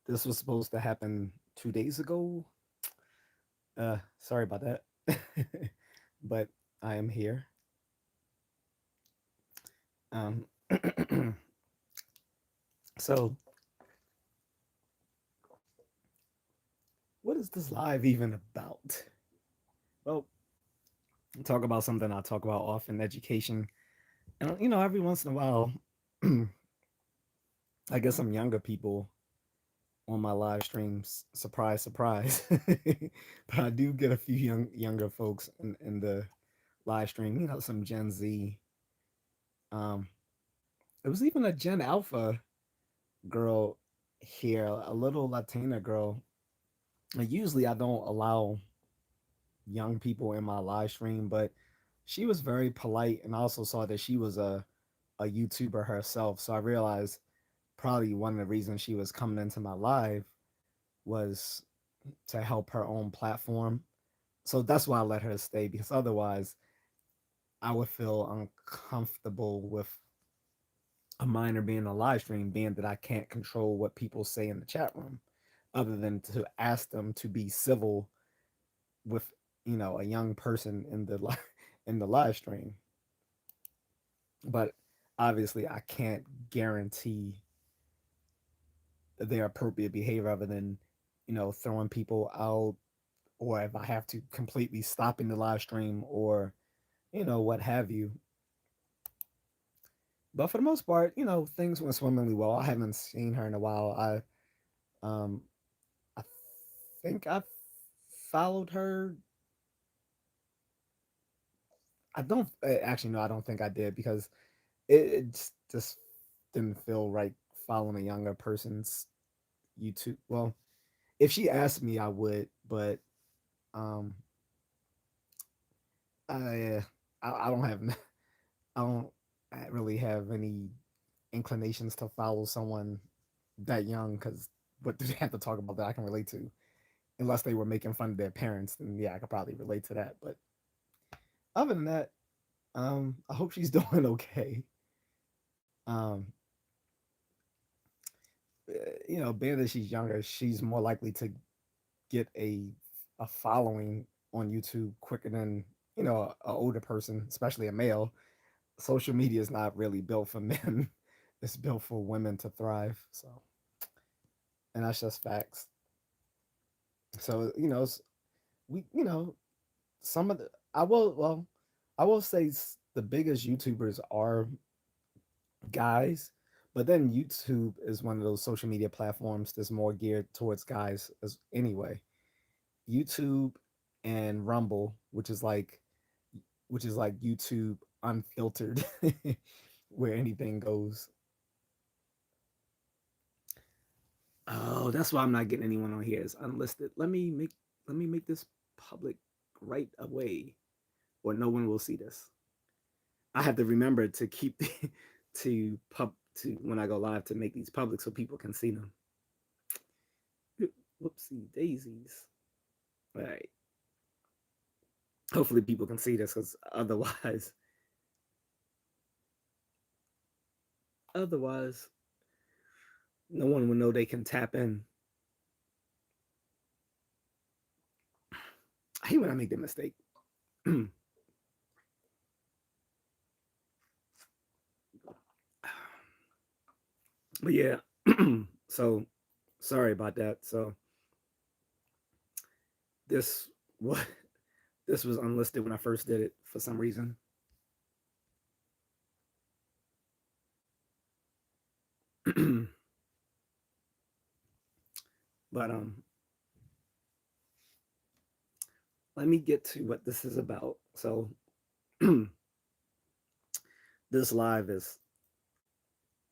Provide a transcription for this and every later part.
This was supposed to happen 2 days ago. Sorry about that. But I am here. Um, so, what is this live even about? Well, talk about something I talk about often, education. And, every once in a while, I get some younger people on my live streams. Surprise, surprise. But I do get a few younger folks in the live stream. Some Gen Z. Um, it was even a Gen Alpha girl here, a little Latina girl. And usually I don't allow young people in my live stream, but she was very polite, and I also saw that she was a YouTuber herself. So I realized probably one of the reasons she was coming into my live was to help her own platform. So that's why I let her stay, because otherwise I would feel uncomfortable with a minor being a live stream, being that I can't control what people say in the chat room, other than to ask them to be civil with a young person in the in the live stream. But obviously, I can't guarantee their appropriate behavior other than throwing people out, or if I have to completely stopping the live stream, or what have you. But for the most part, things went swimmingly well. I haven't seen her in a while. Um I think I followed her. I don't actually no, I don't think I did, because it just didn't feel right following a younger person's YouTube. Well, if she asked me, I would, but um, I I don't have I don't really have any inclinations to follow someone that young, because what do they have to talk about that I can relate to? Unless they were making fun of their parents, then yeah, I could probably relate to that. But other than that, I hope she's doing okay. Um, being that she's younger, she's more likely to get a following on YouTube quicker than an older person, especially a male. Social media is not really built for men; it's built for women to thrive. So, and that's just facts. So we some of the I will say the biggest YouTubers are guys, but then YouTube is one of those social media platforms that's more geared towards guys as anyway. YouTube and Rumble, which is like YouTube unfiltered, where anything goes. Oh, that's why I'm not getting anyone on here. It's unlisted. Let me make this public right away, or no one will see this. I have to remember to keep to when I go live to make these public so people can see them. Whoopsie daisies. All right. Hopefully people can see this, because otherwise no one will know they can tap in. I hate when I make that mistake. But yeah, so sorry about that. So this what this was unlisted when I first did it for some reason. But let me get to what this is about. So this live is,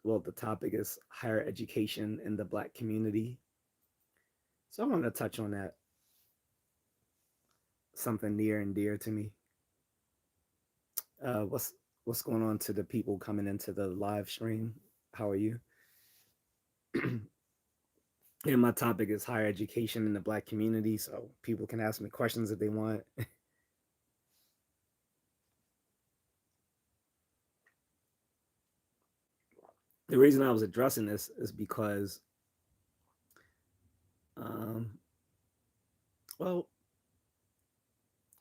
well, the topic is higher education in the Black community. So I want to touch on that, something near and dear to me. What's going on to the people coming into the live stream? How are you? And my topic is higher education in the Black community, so people can ask me questions if they want. The reason I was addressing this is because Um, well,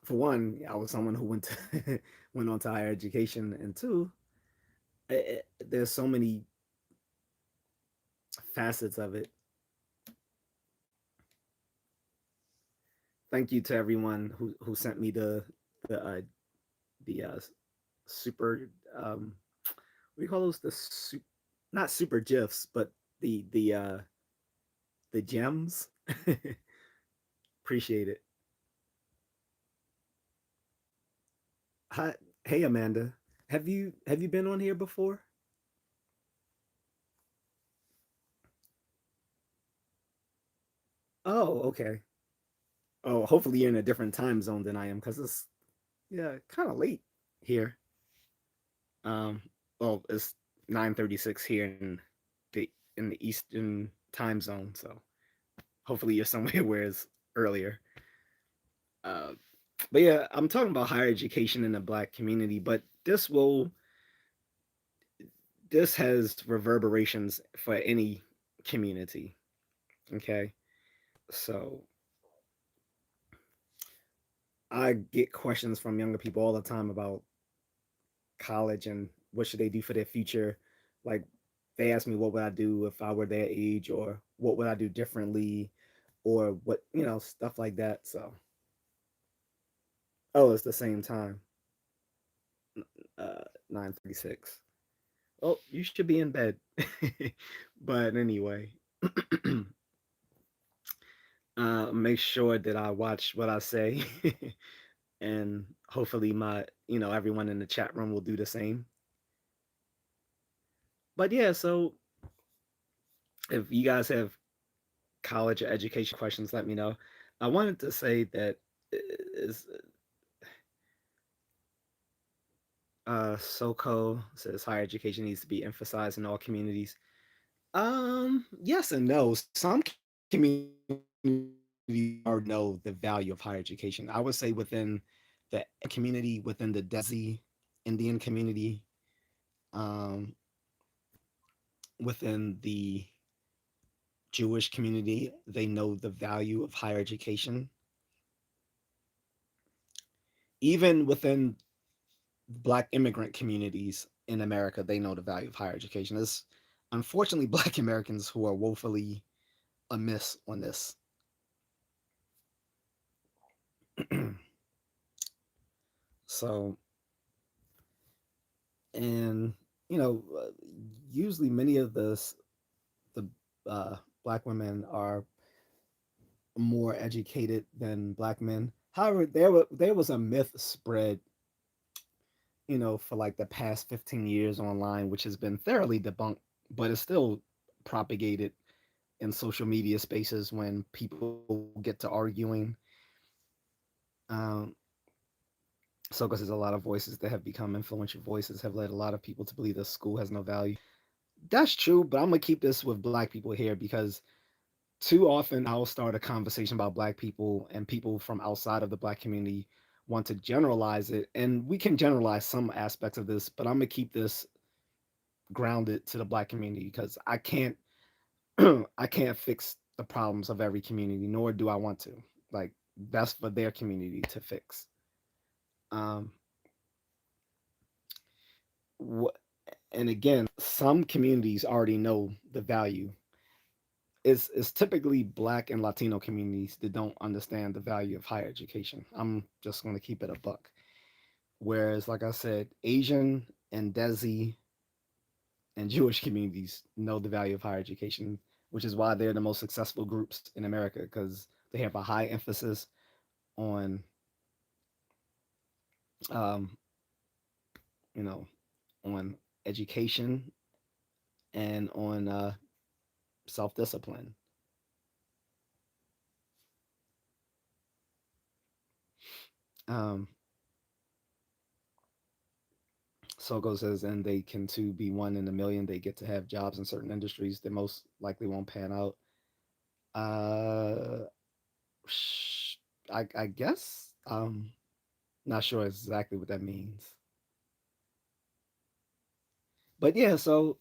for one, I was someone who went to went on to higher education, and two, there's so many facets of it. Thank you to everyone who sent me the the super what do you call those, not super gifs, but the the gems. Appreciate it. Hi, hey Amanda, have you been on here before? Oh, okay. Oh, hopefully you're in a different time zone than I am, because it's, yeah, kind of late here. Um, well, it's 9:36 here in the Eastern time zone, so hopefully you're somewhere where it's earlier. Uh, but yeah, I'm talking about higher education in the Black community, but this has reverberations for any community. Okay, so I get questions from younger people all the time about college and what should they do for their future. Like, they ask me what would I do if I were their age, or what would I do differently, or what, stuff like that. So, oh, it's the same time, 9:36. Oh, you should be in bed. But anyway, make sure that I watch what I say, and hopefully everyone in the chat room will do the same. But yeah, so if you guys have college or education questions, let me know. I wanted to say that is SoCo says higher education needs to be emphasized in all communities. Yes and no. Some communities already know the value of higher education. I would say within the community, within the Desi Indian community, um, within the Jewish community, they know the value of higher education. Even within Black immigrant communities in America, they know the value of higher education. It's unfortunately Black Americans who are woefully amiss on this. So, and you know, usually many of the Black women are more educated than Black men. However, there was a myth spread, for like the past 15 years online, which has been thoroughly debunked, but it's still propagated in social media spaces when people get to arguing. Um, so, because there's a lot of voices that have become influential voices, have led a lot of people to believe that school has no value. That's true, but I'm gonna keep this with Black people here, because too often I'll start a conversation about Black people, and people from outside of the Black community want to generalize it, and we can generalize some aspects of this, but I'm gonna keep this grounded to the Black community, because I can't I can't fix the problems of every community, nor do I want to. Like, that's for their community to fix. Um, wh- and again, some communities already know the value. It's typically Black and Latino communities that don't understand the value of higher education. I'm just going to keep it a buck. Whereas, like I said, Asian and Desi and Jewish communities know the value of higher education, which is why they're the most successful groups in America, because they have a high emphasis on, um, you know, on education and on self discipline. Um, Soko says, and they can too be one in a million. They get to have jobs in certain industries that most likely won't pan out. Uh, I guess. Not sure exactly what that means, but yeah. So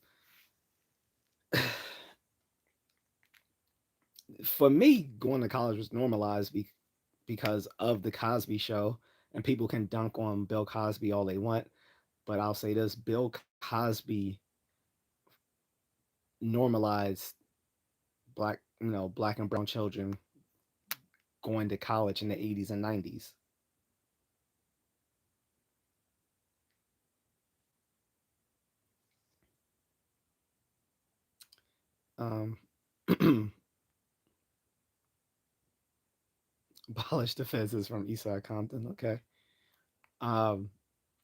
For me, going to college was normalized because of the Cosby Show, and people can dunk on Bill Cosby all they want, but I'll say this: Bill Cosby normalized black and brown children going to college in the 80s and 90s. Um, Abolish the feds is from Eastside Compton. Okay. Um,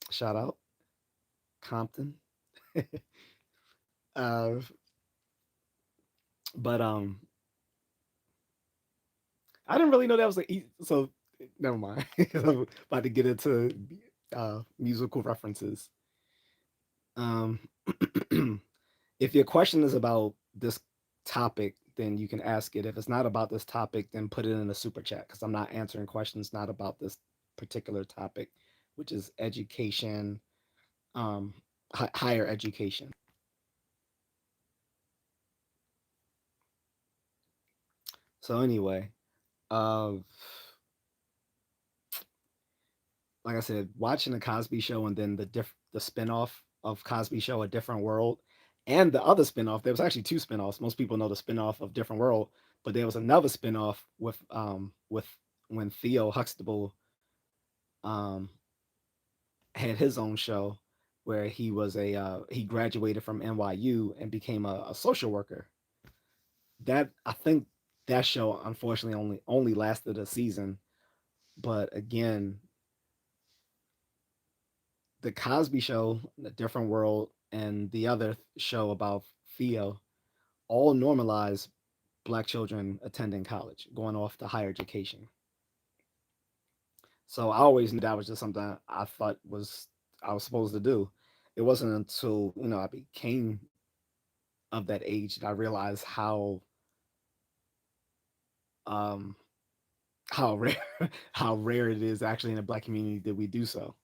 Shout out Compton. uh, but I didn't really know that was so. Never mind. I'm about to get into musical references. Um, if your question is about this topic, then you can ask it. If it's not about this topic, then put it in the super chat because I'm not answering questions not about this particular topic, which is education, um, higher education. So anyway, uh, like I said, watching the Cosby Show and then the spinoff of Cosby Show, A Different World, and the other spinoff. There was actually two spinoffs. Most people know the spinoff of Different World, but there was another spinoff with when Theo Huxtable um had his own show where he graduated from NYU and became a social worker. That I think that show unfortunately only lasted a season, but again, the Cosby Show, The Different World, and the other show about Theo all normalize black children attending college, going off to higher education. So I always knew that was just something I thought was I was supposed to do. It wasn't until I became of that age that I realized um, how rare how rare it is actually in the black community that we do so.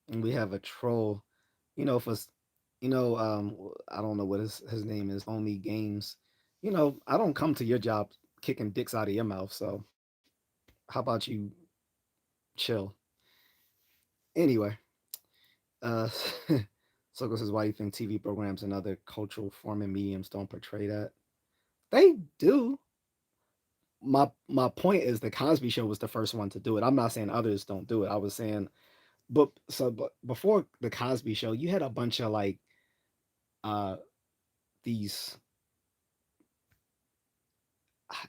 And we have a troll, for I don't know what his name is. Only games, I don't come to your job kicking dicks out of your mouth. So how about you chill? Anyway, uh, Soko says, why do you think TV programs and other cultural form and mediums don't portray that? They do. My point is the Cosby Show was the first one to do it. I'm not saying others don't do it. I was saying, but before the Cosby Show, you had a bunch of like uh these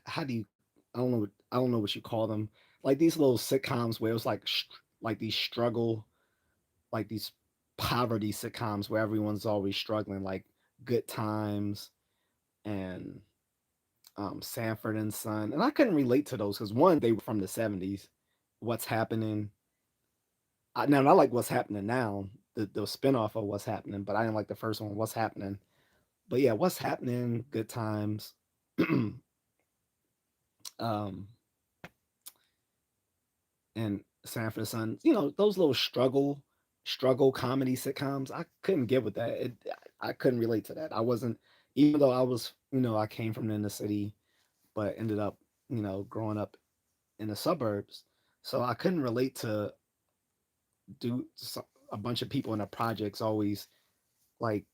how do you I don't know what you call them, like these little sitcoms where it was like these struggle, like these poverty sitcoms where everyone's always struggling, like Good Times and Sanford and Son. And I couldn't relate to those because one, they were from the 70s. What's happening now? Not like what's happening now, the spinoff of what's happening, but I didn't like the first one. What's happening? But yeah, what's happening? Good Times. um, and Sanford and Son, those little struggle comedy sitcoms. I couldn't get with that. I couldn't relate to that. I wasn't, even though I was, I came from the inner city, but ended up, growing up in the suburbs. So I couldn't relate to a bunch of people in the projects always like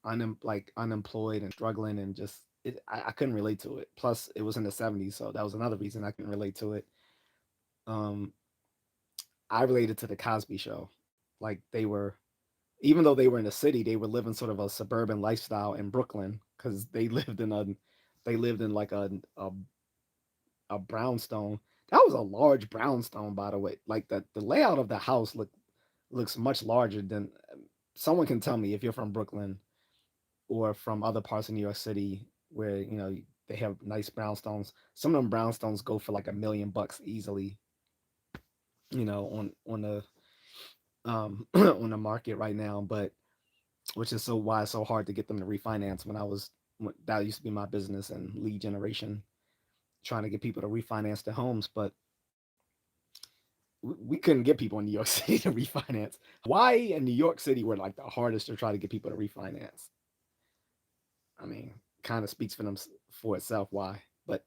unemployed and struggling and just I couldn't relate to it. Plus, it was in the 70s, so that was another reason I couldn't relate to it. Um, I related to the Cosby Show. Like they were, even though they were in the city, they were living sort of a suburban lifestyle in Brooklyn because they lived in like a brownstone. That was a large brownstone, by the way. Like the layout of the house looks much larger than someone can tell me if you're from Brooklyn or from other parts of New York City where they have nice brownstones. Some of them brownstones go for like $1 million easily. On the on the market right now, but which is so why it's so hard to get them to refinance. That used to be my business and lead generation, trying to get people to refinance their homes. But we couldn't get people in New York City to refinance. Hawaii and New York City were like the hardest to try to get people to refinance. I mean, kind of speaks for them for itself why. But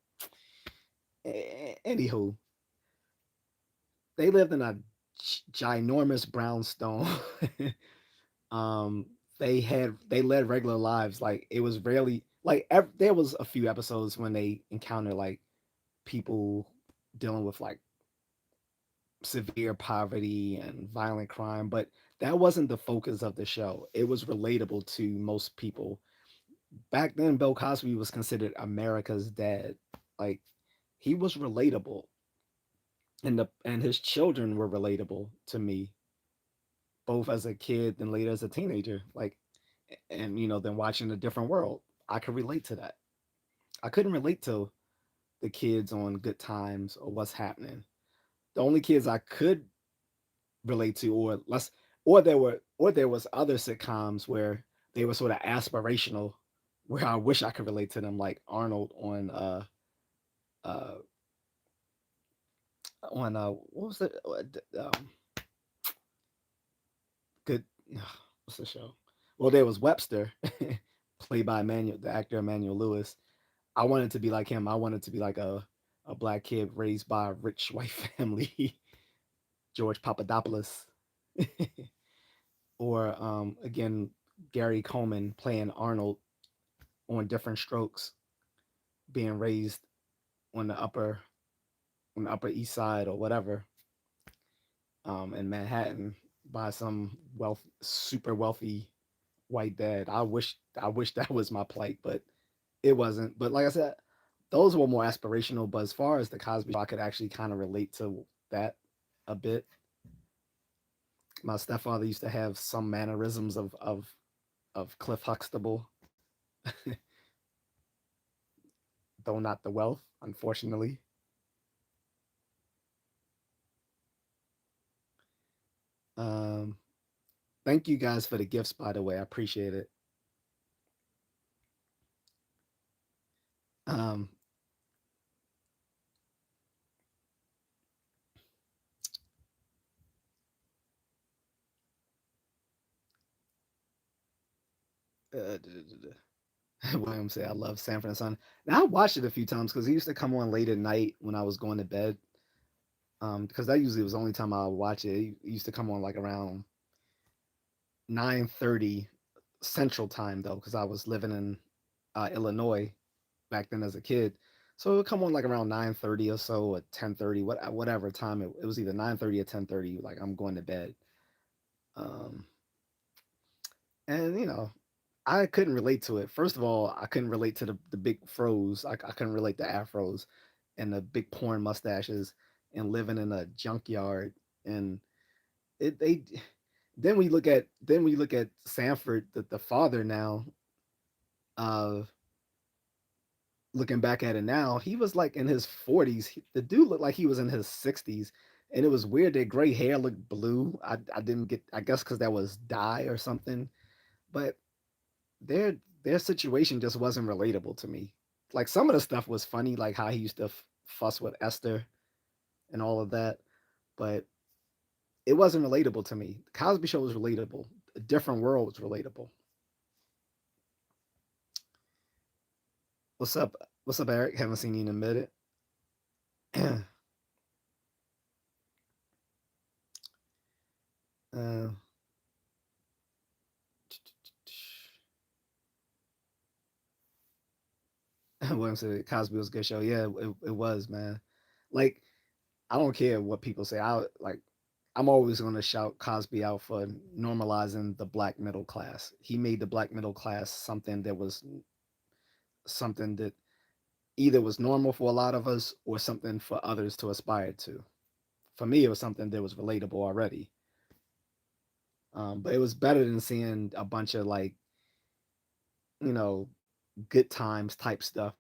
anywho, they lived in a ginormous brownstone. um, they led regular lives. Like it was rarely like there was a few episodes when they encountered like people dealing with like severe poverty and violent crime, but that wasn't the focus of the show. It was relatable to most people. Back then, Bill Cosby was considered America's dad. Like he was relatable, and his children were relatable to me, both as a kid and later as a teenager. Like, and then watching a different world, I could relate to that. I couldn't relate to the kids on Good Times or what's happening. The only kids I could relate to, or there was other sitcoms where they were sort of aspirational, where I wish I could relate to them, like Arnold uh what was it? Good. What's the show? Well, there was Webster, played by the actor Emmanuel Lewis. I wanted to be like him. I wanted to be like a black kid raised by a rich white family, George Papadopoulos, or again Gary Coleman playing Arnold on Different Strokes, being raised on the upper East Side or whatever, in Manhattan by some super wealthy white dad. I wish that was my plight, but it wasn't. But like I said, those were more aspirational. But as far as the Cosby Show, I could actually kind of relate to that a bit. My stepfather used to have some mannerisms of Cliff Huxtable, though not the wealth, unfortunately. Um, Thank you guys for the gifts, by the way. I appreciate it. Um, William said, I love Sanford and Son. Now I watched it a few times because it used to come on late at night when I was going to bed. Because that usually was the only time I would watch it. It used to come on like around 9:30 Central Time though, because I was living in Illinois back then as a kid. So it would come on like around 9:30 or so, or 10:30, whatever time it was, either 9:30 or 10:30. Like I'm going to bed. Um, and I couldn't relate to it. First of all, I couldn't relate to the big fros. I couldn't relate to afros and the big porn mustaches and living in a junkyard. And it they then we look at Sanford, the father now. Uh, Looking back at it now, he was like in his 40s. The dude looked like he was in his 60s, and it was weird that gray hair looked blue. I didn't get. I guess because that was dye or something. But their their situation just wasn't relatable to me. Like some of the stuff was funny, like how he used to fuss with Esther and all of that, but it wasn't relatable to me. The Cosby Show was relatable. A Different World was relatable. What's up? What's up, Eric? Haven't seen you in a minute. uh, William said Cosby was a good show. Yeah, it was, man. Like I don't care what people say. I'm always going to shout Cosby out for normalizing the black middle class. He made the black middle class something that either was normal for a lot of us or something for others to aspire to. For me, it was something that was relatable already. But it was better than seeing a bunch of like, you know, good times type stuff.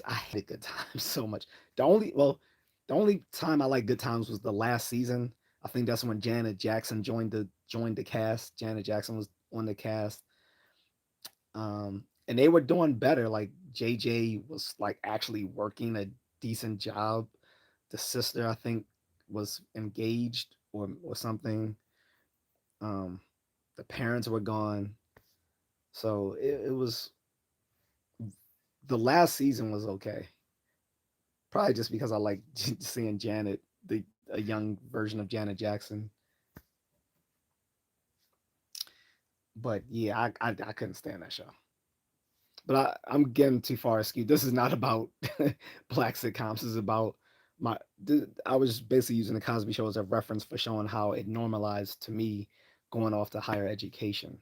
I hated Good Times so much. The only time I liked Good Times was the last season. I think that's when Janet Jackson joined the cast. Janet Jackson was on the cast, and they were doing better. Like JJ was like actually working a decent job. the sister, I think, was engaged or something. Um, the parents were gone, so it was the last season was okay. Probably just because I like seeing Janet, the a young version of Janet Jackson. But yeah, I couldn't stand that show. But I'm getting too far skewed. This is not about black sitcoms. This is about my. I was basically using the Cosby Show as a reference for showing how it normalized to me going off to higher education.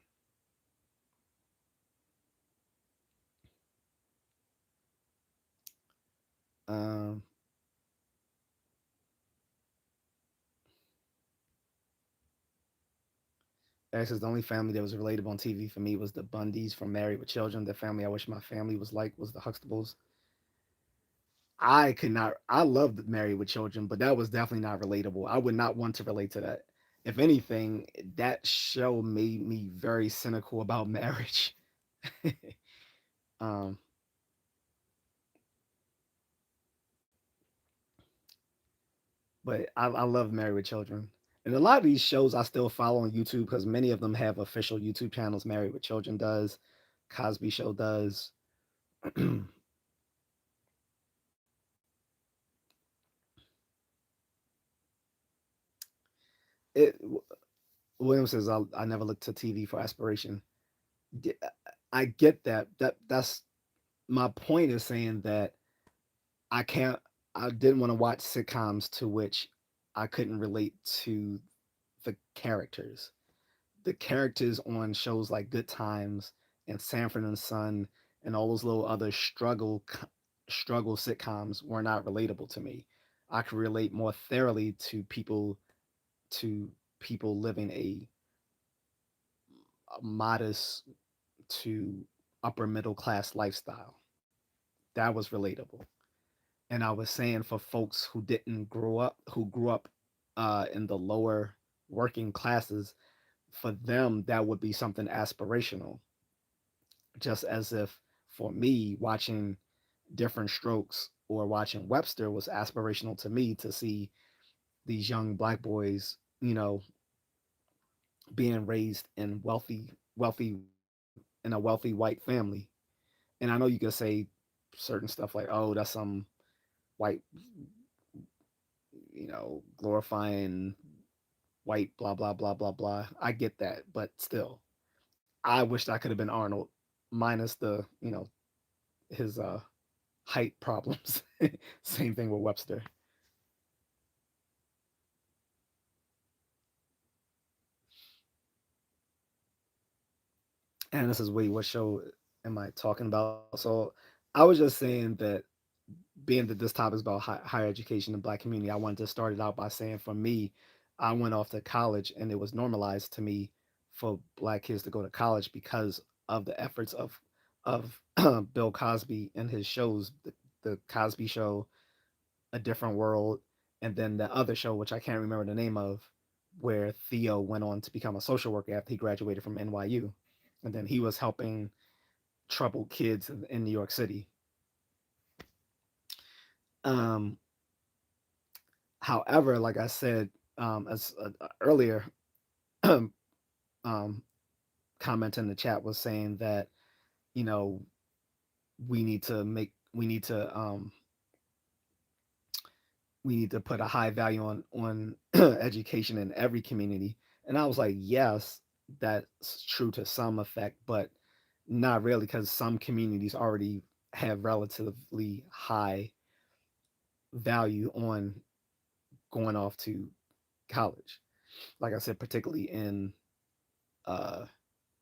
Um, Actually, the only family that was relatable on TV for me was the Bundys from Married with Children. The family I wish my family was like was the Huxtables. I could not. I loved Married with Children, but that was definitely not relatable. I would not want to relate to that. If anything, that show made me very cynical about marriage. um, but I love Married with Children, and a lot of these shows I still follow on YouTube because many of them have official YouTube channels. Married with Children does, Cosby Show does. it William says I never looked to TV for aspiration. Di- I get that. That's my point is saying that I can't. I didn't want to watch sitcoms to which I couldn't relate to the characters. The characters on shows like Good Times and Sanford and Son and all those little other struggle sitcoms were not relatable to me. I could relate more thoroughly to people living a modest to upper middle class lifestyle. That was relatable. And I was saying for folks who didn't grow up, who grew up in the lower working classes, for them that would be something aspirational. Just as if for me watching Different Strokes or watching Webster was aspirational to me to see these young black boys, being raised in wealthy in a wealthy white family. And I know you could say certain stuff like, "Oh, that's some white, glorifying white, blah blah blah blah blah." I get that, but still, I wished I could have been Arnold, minus the his height problems. Same thing with Webster. And this is wait, what show am I talking about? So I was just saying that being that this topic is about higher education in black community, I wanted to start it out by saying for me, I went off to college and it was normalized to me for black kids to go to college because of the efforts of Bill Cosby and his shows, the Cosby Show, A Different World, and then the other show which I can't remember the name of, where Theo went on to become a social worker after he graduated from NYU, and then he was helping troubled kids in New York City. Um, However, like I said, as earlier um, comment in the chat was saying that you know we need to we need to put a high value on education in every community, and I was like, yes, that's true to some effect, but not really because some communities already have relatively high value on going off to college. Like I said, particularly in uh,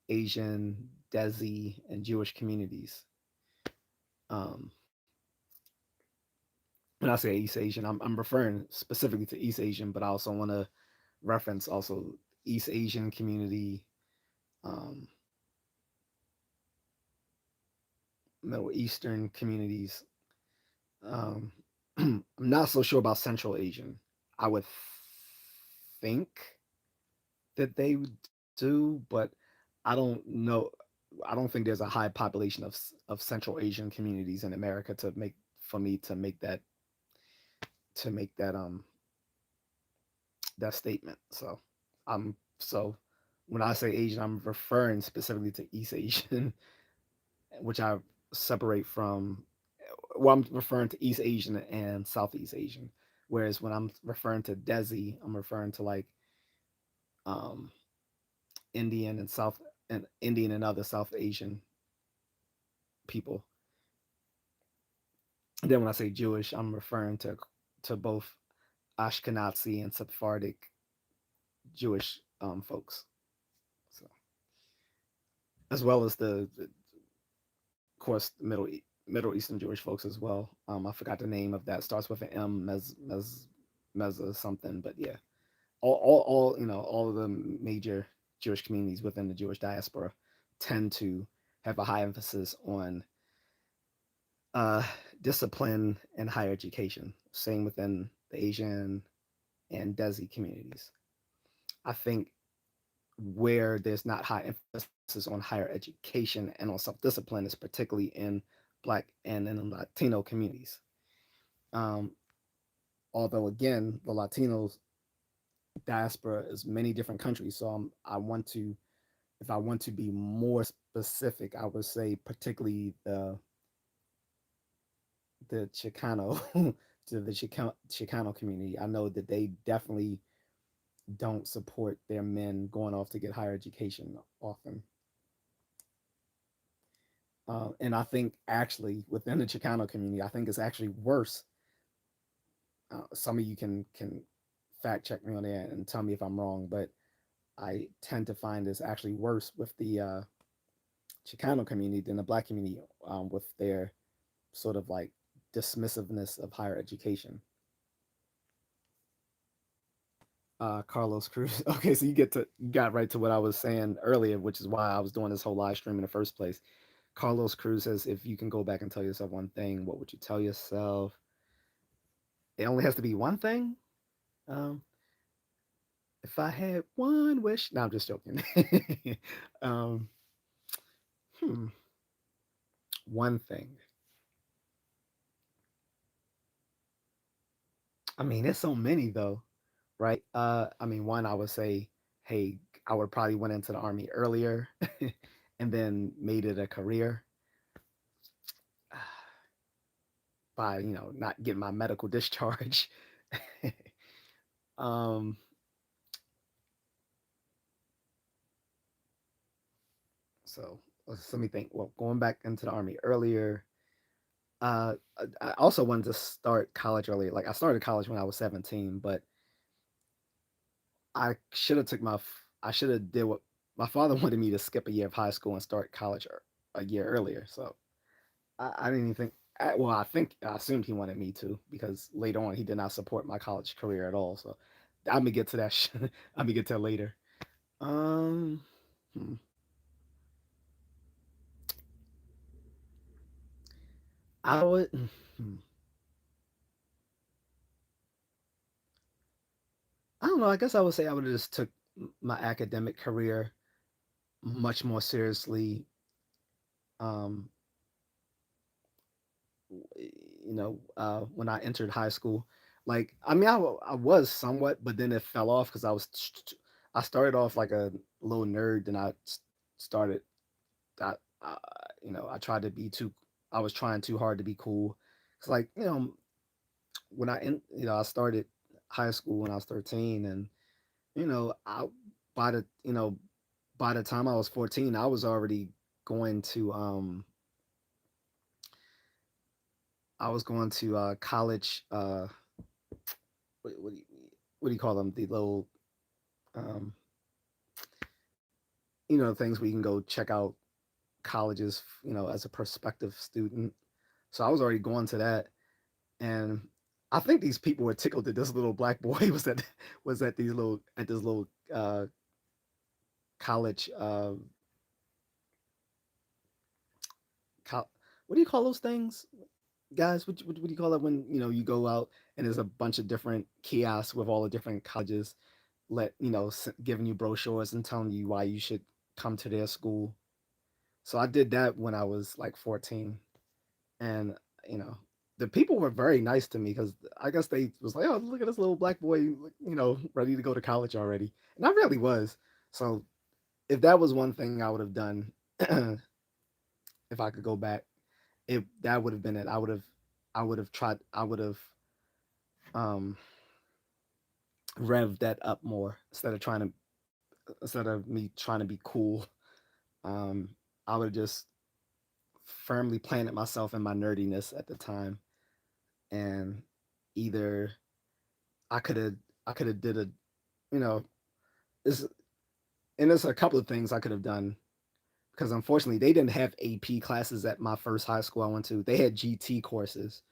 Asian, Desi, and Jewish communities. Um, when I say East Asian, I'm referring specifically to East Asian, but I also want to reference also East Asian community, um, Middle Eastern communities. Um, I'm not so sure about Central Asian. I would think that they do, but I don't know. I don't think there's a high population of Central Asian communities in America to make for me to make that to make that statement. So so when I say Asian, I'm referring specifically to East Asian, which I separate from. Well, I'm referring to East Asian and Southeast Asian. Whereas when I'm referring to Desi, I'm referring to like um, Indian and Indian and other South Asian people. And then when I say Jewish, I'm referring to both Ashkenazi and Sephardic Jewish folks. So as well as the of course Middle Eastern Jewish folks as well. I forgot the name of that. Starts with an M, Meza something, but yeah, all all of the major Jewish communities within the Jewish diaspora tend to have a high emphasis on uh, discipline and higher education. Same within the Asian and Desi communities. I think where there's not high emphasis on higher education and on self discipline is particularly in Black and in Latino communities. Um, Although, again, the Latinos diaspora is many different countries. So I want to, if I want to be more specific, I would say particularly the Chicano to the Chicano community. I know that they definitely don't support their men going off to get higher education often. And I think actually within the Chicano community, I think it's actually worse. Some of you can fact check me on that and tell me if I'm wrong, but I tend to find it's actually worse with the Chicano community than the Black community with their sort of like dismissiveness of higher education. Carlos Cruz. Okay, so you got right to what I was saying earlier, which is why I was doing this whole live stream in the first place. Carlos Cruz says, if you can go back and tell yourself one thing, what would you tell yourself? It only has to be one thing. Um, if I had one wish, no, I'm just joking. um, hmm, one thing. I mean, there's so many though, right? I mean, one I would say, hey, I would probably went into the army earlier, and then made it a career by not getting my medical discharge. um, so let me think. Well, going back into the army earlier, I also wanted to start college earlier. Like I started college when I was 17, but I should have took I should have did what my father wanted me to skip a year of high school and start college a year earlier. So I didn't even think. Well, I assumed he wanted me to because later on he did not support my college career at all. So I'm gonna get to that. I'm gonna get to that later. Um, hmm. I would. Hmm. I don't know. I guess I would say I would have just took my academic career much more seriously. Um, when I entered high school, like I mean, I was somewhat, but then it fell off because I started off like a little nerd, and started I, I I tried to be too. I was trying too hard to be cool. It's like when I started high school when I was 13, and I by the by the time I was 14, I was already going to college. What do you call them? The little um, things where you can go check out colleges, as a prospective student. So I was already going to that, and I think these people were tickled that this little black boy was at this little college. Co- what do you call those things, guys? What do you call it when you go out and there's a bunch of different kiosks with all the different colleges giving you brochures and telling you why you should come to their school. So I did that when I was like 14, and you know the people were very nice to me because I guess they was like, oh, look at this little black boy, ready to go to college already, and I really was. So if that was one thing I would have done, if I could go back, it that would have been it. I would have tried, I would have um revved that up more instead of me trying to be cool. Um, I would have just firmly planted myself in my nerdiness at the time, and either I could have I could have did a you know it's and there's a couple of things I could have done because unfortunately they didn't have AP classes at my first high school I went to. They had GT courses,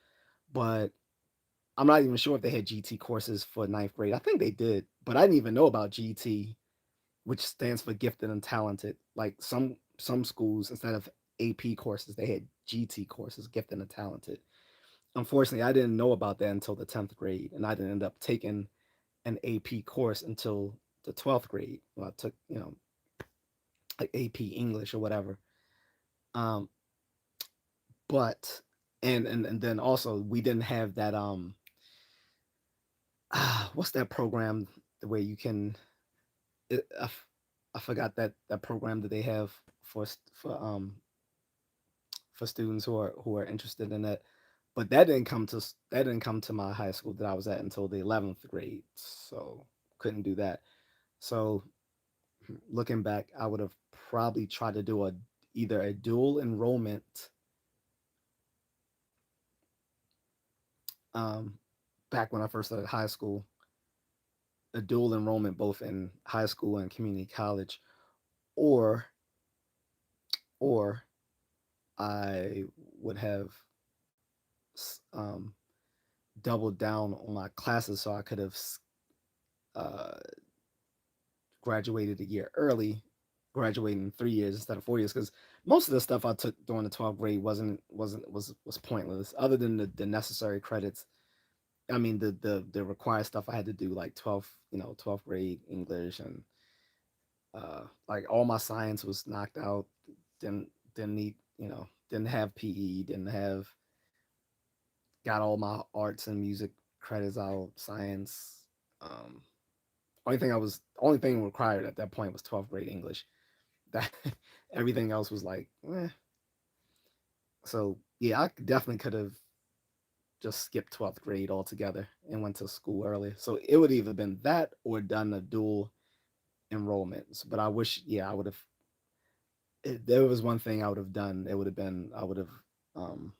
but I'm not even sure if they had GT courses for ninth grade. I think they did, but I didn't even know about GT, which stands for gifted and talented. Like some schools instead of AP courses, they had GT courses, gifted and talented. Unfortunately, I didn't know about that until the 10th grade, and I didn't end up taking an AP course until the 12th grade. Well, I took like AP English or whatever. Um, but and then also we didn't have that what's that program where you can it, I forgot that program that they have for for um for students who are interested in that. But that didn't come to my high school that I was at until the 11th grade, so couldn't do that. So looking back, I would have probably tried to do a either a dual enrollment um, back when I first started high school, a dual enrollment both in high school and community college, or or I would have um, doubled down on my classes so I could have uh, graduated a year early, graduating in 3 years instead of 4 years. Because most of the stuff I took during the 12th grade was pointless, other than the necessary credits. I mean the required stuff I had to do like 12th grade English and like all my science was knocked out. Didn't need didn't have PE, didn't have got all my arts and music credits out, science. Um, only thing required at that point was 12th grade English. That everything else was like, So yeah, I definitely could have just skipped 12th grade altogether and went to school early. So it would either been that or done a dual enrollment. But I wish, yeah, I would have. If there was one thing I would have done, it would have been I would have um,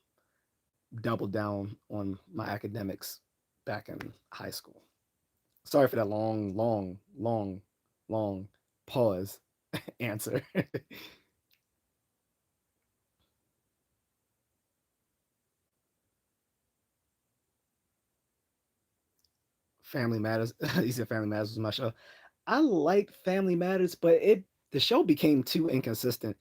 doubled down on my academics back in high school. Sorry for that long pause answer. Family Matters. You said Family Matters was my show. I liked Family Matters, but it the show became too inconsistent.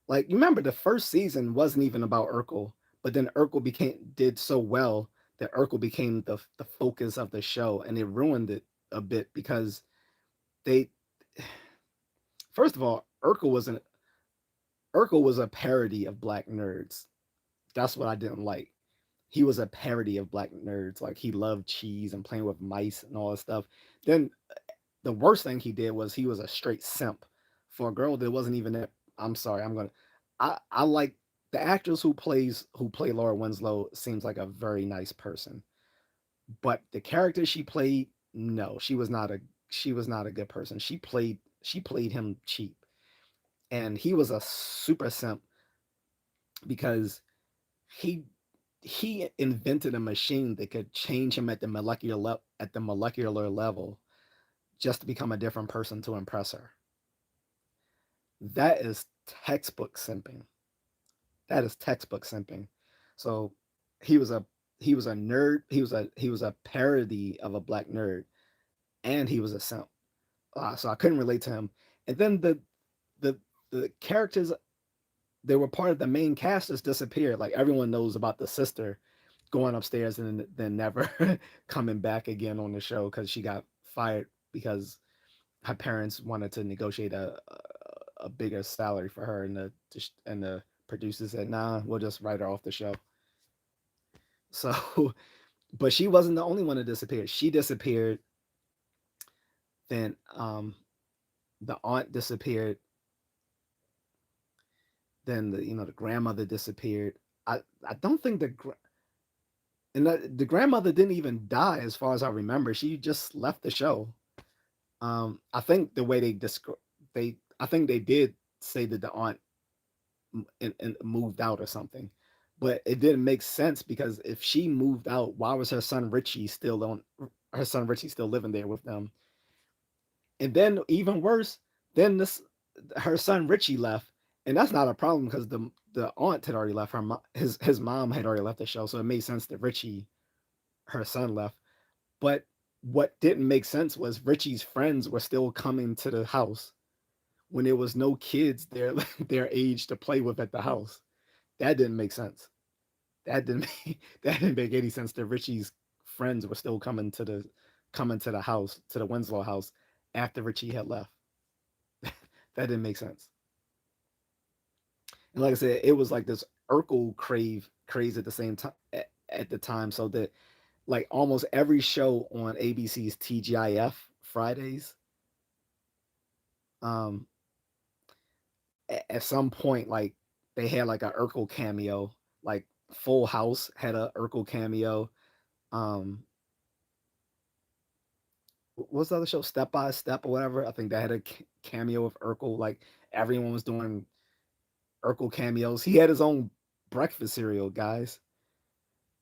Like you remember the first season wasn't even about Urkel, but then Urkel became did so well that Urkel became the focus of the show, and it ruined it a bit because they first of all Urkel was a parody of Black Nerds. That's what I didn't like. He was a parody of Black Nerds. Like he loved cheese and playing with mice and all that stuff. Then the worst thing he did was he was a straight simp for a girl that wasn't even that. I'm sorry. I like the actress who play Laura Winslow seems like a very nice person, but the character she played, no, she was not a good person. She played him cheap, and he was a super simp because he he invented a machine that could change him at the molecular level just to become a different person to impress her. That is textbook simping. That is textbook simping. So he was a he was a nerd. He was a parody of a black nerd, and he was a simp. So I couldn't relate to him. And then the the characters that were part of the main cast just disappeared. Like everyone knows about the sister going upstairs and then never coming back again on the show because she got fired because her parents wanted to negotiate a bigger salary for her, and the producers said, "Nah, we'll just write her off the show." So, but she wasn't the only one that disappeared. She disappeared. Then the aunt disappeared. Then the grandmother disappeared. I don't think the grandmother didn't even die as far as I remember. She just left the show. I think the way they describe I think they did say that the aunt and moved out or something, but it didn't make sense because if she moved out, why was her son Richie still living there with them? And then even worse, then this her son Richie left, and that's not a problem because the aunt had already left. His mom had already left the show, so it made sense that Richie, her son, left. But what didn't make sense was Richie's friends were still coming to the house when there was no kids their age to play with at the house. That didn't make sense. That didn't make any sense that Richie's friends were still coming to the house, to the Winslow house, after Richie had left. That didn't make sense. And like I said, it was like this Urkel craze at the same time at the time, so that like almost every show on ABC's TGIF Fridays, um, at some point, like they had like a Urkel cameo, like Full House had a Urkel cameo. Um, what's the other show? Step by Step or whatever. I think that had a cameo of Urkel. Like everyone was doing Urkel cameos. He had his own breakfast cereal, guys.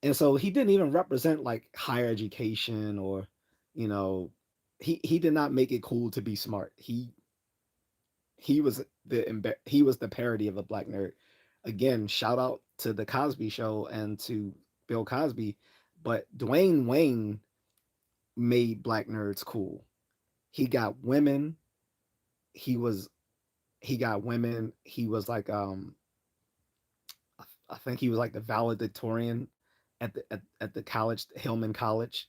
And so he didn't even represent like higher education or, you know, he did not make it cool to be smart. He was the parody of a black nerd. Again, shout out to the Cosby Show and to Bill Cosby, but Dwayne Wayne made black nerds cool. He got women. He was he got women. He was like I think he was like the valedictorian at the college, Hillman College.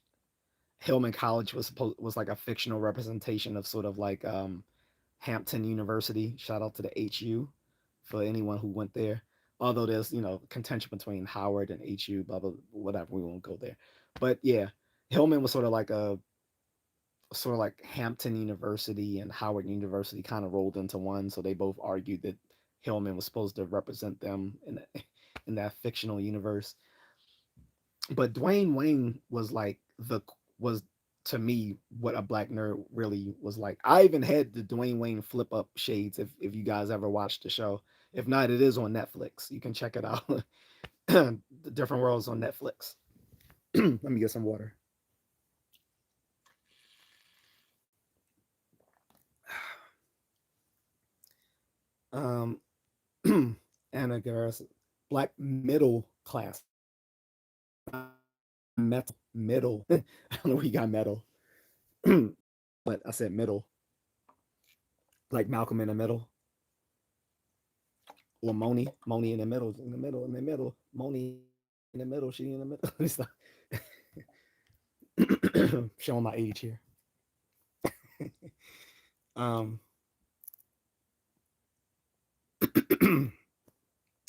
Hillman College was like a fictional representation of sort of like Hampton University. Shout out to the HU for anyone who went there. Although there's contention between Howard and HU, blah blah whatever. We won't go there. But yeah, Hillman was sort of like Hampton University and Howard University kind of rolled into one. So they both argued that Hillman was supposed to represent them in that fictional universe. But Dwayne Wayne was to me what a black nerd really was like. I even had the Dwayne Wayne flip up shades if you guys ever watched the show. If not, it is on Netflix. You can check it out. The Different Worlds on Netflix. Let me get some water. Um, Anna Garris, black middle class, middle. I don't know where you got metal, but I said middle, like Malcolm in the middle, or Moni in the middle, Moni in the middle, she in the middle. Showing my age here. Um,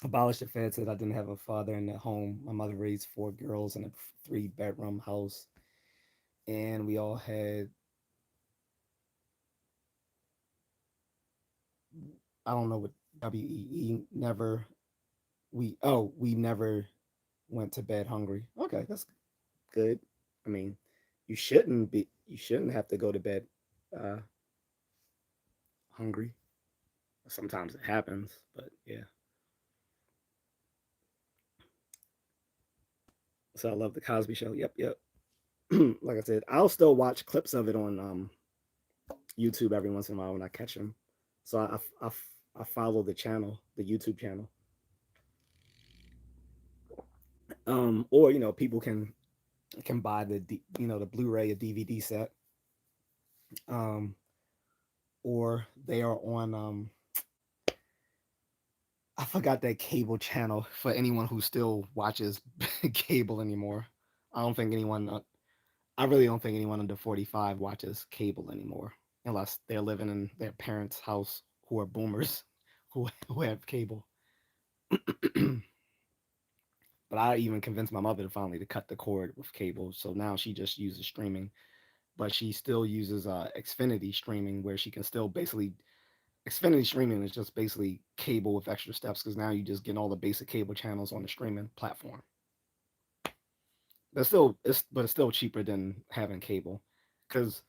abolished the Fed said I didn't have a father in the home. My mother raised four girls in a three-bedroom house, and we all had I don't know what WEE never we never went to bed hungry. Okay, that's good. I mean, you shouldn't have to go to bed uh hungry. Sometimes it happens, but yeah. So I love the Cosby Show. Yep, yep. Like I said, I'll still watch clips of it on YouTube every once in a while when I catch them. So I follow the channel, the YouTube channel. Or people can buy the Blu-ray or DVD set. Um, or they are on I forgot that cable channel for anyone who still watches cable anymore. I don't think anyone I really don't think anyone under 45 watches cable anymore unless they're living in their parents' house who are boomers who have cable. But But I even convinced my mother to finally to cut the cord with cable, so now she just uses streaming. But she still uses Xfinity streaming, where she can still basically Xfinity streaming is just basically cable with extra steps because now you just get all the basic cable channels on the streaming platform. But it's still cheaper than having cable because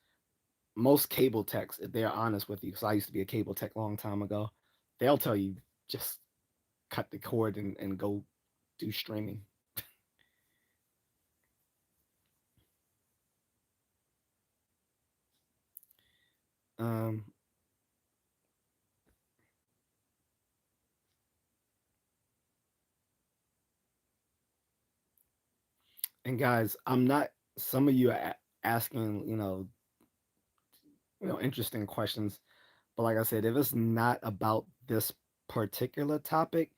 most cable techs, if they're honest with you, because I used to be a cable tech a long time ago, they'll tell you just cut the cord and go do streaming. Um, and guys, I'm not. Some of you are asking, interesting questions. But like I said, if it's not about this particular topic,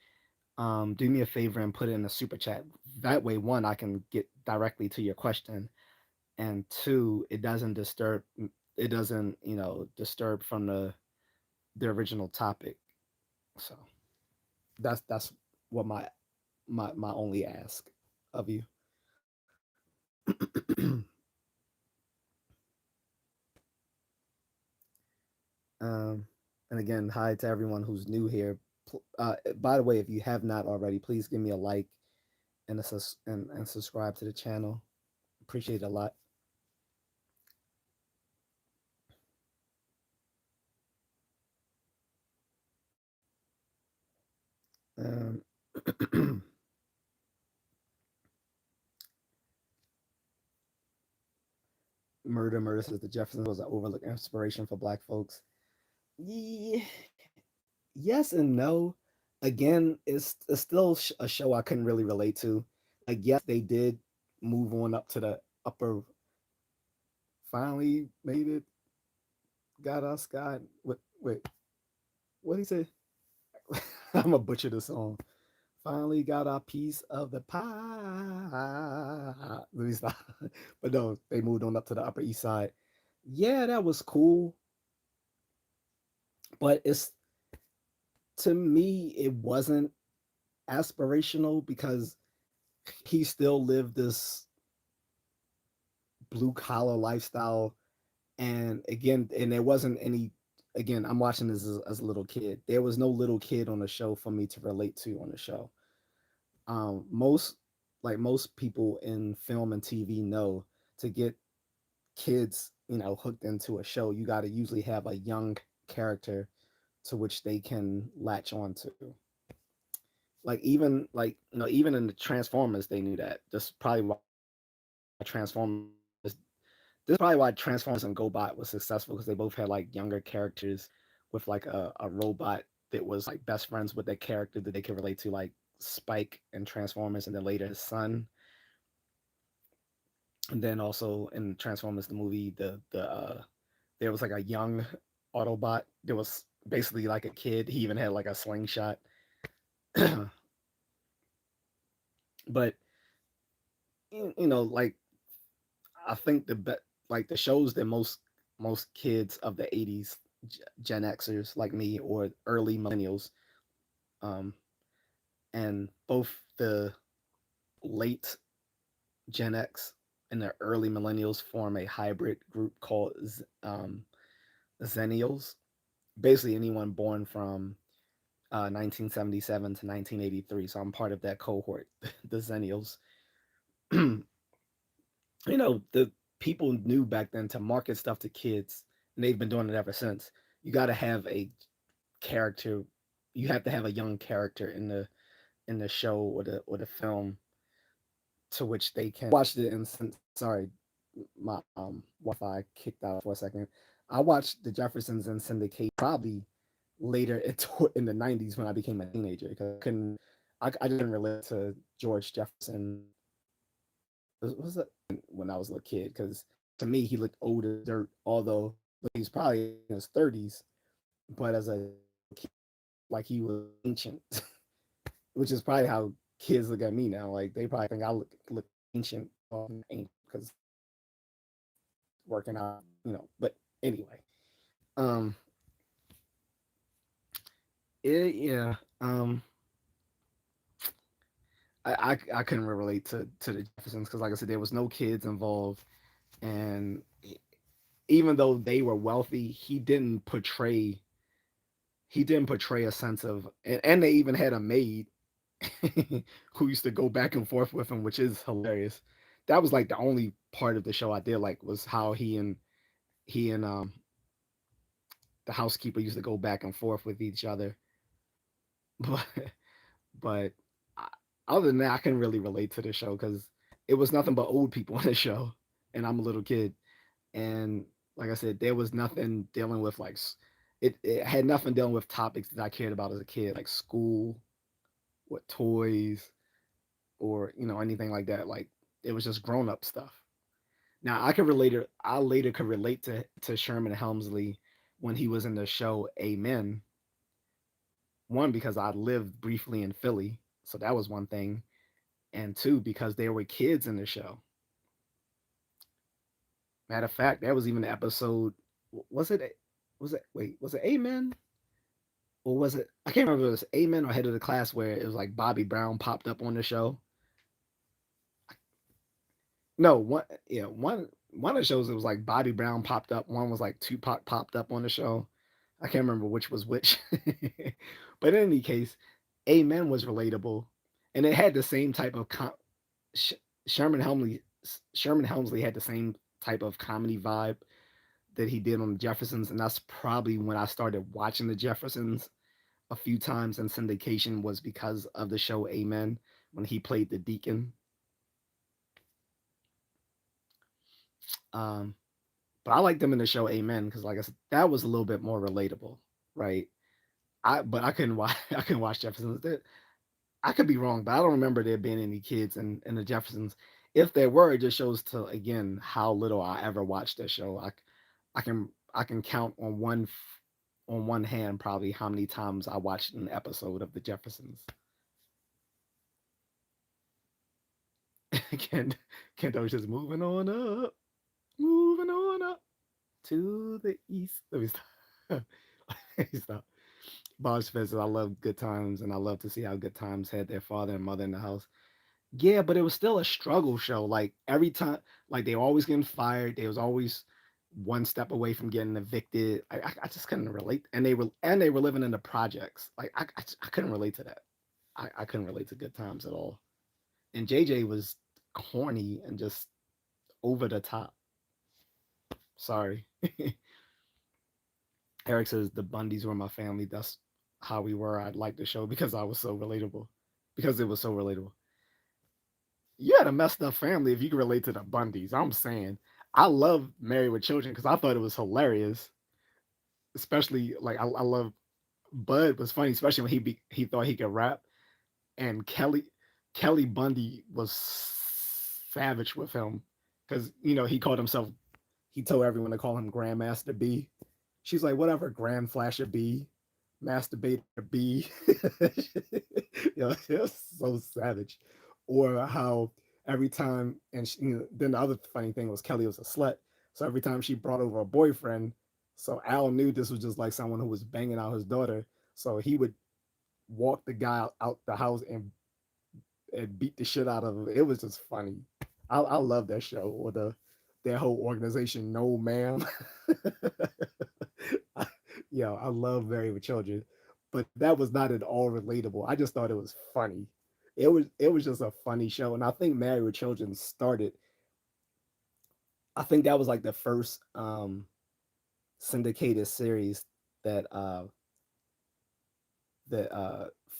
do me a favor and put it in the super chat. That way, one, I can get directly to your question, and two, it doesn't, disturb from the original topic. So that's what my only ask of you. um, and again, hi to everyone who's new here. By the way, if you have not already, please give me a like and subscribe to the channel. Appreciate it a lot. Um, Murder says the Jeffersons was an overlooked inspiration for Black folks. Yeah, yes and no. Again, it's still a show I couldn't really relate to. Like, yes, they did move on up to the upper. Finally made it. Got us. God. Wait. What did he say? I'm a butcher the song. Finally got a piece of the pie. Let me stop. But no, they moved on up to the Upper East Side. Yeah, that was cool. But it's to me, it wasn't aspirational because he still lived this blue collar lifestyle. And again, and there wasn't any. Again, I'm watching this as a little kid. There was no little kid on the show for me to relate to on the show. Most most people in film and TV know to get kids, hooked into a show, you got to usually have a young character to which they can latch on to. Even in the Transformers, they knew that. Transformers. This is probably why Transformers and GoBot was successful because they both had like younger characters with like a robot that was like best friends with their character that they could relate to, like Spike and Transformers, and then later his son. And then also in Transformers the movie, there was like a young Autobot. There was basically like a kid. He even had like a slingshot. But like I think like the shows that most kids of the '80s, Gen Xers like me or early millennials, um, and both the late Gen X and the early millennials form a hybrid group called Zennials. Basically, anyone born from 1977 to 1983. So I'm part of that cohort, the Zennials. The people knew back then to market stuff to kids, and they've been doing it ever since. You got to have a character. You have to have a young character in the show or the film to which they can watch it. And sorry, my Wi-Fi kicked out for a second. I watched the Jeffersons in syndication probably later in the '90s when I became a teenager because I didn't relate to George Jefferson. Was it when I was a little kid? Because to me he looked old as dirt, although he's probably in his 30s. But as a kid, like he was ancient, which is probably how kids look at me now. Like they probably think I look ancient, because working out, But anyway, um, yeah, I couldn't relate to the Jeffersons because, like I said, there was no kids involved, and even though they were wealthy, he didn't portray a sense of, and they even had a maid who used to go back and forth with him, which is hilarious. That was like the only part of the show I did like was how he and the housekeeper used to go back and forth with each other. But but other than that, I couldn't really relate to the show because it was nothing but old people on the show, and I'm a little kid. And like I said, there was nothing dealing with like it had nothing dealing with topics that I cared about as a kid, like school, what toys, or anything like that. Like it was just grown up stuff. Now I could relate it. I later could relate to Sherman Helmsley when he was in the show Amen. One, because I lived briefly in Philly, so that was one thing, and two, because there were kids in the show. Matter of fact, there was even an episode. Was it? Was it? Wait, was it Amen? Or was it? I can't remember if it was Amen or Head of the Class where it was like Bobby Brown popped up on the show. No, one yeah, one of the shows it was like Bobby Brown popped up. One was like Tupac popped up on the show. I can't remember which was which. But in any case, Amen was relatable, and it had the same type of Sh- Sherman Helmsley. Sherman Helmsley had the same type of comedy vibe that he did on the Jeffersons, and that's probably when I started watching the Jeffersons a few times in syndication was because of the show Amen when he played the deacon. Um, but I liked them in the show Amen because, like I said, that was a little bit more relatable, right? I couldn't watch I couldn't watch Jeffersons. I could be wrong, but I don't remember there being any kids in the Jeffersons. If there were, it just shows to again how little I ever watched that show. I can count on one hand probably how many times I watched an episode of the Jeffersons. Kent Kento's just moving on up to the east. Let me stop. Let me stop. Bob Spencer, I love Good Times, and I love to see how Good Times had their father and mother in the house. Yeah, but it was still a struggle show. Like every time, like they were always getting fired. They was always one step away from getting evicted. I just couldn't relate, and they were living in the projects. Like I couldn't relate to that. I couldn't relate to Good Times at all. And JJ was corny and just over the top. Sorry. Eric says the Bundys were my family. That's how we were. I'd like the show because I was so relatable. Because it was so relatable. You had a messed up family if you can relate to the Bundys. I'm saying I love Married with Children because I thought it was hilarious. Especially like I love Bud was funny, especially when he thought he could rap, and Kelly Bundy was savage with him because he called himself. He told everyone to call him Grandmaster B. She's like, whatever, Grand Flasher B, Masturbator B. It was so savage. Or how every time, and then the other funny thing was Kelly was a slut. So every time she brought over a boyfriend, so Al knew this was just like someone who was banging out his daughter. So he would walk the guy out the house and beat the shit out of him. It was just funny. I love that show or their whole organization. No, ma'am. Yeah, I love Married with Children, but that was not at all relatable. I just thought it was funny. It was just a funny show, and I think Married with Children started. I think that was like the first syndicated series that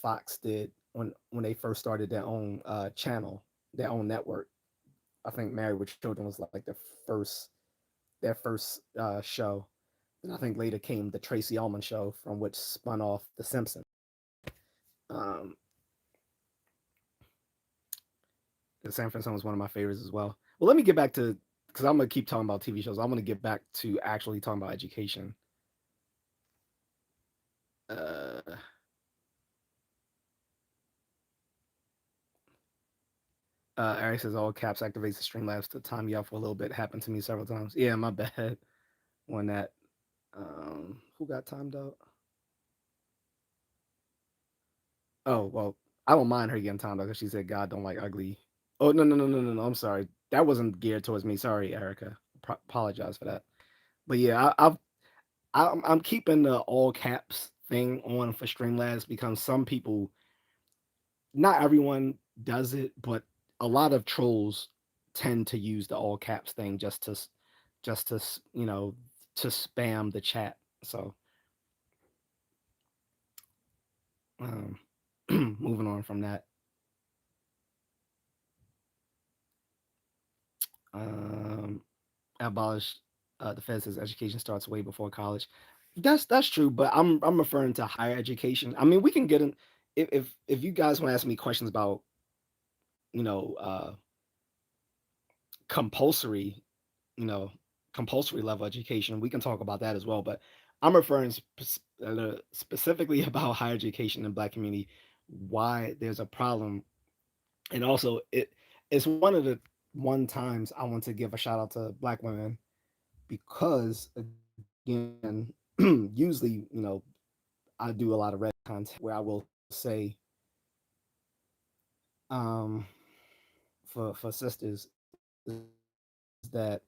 Fox did when they first started their own channel, their own network. I think Married with Children was like first their first show. And I think later came the Tracy Ullman show, from which spun off The Simpsons. Um, the San Francisco was one of my favorites as well. Well, let me get back to because I'm gonna keep talking about TV shows. I'm gonna get back to actually talking about education. Uh, Eric says all caps activates the Streamlabs to time you out for a little bit. Happened to me several times. Yeah, my bad on that. Who got timed out? Oh well, I don't mind her getting time though, because she said God don't like ugly. Oh no! I'm sorry. That wasn't geared towards me. Sorry, Erica. Apologize for that. But yeah, I'm keeping the all caps thing on for Streamlabs because some people, not everyone does it, but a lot of trolls tend to use the all caps thing just to to spam the chat. So um, moving on from that, um, abolish the Fed says education starts way before college. That's true, but I'm referring to higher education. I mean, we can get in if you guys want to ask me questions about you know uh, compulsory you know compulsory level education, we can talk about that as well. But I'm referring specifically about higher education in Black community, why there's a problem, and also it's one of the one times I want to give a shout out to Black women because again, usually I do a lot of red content where I will say um, for sisters is that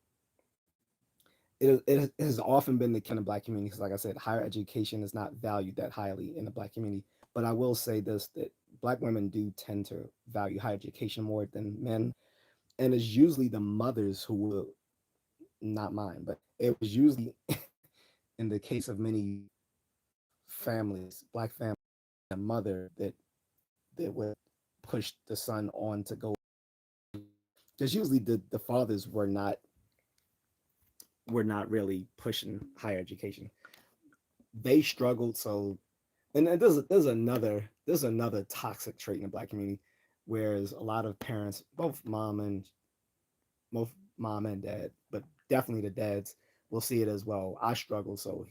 it has often been the case in the Black community because, like I said, higher education is not valued that highly in the Black community. But I will say this, that Black women do tend to value higher education more than men, and it's usually the mothers who will, not mine, but it was usually in the case of many families, Black families, a mother that would push the son on to go. Because usually the fathers were not really pushing higher education. They struggled. So, and there's another toxic trait in the Black community, whereas a lot of parents, both mom and dad, but definitely the dads will see it as well. I struggled, so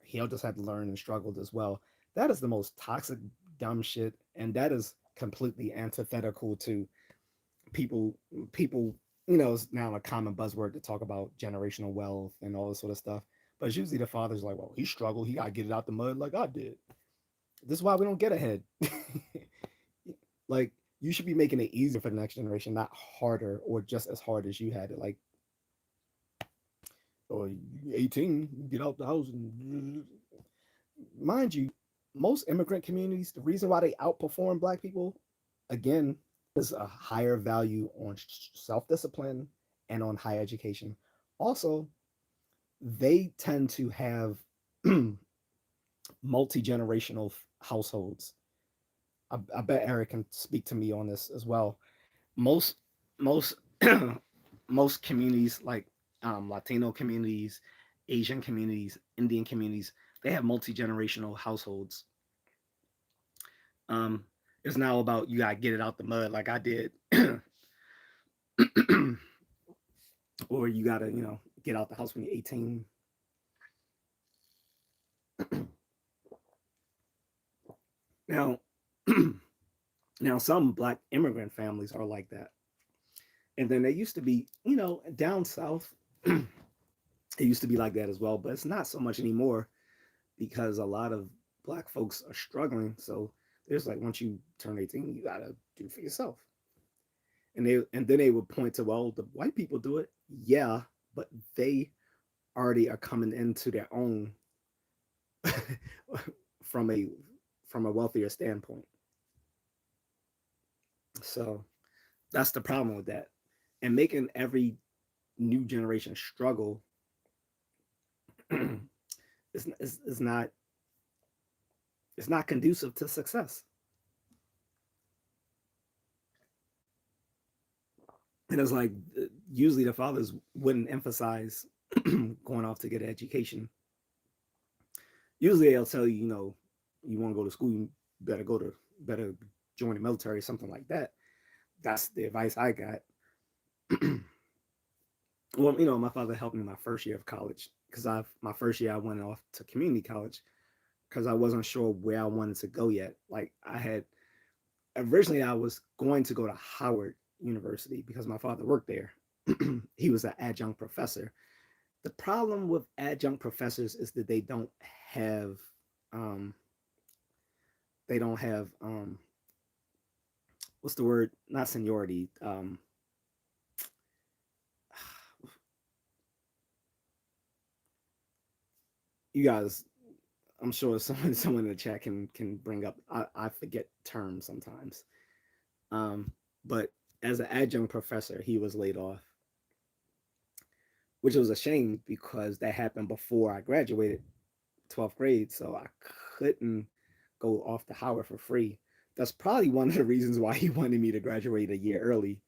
he'll just have to learn and struggled as well. That is the most toxic, dumb shit, and that is completely antithetical to people. People, it's now a common buzzword to talk about generational wealth and all this sort of stuff. But it's usually the father's like, well, he struggled, he got to get it out the mud like I did. This is why we don't get ahead. Like, you should be making it easier for the next generation, not harder or just as hard as you had it. Like, or 18, get out the house. And mind you, most immigrant communities, the reason why they outperform Black people, again, is a higher value on self discipline and on higher education. Also, they tend to have multi generational households. I bet Eric can speak to me on this as well. Most most most communities like Latino communities, Asian communities, Indian communities, they have multi generational households. Um, it's now about you gotta get it out the mud like I did, or you gotta get out the house when you're 18. Now, now some Black immigrant families are like that, and then they used to be down south. It used to be like that as well, but it's not so much anymore because a lot of Black folks are struggling. So there's like, once you turn 18, you gotta do it for yourself. And then they would point to, well, the white people do it, yeah, but they already are coming into their own from a wealthier standpoint. So that's the problem with that, and making every new generation struggle is not conducive to success. And it's like, usually the fathers wouldn't emphasize going off to get an education. Usually they'll tell you, you want to go to school, you better join the military, something like that. That's the advice I got. Well, my father helped me my first year of college because my first year I went off to community college because I wasn't sure where I wanted to go yet. Like, I had originally I was going to go to Howard University because my father worked there. He was an adjunct professor. The problem with adjunct professors is that um, they don't have what's the word? Not seniority. You guys, I'm sure someone in the chat can bring up. I forget terms sometimes. Um, but as an adjunct professor, he was laid off, which was a shame because that happened before I graduated 12th grade, so I couldn't go off to Howard for free. That's probably one of the reasons why he wanted me to graduate a year early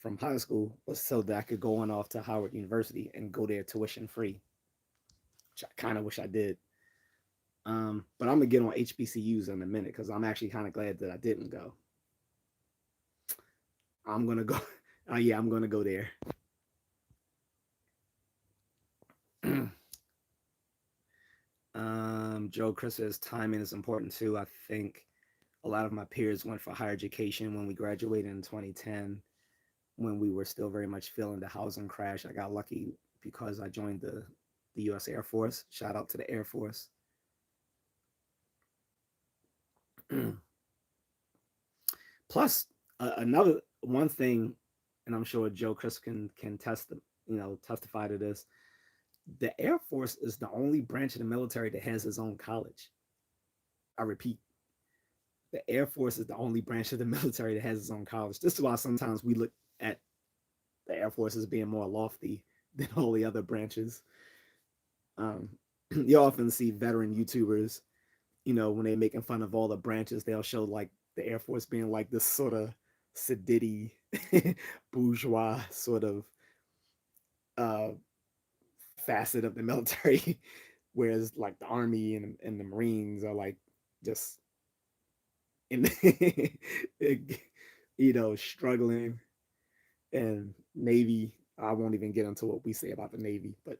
from high school, was so that I could go on off to Howard University and go there tuition free, which I kind of wish I did. But I'm gonna get on HBCUs in a minute because I'm actually kind of glad that I didn't go. I'm gonna go. Oh yeah, I'm gonna go there. Joe Chris says timing is important too. I think a lot of my peers went for higher education when we graduated in 2010, when we were still very much feeling the housing crash. I got lucky because I joined the U.S. Air Force. Shout out to the Air Force. Plus, another one thing, and I'm sure Joe Chris can testify to this. The Air Force is the only branch of the military that has its own college. I repeat, the Air Force is the only branch of the military that has its own college. This is why sometimes we look at the Air Force as being more lofty than all the other branches. Um, you often see veteran YouTubers, when they're making fun of all the branches, they'll show like the Air Force being like this sort of sedity bourgeois sort of uh, facet of the military, whereas like the Army and the Marines are like just in struggling, and Navy. I won't even get into what we say about the Navy, but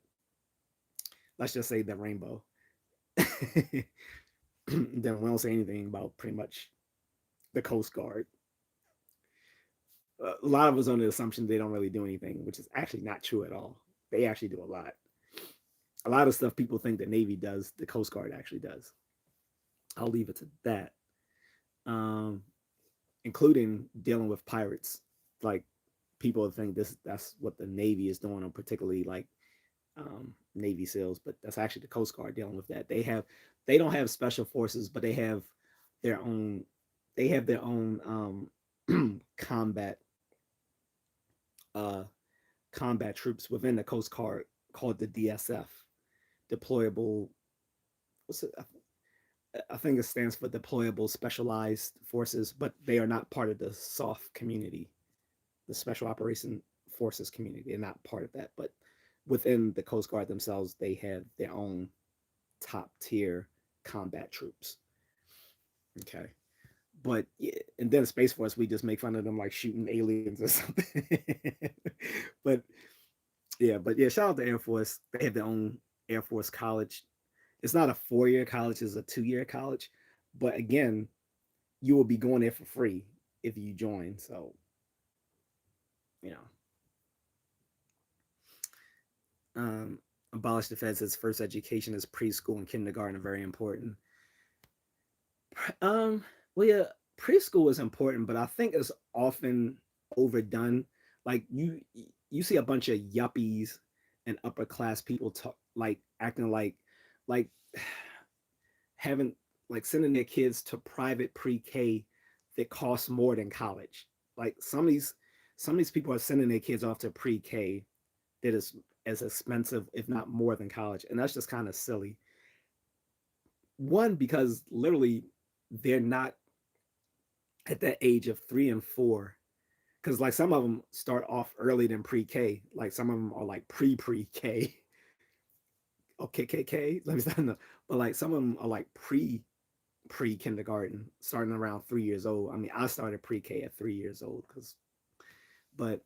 let's just say the rainbow. Then we don't say anything about pretty much the Coast Guard. A lot of us on the assumption they don't really do anything, which is actually not true at all. They actually do a lot. A lot of stuff people think the Navy does, the Coast Guard actually does. I'll leave it to that. Um, Including dealing with pirates. Like, people think that's what the Navy is doing, or particularly like Navy SEALs, but that's actually the Coast Guard dealing with that. They don't have special forces, but their own they have their own combat uh combat troops within the Coast Guard called the DSF, deployable. What's it? I think it stands for deployable specialized forces, but they are not part of the SOF community, the Special Operation Forces community. They're not part of that, but within the Coast Guard themselves, they have their own top tier combat troops. Okay. But yeah, and then Space Force, we just make fun of them like shooting aliens or something. but but shout out to Air Force. They have their own Air Force college. It's not a 4-year college; it's a 2-year college. But again, you will be going there for free if you join. So, you know, abolish the feds. Its first education is preschool and kindergarten are very important. Um, well, yeah, preschool is important, but I think it's often overdone. Like, you see a bunch of yuppies and upper class people talk like acting like having like sending their kids to private pre-K that costs more than college. Like, some of these people are sending their kids off to pre-K that is as expensive, if not more, than college, and that's just kind of silly. One, because literally they're not at that age of 3 and 4, because like some of them start off earlier than pre-K. Like some of them are like pre-K. Okay, KK. Let me start. No. But like some of them are like pre-kindergarten, starting around 3 years old. I mean, I started pre-K at 3 years old, but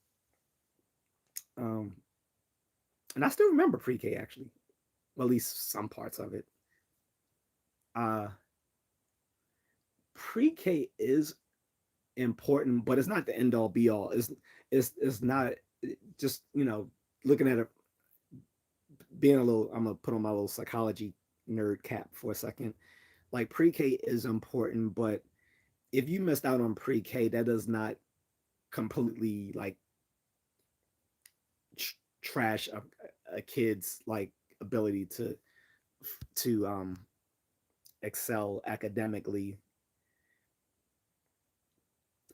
um, and I still remember pre-K actually, well, at least some parts of it. Uh, Pre-K is important, but it's not the end all be all. It's not just looking at it, being a little. I'm gonna put on my little psychology nerd cap for a second. Like, pre-K is important, but if you missed out on pre-K, that does not completely like trash a kid's like ability to excel academically.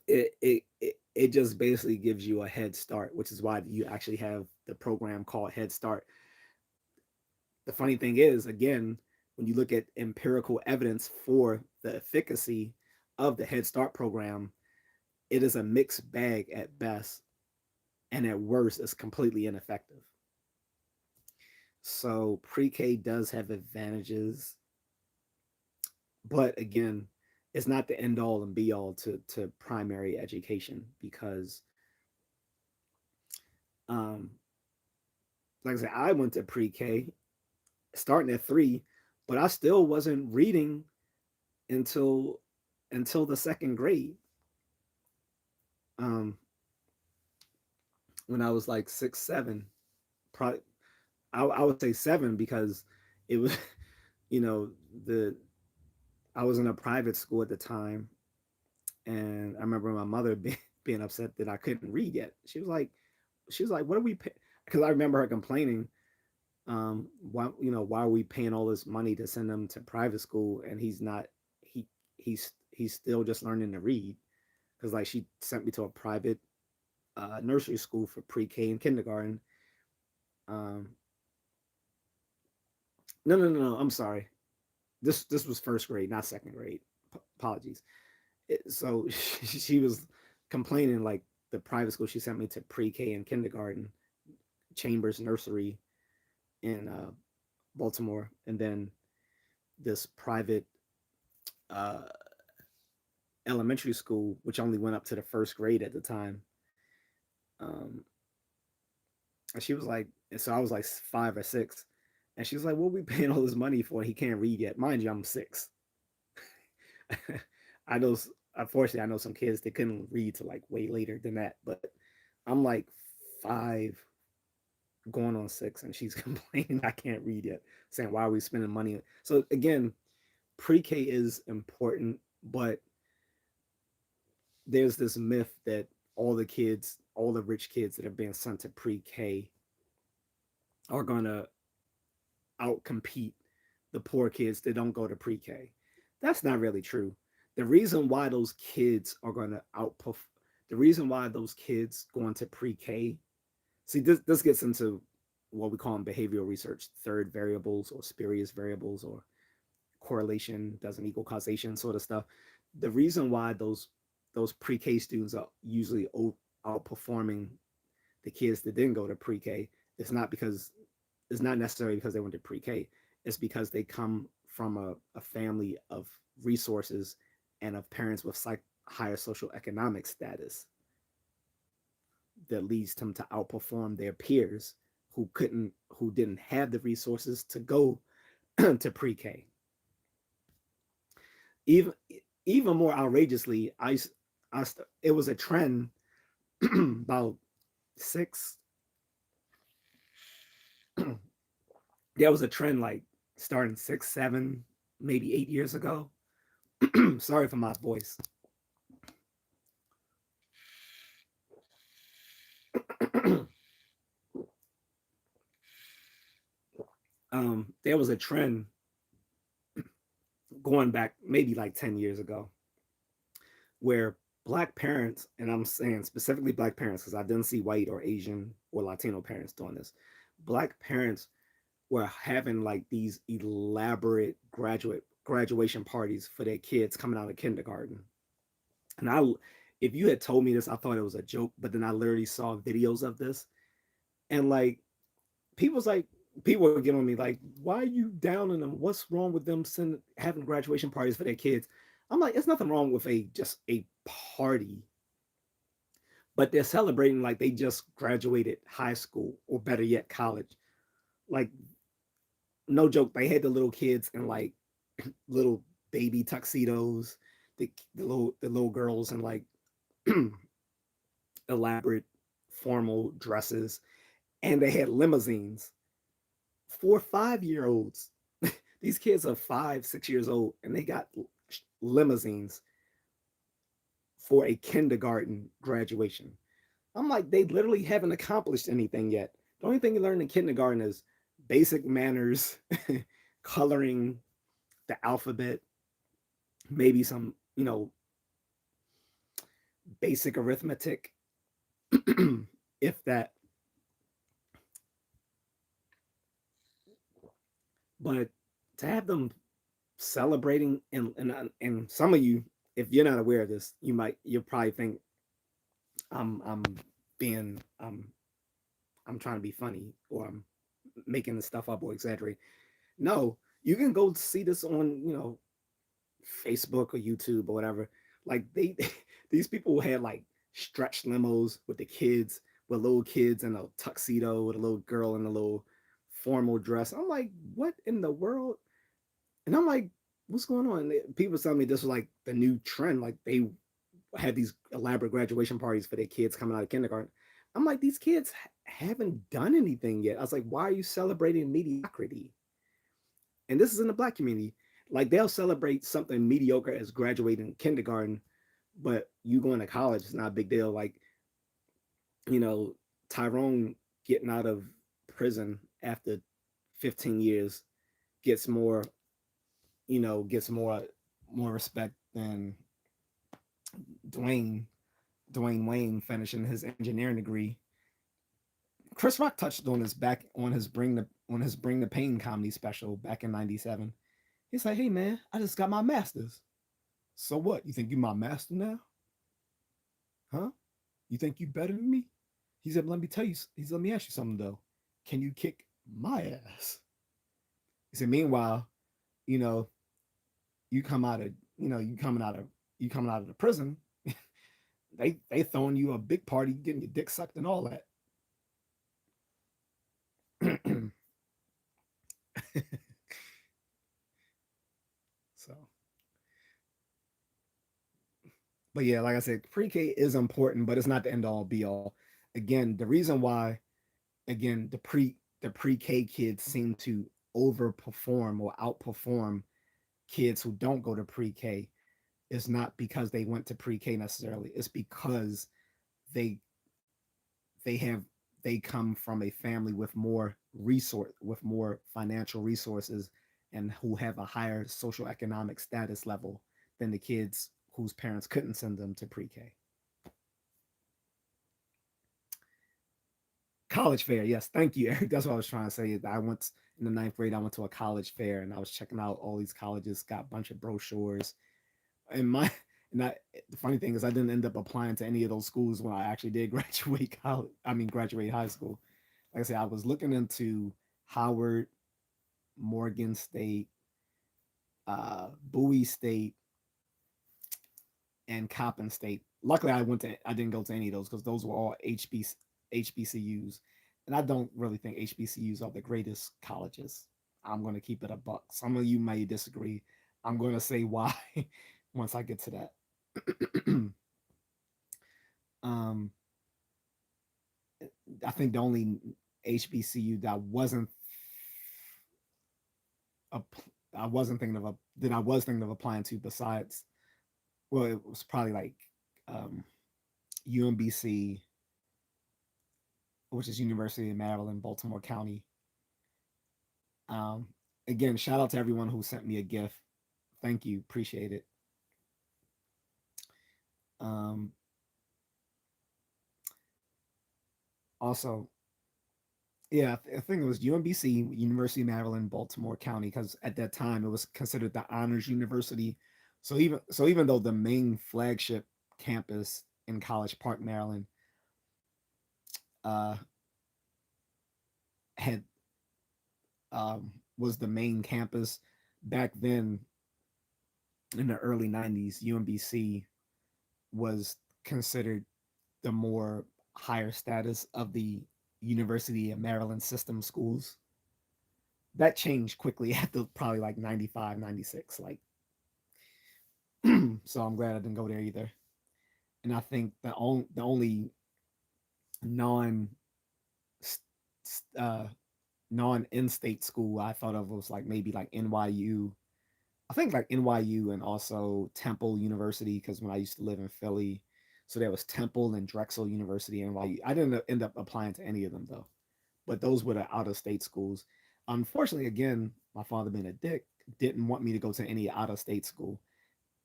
It just basically gives you a head start, which is why you actually have the program called Head Start. The funny thing is, again, when you look at empirical evidence for the efficacy of the Head Start program, it is a mixed bag at best, and at worst, it's completely ineffective. So pre-K does have advantages, but again, it's not the end all and be all to primary education because, um, like I said, I went to pre-K starting at 3, but I still wasn't reading until the second grade. Um, when I was like 6, 7, probably I would say 7 because it was, you know, the I was in a private school at the time, and I remember my mother being upset that I couldn't read yet. She was like, "What are we?" Because I remember her complaining, why are we paying all this money to send him to private school and he's not he he's still just learning to read because like she sent me to a private nursery school for pre-K and kindergarten. Um, no, I'm sorry. This was first grade, not second grade. Apologies. So she was complaining like the private school she sent me to pre-K and kindergarten, Chambers Nursery in Baltimore, and then this private uh, elementary school, which only went up to the first grade at the time. Um, and she was like, and so I was like 5 or 6, and she was like, "What are we paying all this money for? He can't read yet." Mind you, I'm 6. I know, unfortunately, I know some kids that couldn't read to like way later than that, but I'm like 5, going on 6, and she's complaining I can't read yet, saying why are we spending money? So again, pre-K is important, but there's this myth that all the rich kids that are being sent to pre-K are gonna outcompete the poor kids that don't go to pre-K. That's not really true. The reason why those kids are gonna outperform, the reason why those kids going to pre-K, see this gets into what we call in behavioral research third variables or spurious variables or correlation doesn't equal causation sort of stuff. The reason why those pre-K students are usually outperforming the kids that didn't go to pre-K is not because it's not necessarily because they went to pre-K. It's because they come from a family of resources and of parents with higher social economic status that leads them to outperform their peers who didn't have the resources to go to pre-K. Even even more outrageously, it was a trend about 6 there was a trend like starting 6, 7, maybe 8 years ago. Sorry for my voice. There was a trend going back maybe like 10 years ago where black parents, and I'm saying specifically black parents because I didn't see white or Asian or Latino parents doing this, black parents were having like these elaborate graduation parties for their kids coming out of kindergarten. And if you had told me this, I thought it was a joke, but then I literally saw videos of this, and like people's like people were getting on me like, why are you down on them? What's wrong with them having graduation parties for their kids? I'm like, it's nothing wrong with just a party, but they're celebrating like they just graduated high school or better yet college. Like no joke, they had the little kids in like little baby tuxedos, the little girls in like elaborate formal dresses, and they had limousines for 5-year olds. These kids are 5, 6 years old, and they got limousines for a kindergarten graduation. I'm like, they literally haven't accomplished anything yet. The only thing you learn in kindergarten is basic manners, coloring, the alphabet, maybe some, basic arithmetic, if that. But to have them celebrating, and some of you, if you're not aware of this, you'll probably think I'm being I'm trying to be funny, or I'm making this stuff up or exaggerate. No, you can go see this on Facebook or YouTube or whatever. Like these people had like stretch limos with the kids, with little kids in a tuxedo, with a little girl in a little formal dress. I'm like, what in the world? And I'm like, what's going on? People tell me this was like the new trend. Like they had these elaborate graduation parties for their kids coming out of kindergarten. I'm like, these kids haven't done anything yet. I was like, why are you celebrating mediocrity? And this is in the Black community. Like they'll celebrate something mediocre as graduating kindergarten, but you going to college is not a big deal. Like, you know, Tyrone getting out of prison after 15 years gets more, gets more respect than Dwayne Dwayne Wayne finishing his engineering degree. Chris Rock touched on this back on his Bring the Pain comedy special back in '97. He's like, "Hey man, I just got my master's. So what? You think you my master now? Huh? You think you better than me?" He said, "Let me tell you. He said, let me ask you something though. Can you kick my ass?" He said, "Meanwhile, you know, you come out of you coming out of the prison, they throwing you a big party, getting your dick sucked and all that." So, but yeah, like I said, pre-K is important, but it's not the end all be all. Again, the reason why, again, the pre-K kids seem to overperform or outperform kids who don't go to pre-K is not because they went to pre-K necessarily. It's because they they have they come from a family with more financial resources and who have a higher social economic status level than the kids whose parents couldn't send them to pre-K. College fair, yes, thank you, Eric. That's what I was trying to say. I went in the ninth grade. I went to a college fair and I was checking out all these colleges. Got a bunch of brochures. And my and I, the funny thing is, I didn't end up applying to any of those schools when I actually did graduate college. I mean, graduate high school. Like I said, I was looking into Howard, Morgan State, Bowie State, and Coppin State. Luckily, I didn't go to any of those because those were all HBCUs, and I don't really think HBCUs are the greatest colleges. I'm going to keep it a buck. Some of you may disagree. I'm going to say why once I get to that. um, I think the only HBCU a, I wasn't thinking of a that I was thinking of applying to besides, well, it was probably like um, UMBC, which is University of Maryland, Baltimore County. Um, Again, shout out to everyone who sent me a gift. Thank you, appreciate it. Um, Also, yeah, I think it was UMBC, University of Maryland, Baltimore County, because at that time it was considered the honors university. So even though the main flagship campus in College Park, Maryland, uh, had was the main campus back then in the early '90s, UMBC was considered the more higher status of the University of Maryland system schools. That changed quickly after probably like 95, 96. Like, so I'm glad I didn't go there either. And I think the only non uh, non in-state school I thought of was like maybe like NYU, I think like NYU and also Temple University, because when I used to live in Philly, so there was Temple and Drexel University and NYU. I didn't end up applying to any of them though, but those were the out of state schools. Unfortunately, again, my father being a dick didn't want me to go to any out of state school,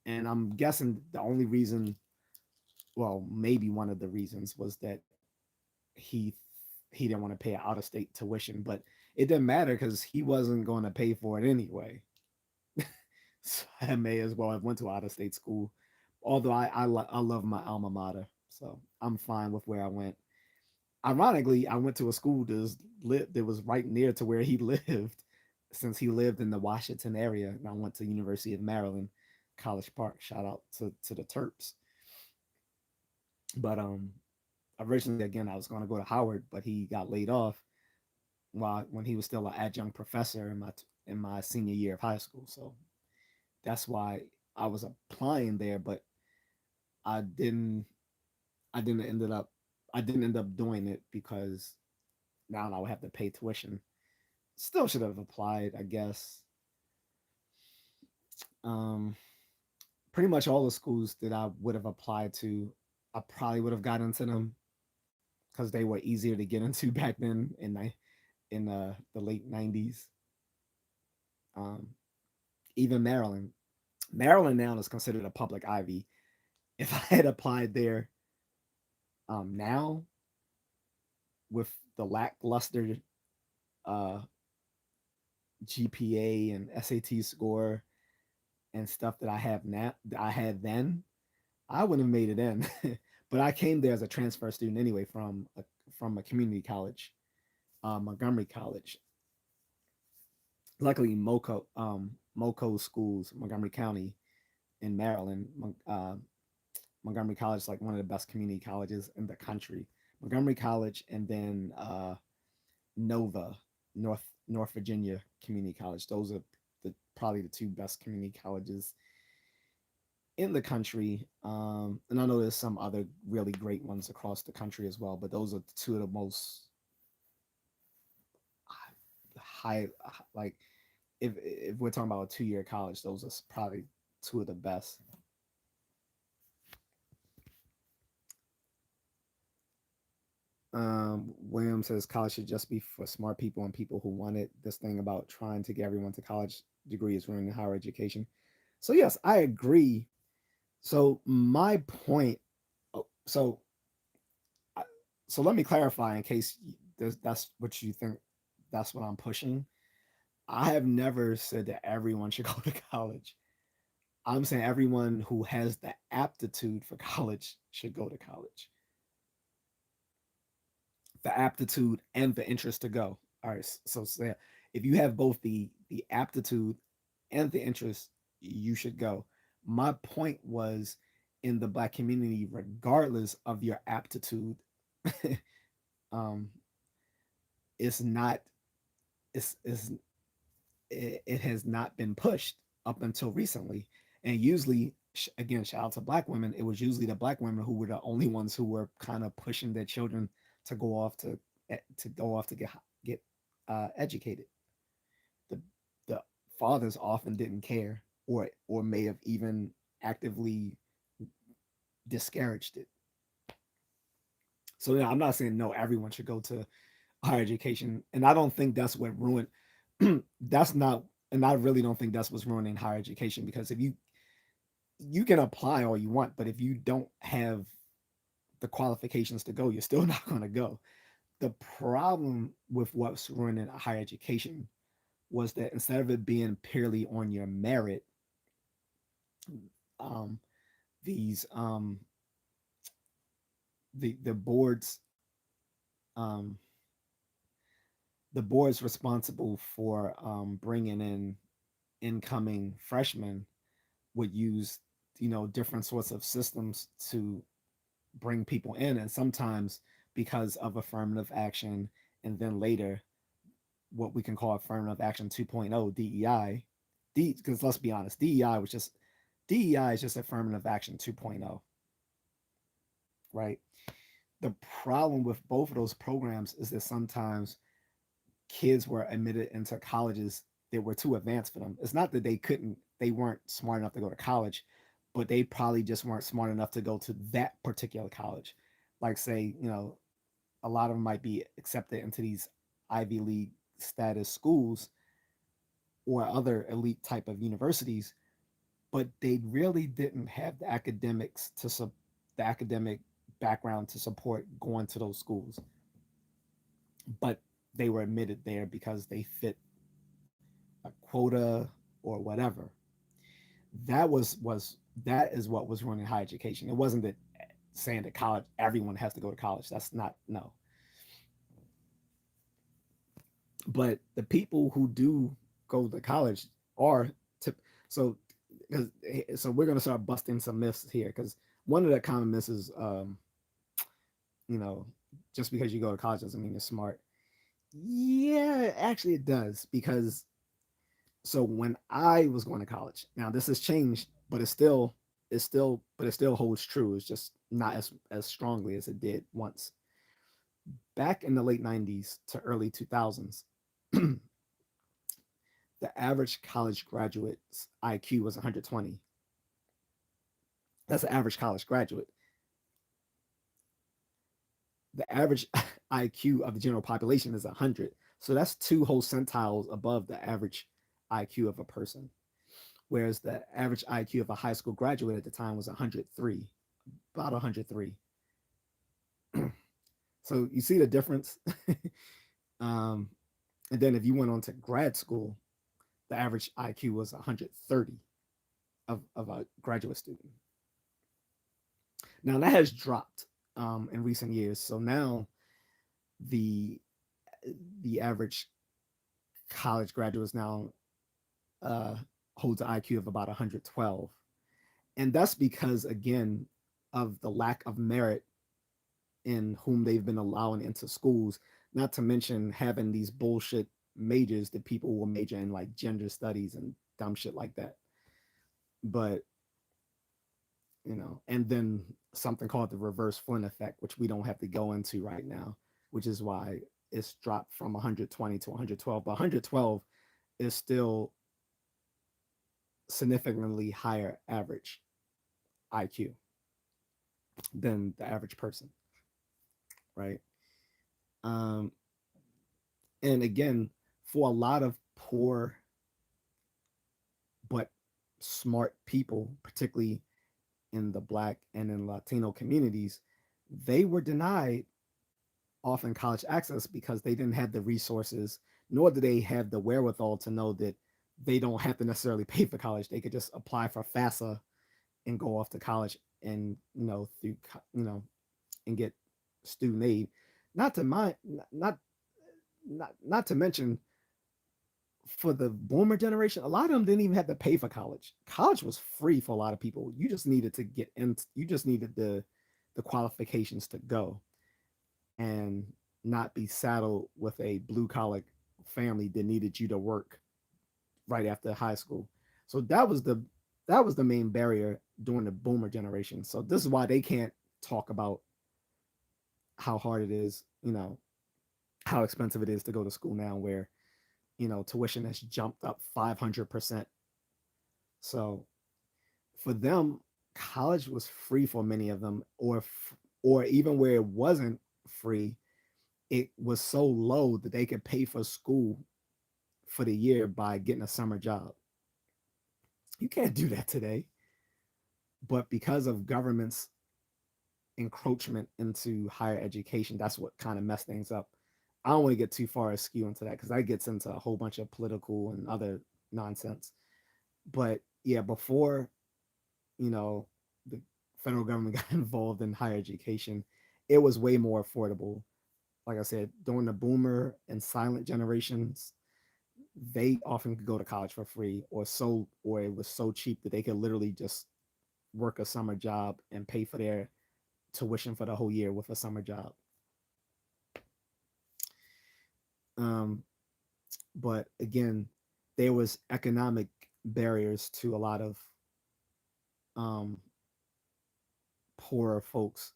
and I'm guessing the only reason, well, maybe one of the reasons was that he he didn't want to pay out of state tuition, but it didn't matter because he wasn't going to pay for it anyway. So I may as well have went to out of state school. Although I love my alma mater, so I'm fine with where I went. Ironically, I went to a school that was right near to where he lived, since he lived in the Washington area, and I went to University of Maryland, College Park. Shout out to the Terps. But originally, again, I was going to go to Howard, but he got laid off while when he was still an adjunct professor in my senior year of high school. So that's why I was applying there, but I didn't I didn't ended up I didn't end up doing it because now I would have to pay tuition. Still should have applied, I guess. Um, Pretty much all the schools that I would have applied to, I probably would have got into them because they were easier to get into back then in the late 90s. Um, Even Maryland. Maryland now is considered a public Ivy. If I had applied there now with the lackluster uh, GPA and SAT score and stuff that I have now, that I had then, I wouldn't have made it in. But I came there as a transfer student anyway from a community college, Montgomery College. Luckily, MoCo schools, Montgomery County in Maryland, Montgomery College is like one of the best community colleges in the country. Montgomery College, and then Nova, North Virginia Community College. Those are probably the two best community colleges in the country. And I know there's some other really great ones across the country as well, but those are two of the most high, like if we're talking about a 2 year college, those are probably two of the best. William says college should just be for smart people and people who want it. This thing about trying to get everyone to college degree is ruining higher education. So yes, I agree. So my point. Oh, so let me clarify in case that's what you think. That's what I'm pushing. I have never said that everyone should go to college. I'm saying everyone who has the aptitude for college should go to college. The aptitude and the interest to go. All right. So if you have both the aptitude and the interest, you should go. My point was in the black community, regardless of your aptitude, um, it's not it's it has not been pushed up until recently. And usually, again, shout out to black women. It was usually the black women who were the only ones who were kind of pushing their children to go off to go off to get educated. The the fathers often didn't care, or may have even actively discouraged it. So yeah, I'm not saying no, everyone should go to higher education, and I don't think that's what ruined. That's not, and I really don't think that's what's ruining higher education, because if you can apply all you want, but if you don't have the qualifications to go, you're still not going to go. The problem with what's ruining higher education was that instead of it being purely on your merit, um, these the um, the boards responsible for bringing in incoming freshmen would use different sorts of systems to bring people in, and sometimes because of affirmative action, and then later what we can call affirmative action 2.0, DEI. Because let's be honest, DEI is just affirmative action 2.0, right? The problem with both of those programs is that sometimes kids were admitted into colleges that were too advanced for them. It's not that they couldn't they weren't smart enough to go to college, but they probably just weren't smart enough to go to that particular college. Like say, a lot of them might be accepted into these Ivy League status schools or other elite type of universities, but they really didn't have the academic background to support going to those schools. But they were admitted there because they fit a quota or whatever. That is what was running higher education. It wasn't that saying that college everyone has to go to college. That's not, no. But the people who do go to college are tip, so so we're gonna start busting some myths here because one of the common myths is you know just because you go to college doesn't mean you're smart. Yeah, actually it does, because so when I was going to college, now this has changed, but it still holds true. It's just not as strongly as it did once. Back in the late 90s to early 2000s, the average college graduate's IQ was 120. That's an average college graduate. The average IQ of the general population is 100. So that's two whole centiles above the average IQ of a person. Whereas the average IQ of a high school graduate at the time was 103, about 103. So you see the difference. um, and then if you went on to grad school, the average IQ was 130 of a graduate student. Now that has dropped in recent years. So now the the average college graduate is now uh, holds an IQ of about 112, and that's because again of the lack of merit in whom they've been allowing into schools. Not to mention having these bullshit majors that people will major in, like gender studies and dumb shit like that. But and then something called the reverse Flynn effect, which we don't have to go into right now, which is why it's dropped from 120 to 112. But 112 is still significantly higher average IQ than the average person, right? Um, and again, for a lot of poor but smart people, particularly in the Black and in Latino communities, they were denied often college access because they didn't have the resources, nor did they have the wherewithal to know that they don't have to necessarily pay for college. They could just apply for FAFSA and go off to college, and through and get student aid. Not to mind, not to mention, for the boomer generation, a lot of them didn't even have to pay for college. College was free for a lot of people. You just needed to get in. You just needed the qualifications to go, and not be saddled with a blue collar family that needed you to work right after high school. So that was the main barrier during the boomer generation. So this is why they can't talk about how hard it is, how expensive it is to go to school now, where tuition has jumped up 500%. So for them, college was free for many of them, or even where it wasn't free, it was so low that they could pay for school for the year by getting a summer job. You can't do that today. But because of government's encroachment into higher education, that's what kind of messed things up. I don't want to get too far askew into that because that gets into a whole bunch of political and other nonsense. But yeah, before the federal government got involved in higher education, it was way more affordable. Like I said, during the boomer and silent generations, they often could go to college for free, or it was so cheap that they could literally just work a summer job and pay for their tuition for the whole year with a summer job. Um, but again, there was economic barriers to a lot of um, poorer folks,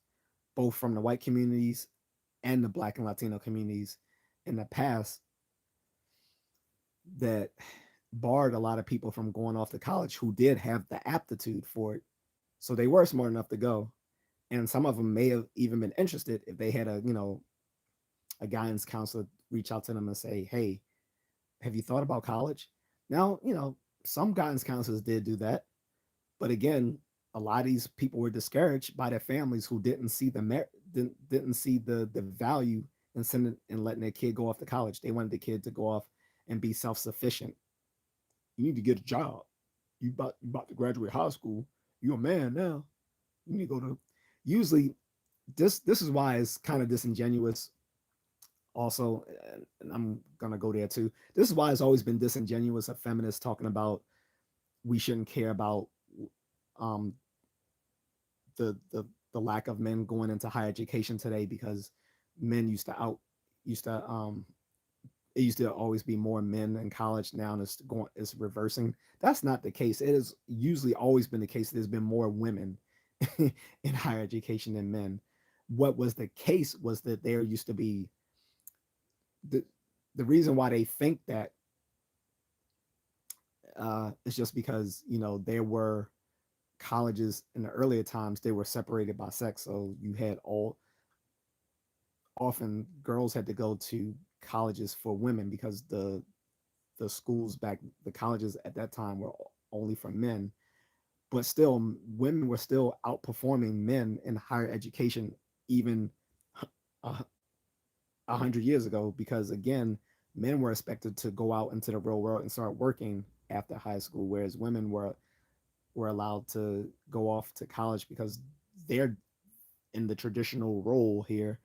both from the white communities and the Black and Latino communities in the past, that barred a lot of people from going off to college who did have the aptitude for it. So they were smart enough to go. And some of them may have even been interested if they had a guidance counselor reach out to them and say, hey, have you thought about college? Now, some guidance counselors did do that. But again, a lot of these people were discouraged by their families who didn't see the didn't see the value in sending and letting their kid go off to college. They wanted the kid to go off and be self sufficient. You need to get a job. You about to graduate high school. You're a man now. You need to go to. Usually, this is why it's kind of disingenuous. Also, and I'm gonna go there too. This is why it's always been disingenuous of feminists talking about we shouldn't care about um, the lack of men going into higher education today because men used to it used to always be more men in college. Now it's reversing. That's not the case. It has usually always been the case. There's been more women in higher education than men. What was the case was that there used to be the the reason why they think that is just because there were colleges in the earlier times they were separated by sex, so you had all often girls had to go to colleges for women because the schools back the colleges at that time were only for men, but still women were still outperforming men in higher education even a 100 years ago because again men were expected to go out into the real world and start working after high school, whereas women were allowed to go off to college because they're in the traditional role here.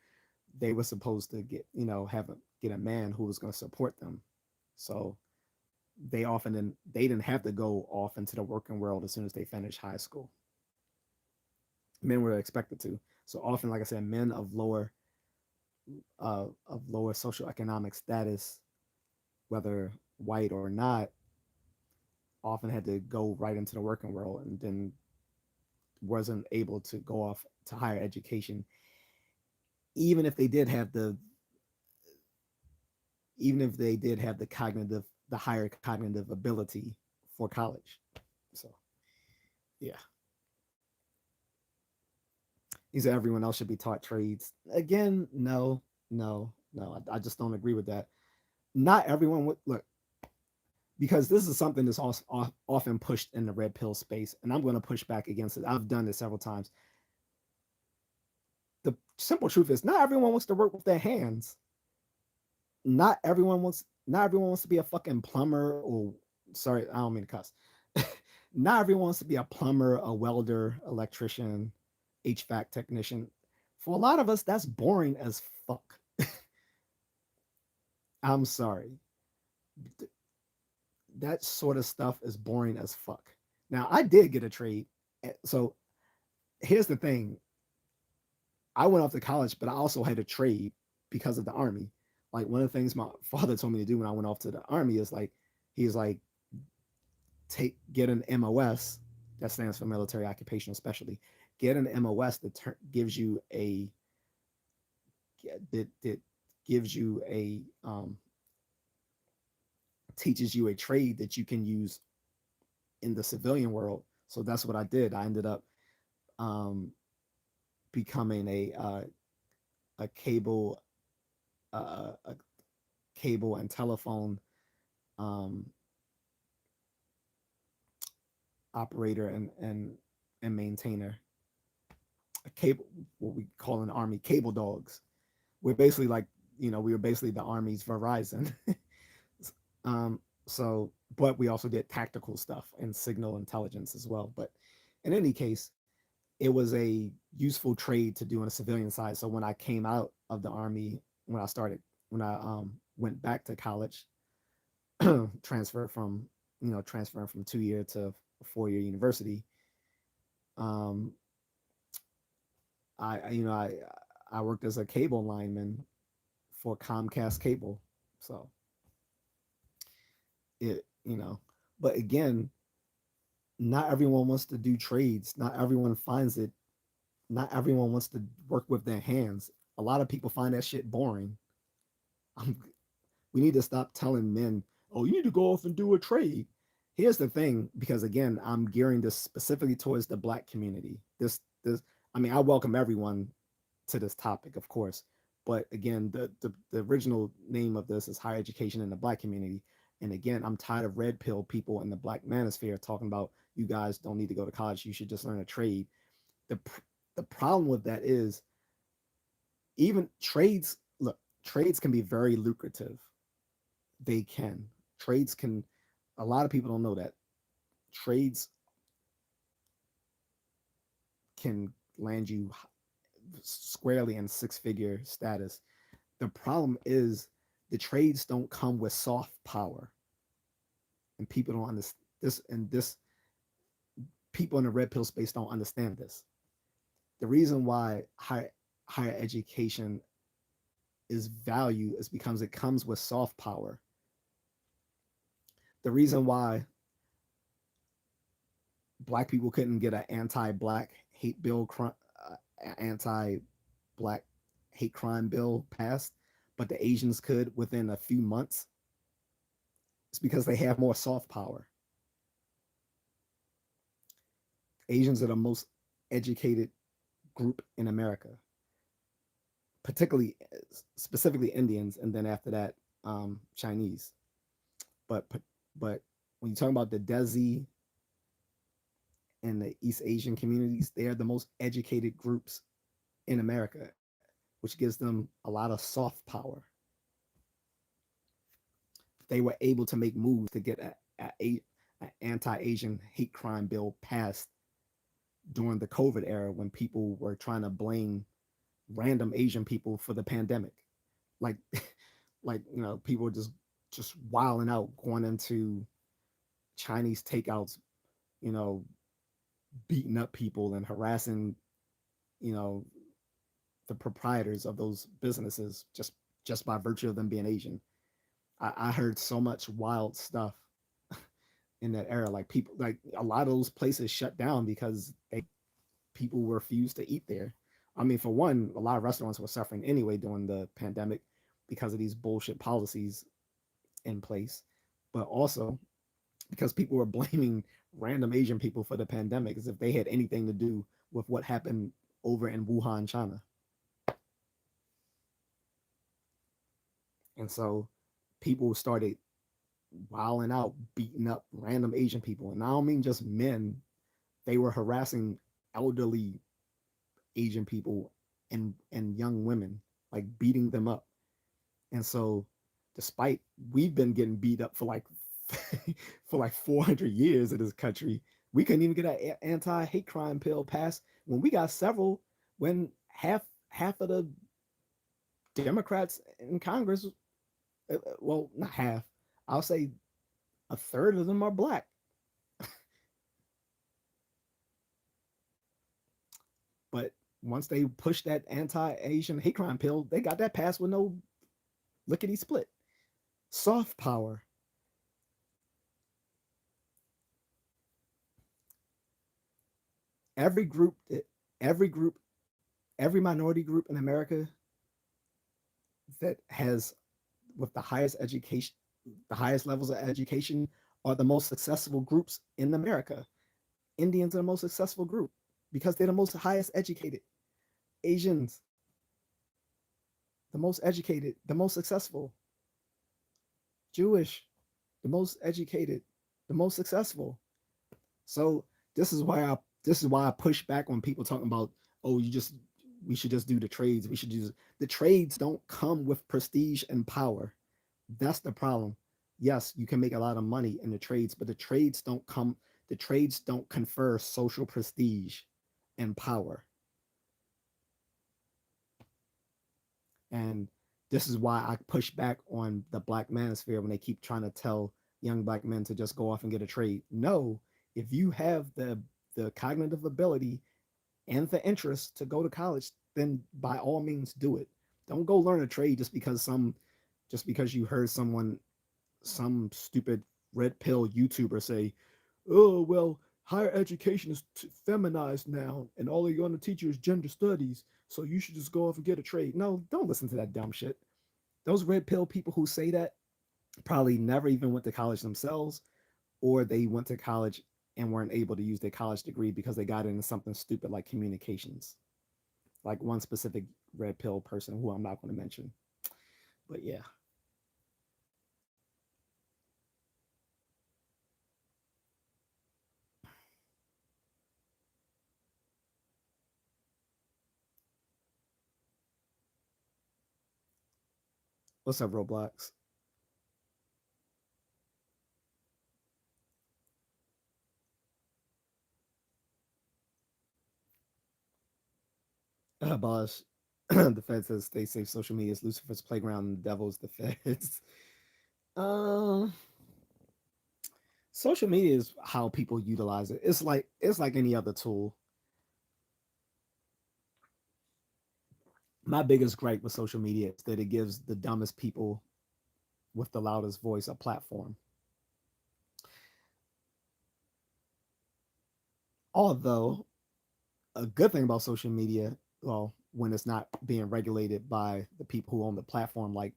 They were supposed to get a man who was going to support them. So they didn't have to go off into the working world as soon as they finished high school. Men were expected to. So often, like I said, men of lower socioeconomic status, whether white or not, often had to go right into the working world and then wasn't able to go off to higher education, even if they did have the even if they did have the higher cognitive ability for college. So yeah, he said everyone else should be taught trades. Again, no, no, no. I just don't agree with that. Not everyone would look because this is something that's also often pushed in the red pill space, and I'm going to push back against it. I've done this several times. The simple truth is, not everyone wants to work with their hands. Not everyone wants to be a fucking plumber or sorry, I don't mean to cuss. Not everyone wants to be a plumber, a welder, electrician, HVAC technician. For a lot of us, that's boring as fuck. I'm sorry. That sort of stuff is boring as fuck. Now, I did get a trade. So here's the thing. I went off to college, but I also had a trade because of the army. Like one of the things my father told me to do when I went off to the army is like, he's like, get an MOS that stands for military occupational specialty. Get an MOS that gives you a that gives you a teaches you a trade that you can use in the civilian world. So that's what I did. I ended up um, becoming a a cable and telephone um, operator and maintainer. A cable, what we call in the army, cable dogs. We're basically like we were basically the army's Verizon. So, but we also did tactical stuff and signal intelligence as well. But in any case, it was a useful trade to do on a civilian side. So when I came out of the army, when I went back to college, transferred from transferring from 2 year to a 4 year university, um, I worked as a cable lineman for Comcast Cable. So it. But again, not everyone wants to do trades. Not everyone finds it. Not everyone wants to work with their hands. A lot of people find that shit boring. I'm, we need to stop telling men. Oh, you need to go off and do a trade. Here's the thing, because again, I'm gearing this specifically towards the black community. This I mean, I welcome everyone to this topic, of course. But again, the original name of this is higher education in the black community. And again, I'm tired of red pill people in the black manosphere talking about you guys don't need to go to college. You should just learn a trade. The the problem with that is even trades. Look, trades can be very lucrative. They can trades can. A lot of people don't know that trades can land you squarely in six figure status. The problem is the trades don't come with soft power, and people don't understand this. And this people in the red pill space don't understand this. The reason why higher education is value is because it comes with soft power. The reason why black people couldn't get an anti-black hate bill, anti-black hate crime bill passed, but the Asians could within a few months, it's because they have more soft power. Asians are the most educated group in America, particularly specifically Indians, and then after that, Chinese. But but when you talk about the Desi and the East Asian communities, they are the most educated groups in America, which gives them a lot of soft power. They were able to make moves to get a anti-Asian hate crime bill passed during the COVID era when people were trying to blame random Asian people for the pandemic. Like, like people were just wilding out, going into Chinese takeouts, you know, beating up people and harassing, you know, the proprietors of those businesses just by virtue of them being Asian. I heard so much wild stuff in that era. Like people, like a lot of those places shut down because people refused to eat there. I mean, for one, a lot of restaurants were suffering anyway during the pandemic because of these bullshit policies in place, but also because people were blaming random Asian people for the pandemic as if they had anything to do with what happened over in Wuhan, China. And so people started wilding out, beating up random Asian people. And I don't mean just men, they were harassing elderly Asian people and young women, like beating them up. And so despite we've been getting beat up for like for like 400 years in this country, we couldn't even get an anti-hate crime bill passed when we got several, when half of the Democrats in Congress, well, not half, I'll say a third of them are black. But once they pushed that anti-Asian hate crime bill, they got that passed with no lickety split. Soft power. Every group, every group, every minority group in America that has with the highest education, the highest levels of education, are the most successful groups in America. Indians are the most successful group because they're the most highest educated. Asians, the most educated, the most successful. Jewish, the most educated, the most successful. So this is why I push back on people talking about, oh, we should just do the trades. We should do the trades don't come with prestige and power. That's the problem. Yes, you can make a lot of money in the trades, but the trades don't confer social prestige and power. And this is why I push back on the black manosphere when they keep trying to tell young black men to just go off and get a trade. No, if you have the cognitive ability and the interest to go to college, then by all means do it. Don't go learn a trade just because you heard some stupid red pill YouTuber say, "Oh well, higher education is feminized now, and all they're going to teach you is gender studies. So you should just go off and get a trade." No, don't listen to that dumb shit. Those red pill people who say that, probably never even went to college themselves, or they went to college and weren't able to use their college degree because they got into something stupid like communications, like one specific red pill person who I'm not going to mention. But yeah, what's up, Roblox? Boss, the Fed says stay safe. Social media is Lucifer's playground, and the devil's the feds. Um, Social media is how people utilize it. It's like any other tool. My biggest gripe with social media is that it gives the dumbest people with the loudest voice a platform. Although a good thing about social media, well, when it's not being regulated by the people who own the platform, like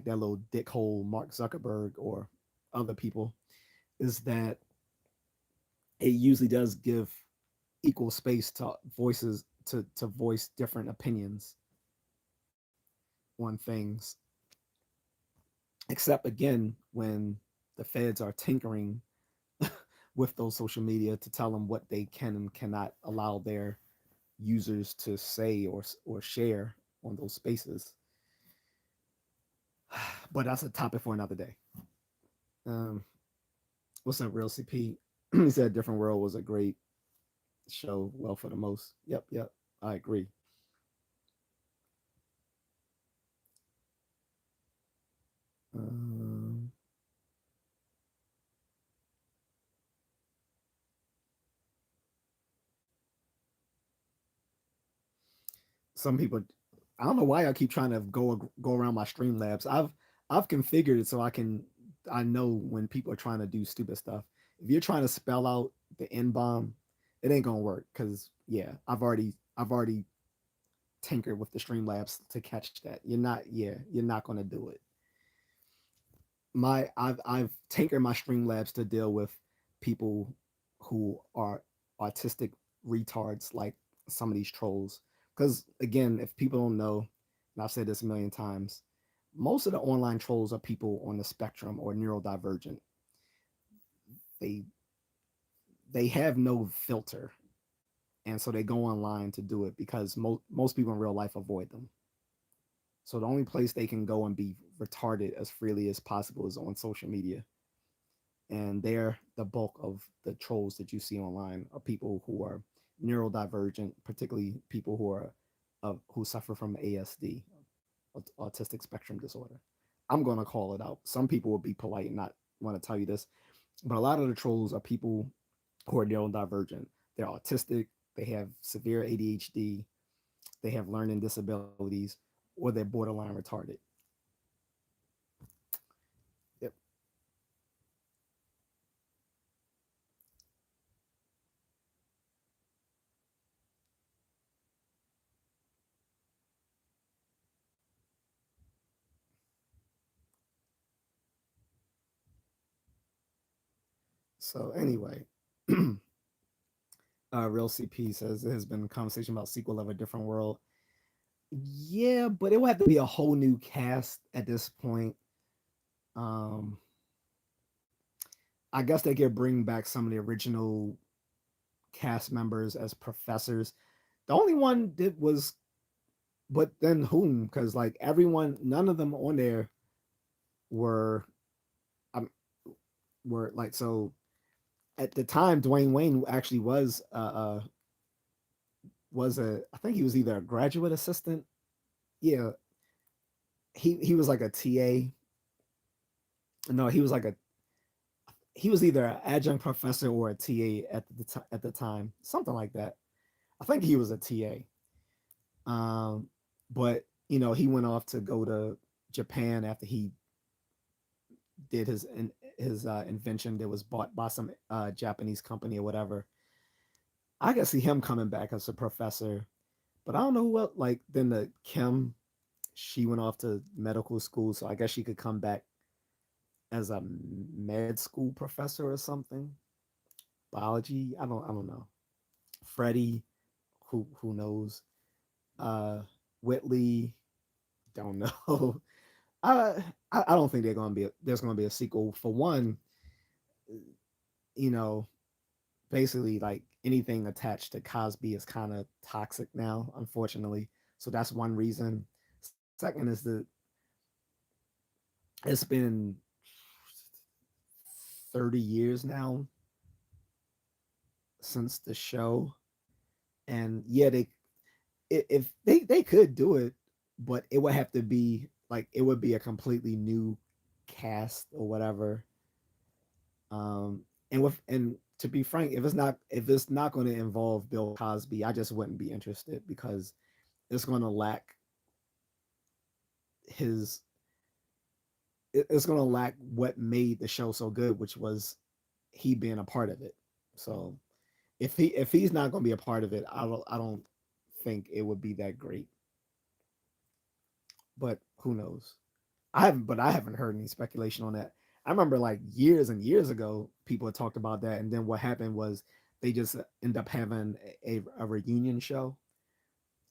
that little dickhole Mark Zuckerberg or other people, is that it usually does give equal space to voices to voice different opinions on things. Except again, when the feds are tinkering with those social media to tell them what they can and cannot allow their users to say or share on those spaces. But that's a topic for another day. Um, what's up, Real CP? He said Different World was a great show. Well, for the most. Yep, yep. I agree. Um, some people, I don't know why I keep trying to go around my Streamlabs. I've configured it so I know when people are trying to do stupid stuff. If you're trying to spell out the N bomb, it ain't gonna work because yeah, I've already tinkered with the Streamlabs to catch that. You're not gonna do it. I've tinkered my Streamlabs to deal with people who are autistic retards like some of these trolls. Because again, if people don't know, and I've said this a million times, most of the online trolls are people on the spectrum or neurodivergent. They they have no filter, and so they go online to do it because most people in real life avoid them. So the only place they can go and be retarded as freely as possible is on social media, and they're the bulk of the trolls that you see online are people who are neurodivergent, particularly people who suffer from ASD, autistic spectrum disorder. I'm going to call it out. Some people will be polite and not want to tell you this, but a lot of the trolls are people who are neurodivergent. They're autistic, they have severe ADHD, they have learning disabilities, or they're borderline retarded. Yep. So anyway, Real CP says there has been a conversation about sequel of a different world. Yeah, but it would have to be a whole new cast at this point. Um, I guess they could bring back some of the original cast members as professors. The only one that was, but then whom? Because like everyone, none of them on there were, um, were like so. At the time, Dwayne Wayne actually was a, I think he was either a graduate assistant. Yeah, he was like a TA. No, he was either an adjunct professor or a TA at the time, something like that. I think he was a TA. But he went off to go to Japan after he did his invention that was bought by some Japanese company or whatever. I can see him coming back as a professor, but I don't know who else. Like then the Kim, she went off to medical school, so I guess she could come back as a med school professor or something. Biology, I don't know. Freddie, who knows? Uh, Whitley, don't know. I don't think there's gonna be a sequel. For one, you know, basically like anything attached to Cosby is kind of toxic now, unfortunately. So that's one reason. Second is that it's been 30 years now since the show, and yeah, they if they could do it, but it would have to be like it would be a completely new cast or whatever. And to be frank, if it's not going to involve Bill Cosby, I just wouldn't be interested because it's going to lack his it's going to lack what made the show so good, which was he being a part of it. So if he's not going to be a part of it, I don't think it would be that great. But who knows? I haven't heard any speculation on that. I remember like years and years ago, people had talked about that, and then what happened was they just end up having a reunion show.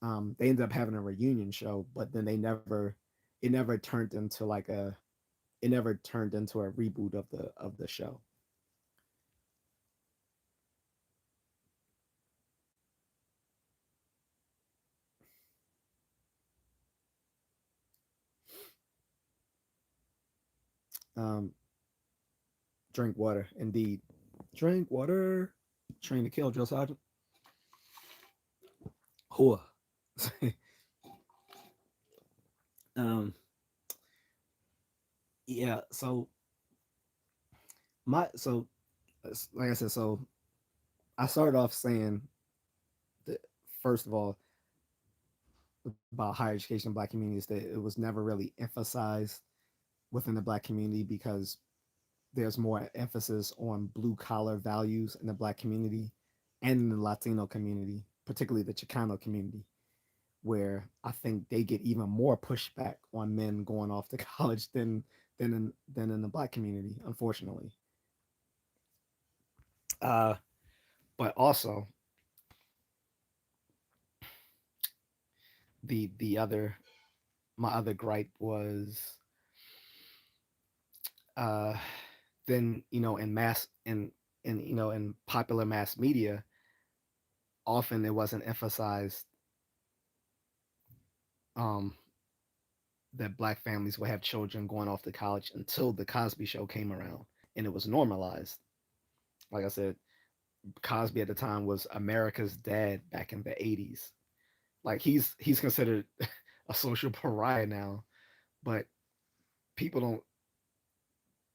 They ended up having a reunion show, but then it never turned into like a it never turned into a reboot of the show. Um, Drink water, indeed. Drink water. Train to kill, Drill Sergeant. Whoa. um, yeah. So like I said, so I started off saying that first of all about higher education in black communities that it was never really emphasized within the black community because there's more emphasis on blue collar values in the black community and in the Latino community, particularly the Chicano community, where I think they get even more pushback on men going off to college than in the black community, unfortunately. Uh, but also the other my other gripe was uh, then in popular mass media, often it wasn't emphasized um, that black families would have children going off to college until the Cosby Show came around, and it was normalized. Like I said, Cosby at the time was America's dad back in the '80s. Like he's considered a social pariah now, but people don't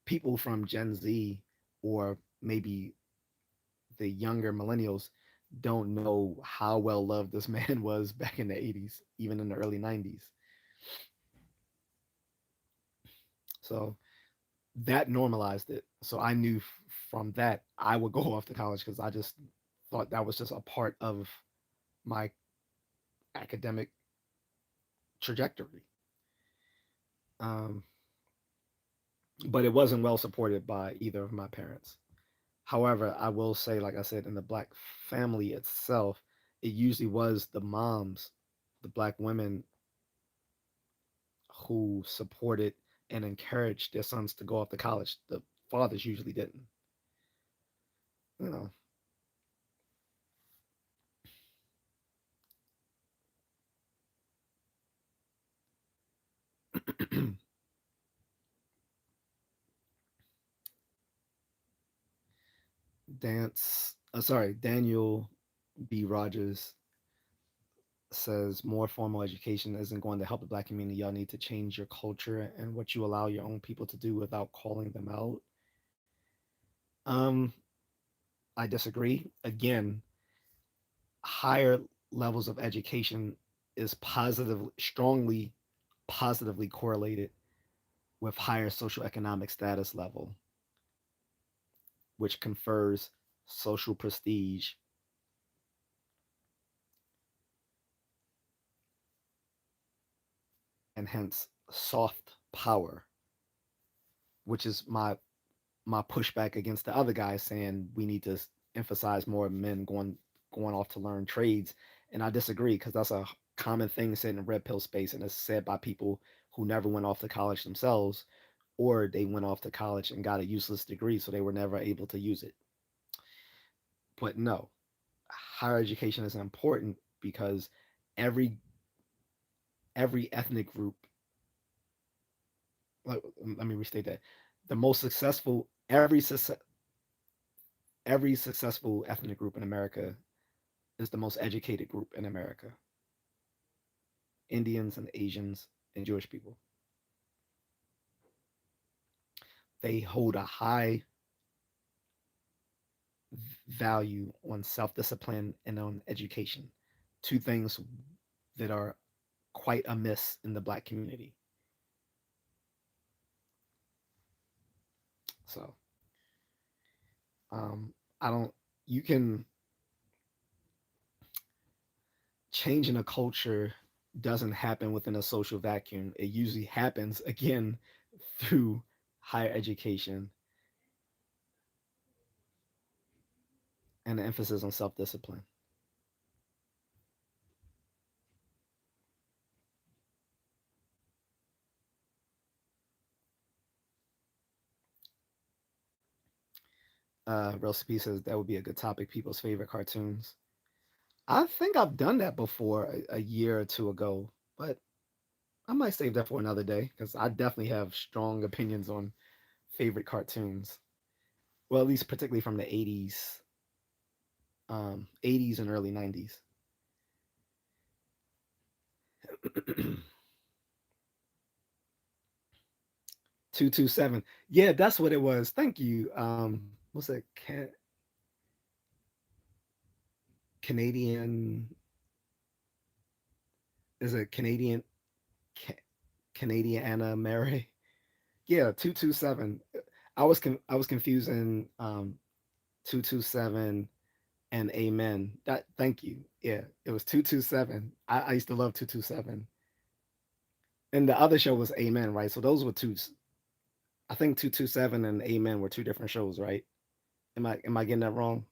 people from Gen Z or maybe the younger millennials don't know how well loved this man was back in the '80s, even in the early '90s. So that normalized it. So I knew from that I would go off to college because I just thought that was just a part of my academic trajectory. Um, but it wasn't well supported by either of my parents. However, I will say, like I said, in the black family itself, it usually was the moms, the black women who supported and encouraged their sons to go off to college. The fathers usually didn't. You know, Daniel B. Rogers says more formal education isn't going to help the black community. Y'all need to change your culture and what you allow your own people to do without calling them out. Um, I disagree. Again, higher levels of education is strongly positively correlated with higher socioeconomic status level, which confers social prestige and hence soft power, which is my pushback against the other guys saying we need to emphasize more men going off to learn trades. And I disagree because that's a common thing said in the red pill space, and it's said by people who never went off to college themselves, or they went off to college and got a useless degree, so they were never able to use it. But no, higher education is important because every every ethnic group, let me restate that, the most successful every successful ethnic group in America is the most educated group in America. Indians and Asians and Jewish people. They hold a high value on self discipline and on education. Two things that are quite amiss in the black community. So, I don't, you can, change in a culture doesn't happen within a social vacuum. It usually happens again through higher education and the emphasis on self discipline. Real Speed says that would be a good topic. People's favorite cartoons. I think I've done that before a year or two ago, but I might save that for another day because I definitely have strong opinions on favorite cartoons. Well, at least particularly from the 80s and early 90s. 227. Yeah, that's what it was. Thank you. What's it? Canadian, is it Canadian Ca- Canadian Anna Mary? Yeah, 227. I was confusing 227 and Amen. That thank you. Yeah, it was 227. I used to love 227. And the other show was Amen, right? So those were two. I think 227 and Amen were two different shows, right? Am I getting that wrong?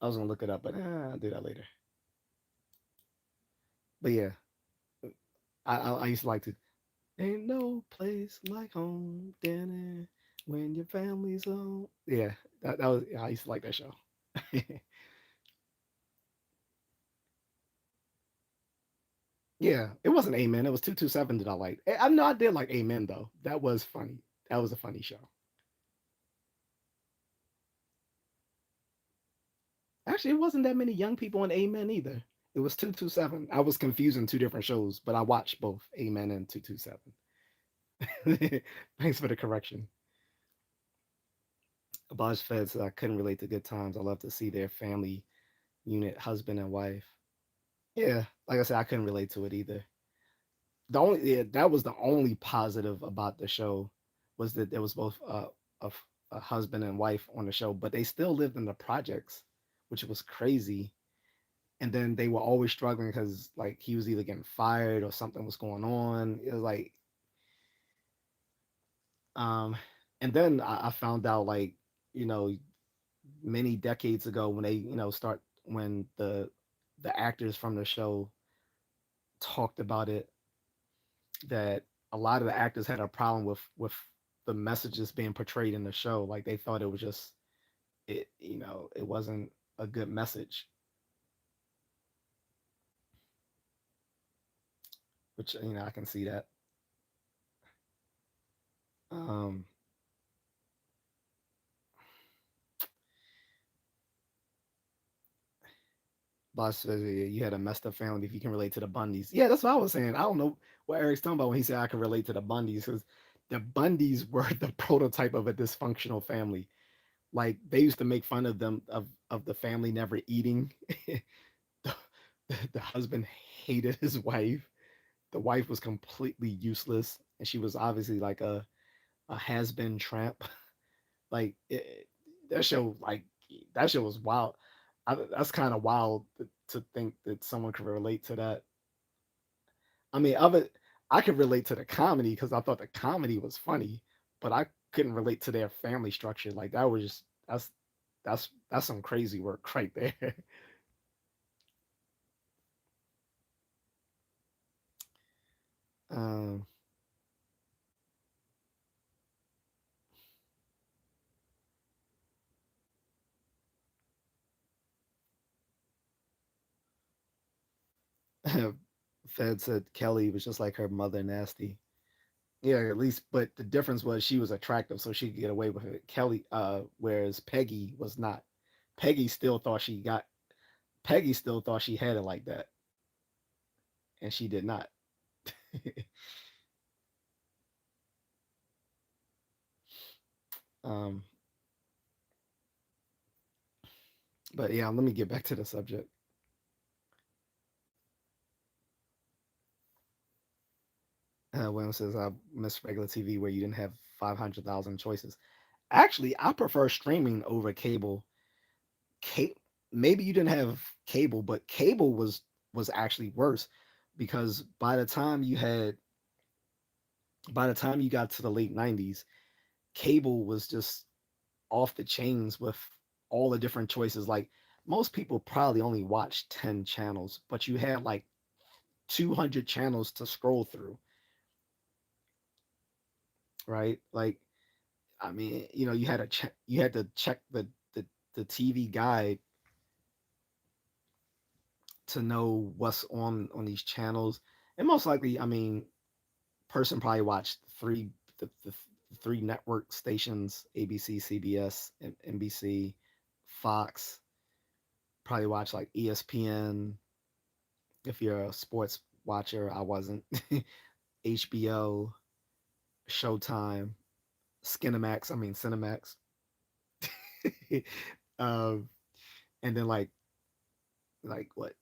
I was gonna look it up, but I'll do that later. But yeah, I used to like to. Ain't no place like home dinner when your family's home. Yeah, that was. I used to like that show. Yeah, it wasn't Amen. It was 227 that I liked. I know I did like Amen though. That was funny. That was a funny show. Actually, it wasn't that many young people in Amen either. It was 227. I was confusing two different shows, but I watched both Amen and 227. Thanks for the correction. Abaj Fed said I couldn't relate to good times. I love to see their family unit, husband and wife. Yeah, like I said, I couldn't relate to it either. That was the only positive about the show was that there was both a, a husband and wife on the show, but they still lived in the projects, which was crazy. And then they were always struggling because like he was either getting fired or something was going on. It was like, um, and then I found out like you know many decades ago when they start when the actors from the show talked about it that a lot of the actors had a problem with the messages being portrayed in the show. Like they thought it was just it wasn't a good message, which I can see that. Um, Boss says you had a messed up family if you can relate to the Bundys. Yeah, that's what I was saying. I don't know what Eric's talking about when he said I can relate to the Bundys because the Bundys were the prototype of a dysfunctional family. Like they used to make fun of them of the family never eating. the, the husband hated his wife. The wife was completely useless, and she was obviously like a has been tramp. Like that show, like that show was wild. That's kind of wild to think that someone could relate to that. I mean, of it, I could relate to the comedy because I thought the comedy was funny, but I couldn't relate to their family structure. Like that was just that's some crazy work right there. um, Fed said Kelly was just like her mother, nasty. Yeah, at least, but the difference was she was attractive, so she could get away with it. Kelly, whereas Peggy was not. Peggy still thought she got. Peggy still thought she had it like that, and she did not. um, but yeah, let me get back to the subject. William says, "I miss regular TV where you didn't have 500,000 choices." Actually, I prefer streaming over cable. Ca- Maybe you didn't have cable, but cable was actually worse because by the time you got to the late 90s, cable was just off the chains with all the different choices. Like most people probably only watched 10 channels, but you had like 200 channels to scroll through, right? Like I mean, you had to check the TV guide to know what's on these channels. And most likely, I mean, person probably watched the three network stations: ABC, CBS, NBC, Fox. Probably watch like ESPN if you're a sports watcher. I wasn't. HBO, Showtime, Skinemax. I mean Cinemax. um, and then like what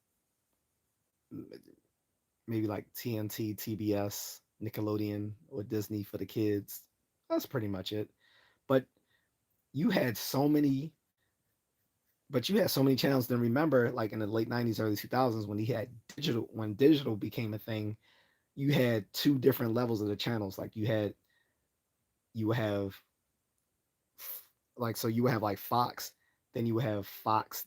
maybe like TNT, TBS, Nickelodeon, or Disney for the kids. That's pretty much it. But you had so many, but you had so many channels. Then remember, like in the late '90s, early 2000s, when digital became a thing, you had two different levels of the channels. Like you have like so you have like Fox, then you have Fox,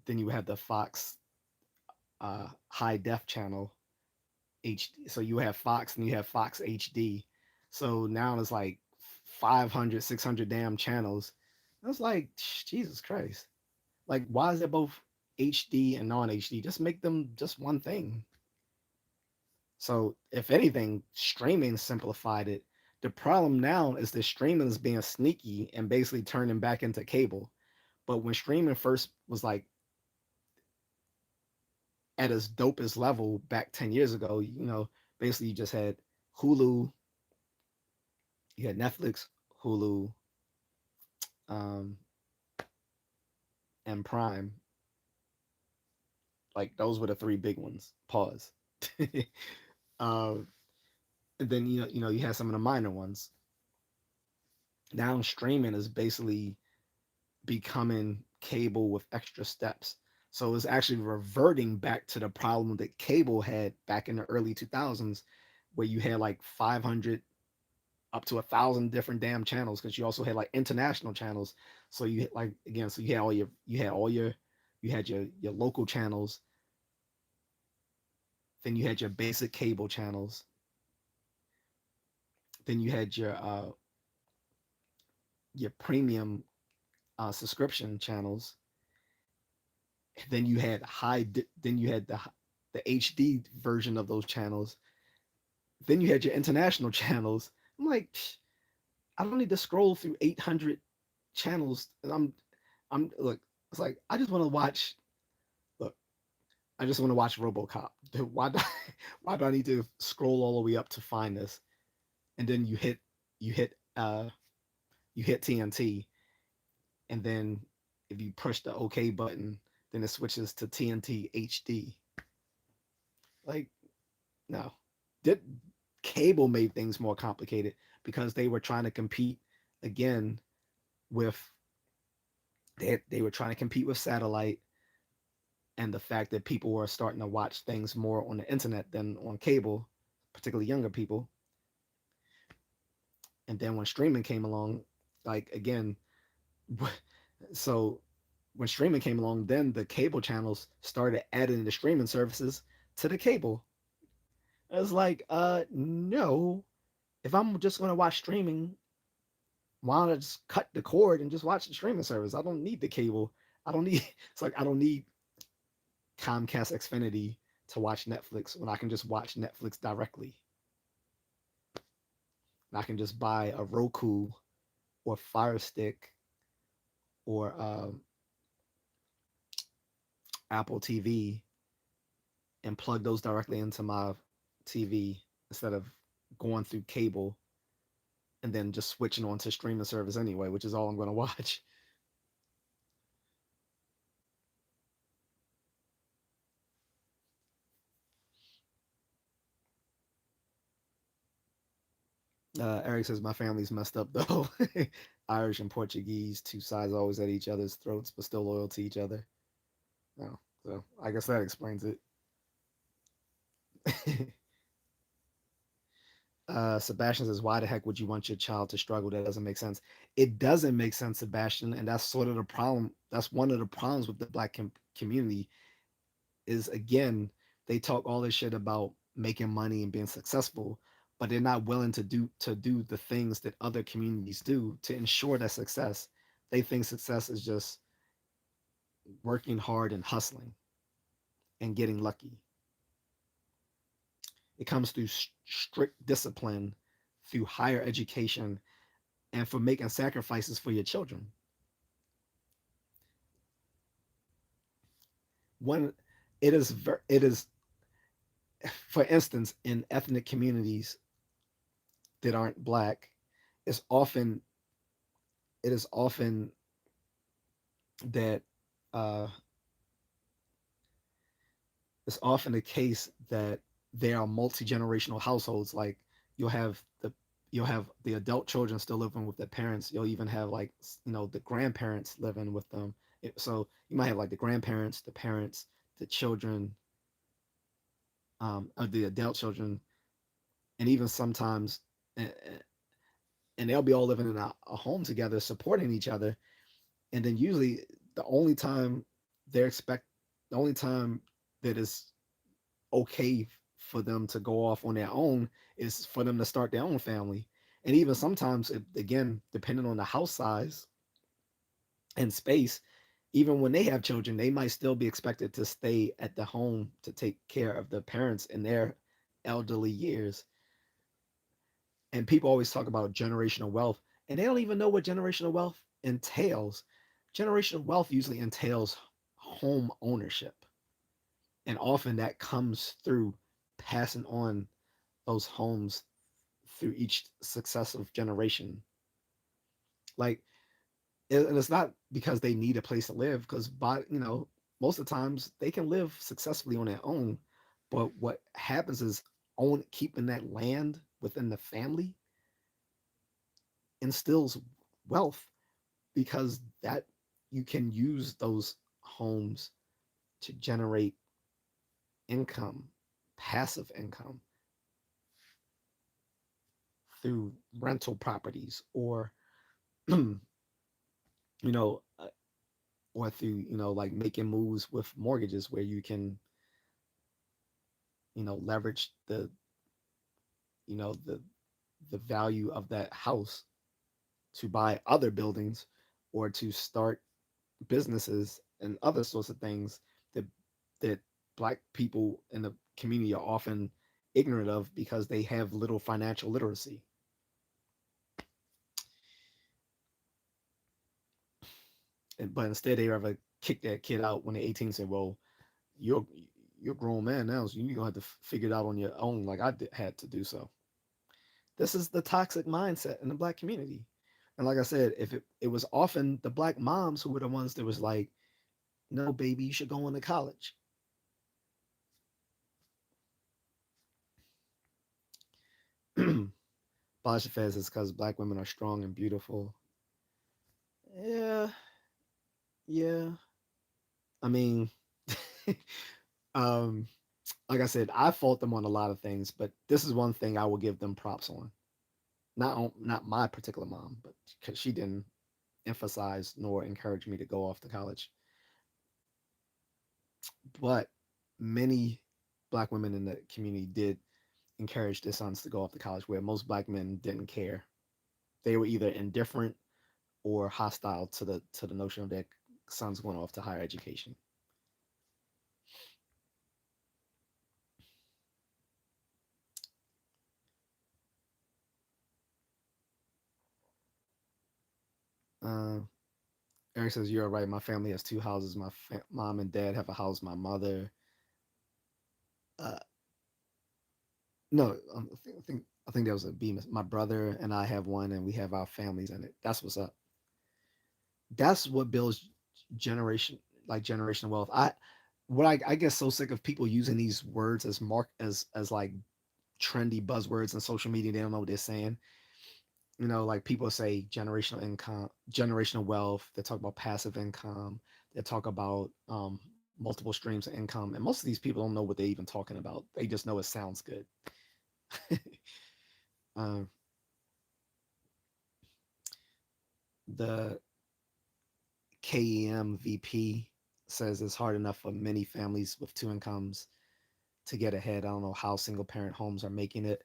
then you have the Fox high def channel, HD. So you have Fox and you have Fox HD. So now it's like 500, 600 damn channels. I was like, Jesus Christ. Like, why is it both HD and non HD? Just make them just one thing. So, if anything, streaming simplified it. The problem now is that streaming is being sneaky and basically turning back into cable. But when streaming first was like at its dopest level back 10 years ago, basically you just had Hulu, you had Netflix, Hulu, um, and Prime. Like those were the three big ones. Pause. uh, and then you had some of the minor ones. Now streaming is basically becoming cable with extra steps. So it's actually reverting back to the problem that cable had back in the early 2000s, where you had like 500 up to 1,000 different damn channels because you also had like international channels. So you like again, so you had your local channels, then you had your basic cable channels, then you had your premium subscription channels, then you had then you had the HD version of those channels, then you had your international channels. I'm like, I don't need to scroll through 800 channels. And I'm look, it's like I just want to watch. Look, I just want to watch RoboCop. Why do why do I need to scroll all the way up to find this? And then you hit you hit TNT, and then if you push the OK button, then it switches to TNT HD. Like no, did Cable made things more complicated because they were trying to compete again with they were trying to compete with satellite and the fact that people were starting to watch things more on the internet than on cable, particularly younger people. And then when streaming came along, like again, so when streaming came along, then the cable channels started adding the streaming services to the cable. It was like, no. If I'm just gonna watch streaming, why don't I just cut the cord and just watch the streaming service? I don't need the cable. I don't need. It's like I don't need Comcast Xfinity to watch Netflix when I can just watch Netflix directly. And I can just buy a Roku or Fire Stick or Apple TV and plug those directly into my TV instead of going through cable and then just switching on to streaming service anyway, which is all I'm going to watch. Eric says my family's messed up though. Irish and Portuguese, two sides always at each other's throats, but still loyal to each other. No, so I guess that explains it. Sebastian says, "Why the heck would you want your child to struggle? That doesn't make sense." It doesn't make sense, Sebastian, and that's sort of the problem. That's one of the problems with the black community. Is again, they talk all this shit about making money and being successful, but they're not willing to do the things that other communities do to ensure that success. They think success is just working hard and hustling and getting lucky. It comes through strict discipline, through higher education, and for making sacrifices for your children. One, it is for instance in ethnic communities that aren't black, it's often it is often that uh, it's often the case that there are multi-generational households. Like you'll have the you'll have the adult children still living with their parents. You'll even have like the grandparents living with them. So you might have like the grandparents, the parents, the children, or the adult children, and even sometimes, and they'll be all living in a home together, supporting each other. And then usually the only time they're expect the only time that is okay for them to go off on their own is for them to start their own family. And even sometimes, again, depending on the house size and space, even when they have children, they might still be expected to stay at the home to take care of the parents in their elderly years. And people always talk about generational wealth, and they don't even know what generational wealth entails. Generational wealth usually entails home ownership, and often that comes through passing on those homes through each successive generation. Like, and it's not because they need a place to live, because most of the times they can live successfully on their own. But what happens is own keeping that land within the family instills wealth because that you can use those homes to generate income, passive income through rental properties you know, or through, like making moves with mortgages where you can, leverage the the value of that house to buy other buildings or to start businesses and other sorts of things that that black people in the community are often ignorant of because they have little financial literacy. But instead they rather kick that kid out when they're 18 and say, well, you're you're a grown man now, so you're gonna have to figure it out on your own like had to do so. This is the toxic mindset in the black community. And like I said, if it was often the black moms who were the ones that was like, no, baby, you should go into college. Basha Fez is because black women are strong and beautiful. Yeah, yeah. I mean, um, like I said, I fault them on a lot of things, but this is one thing I will give them props on. Not my particular mom, but because she didn't emphasize nor encourage me to go off to college. But many black women in the community did encourage their sons to go off to college, where most black men didn't care. They were either indifferent or hostile to the notion of their sons going off to higher education. Uh, Eric says you're right. My family has two houses. My mom and dad have a house. My mother, uh, no, I think that was a B. My brother and I have one, and we have our families in it. That's what's up. That's what builds generation generational wealth. I get so sick of people using these words as like trendy buzzwords in social media. They don't know what they're saying. Like people say generational income, generational wealth. They talk about passive income. They talk about multiple streams of income, and most of these people don't know what they're even talking about. They just know it sounds good. um, the KEM VP says it's hard enough for many families with two incomes to get ahead. I don't know how single parent homes are making it.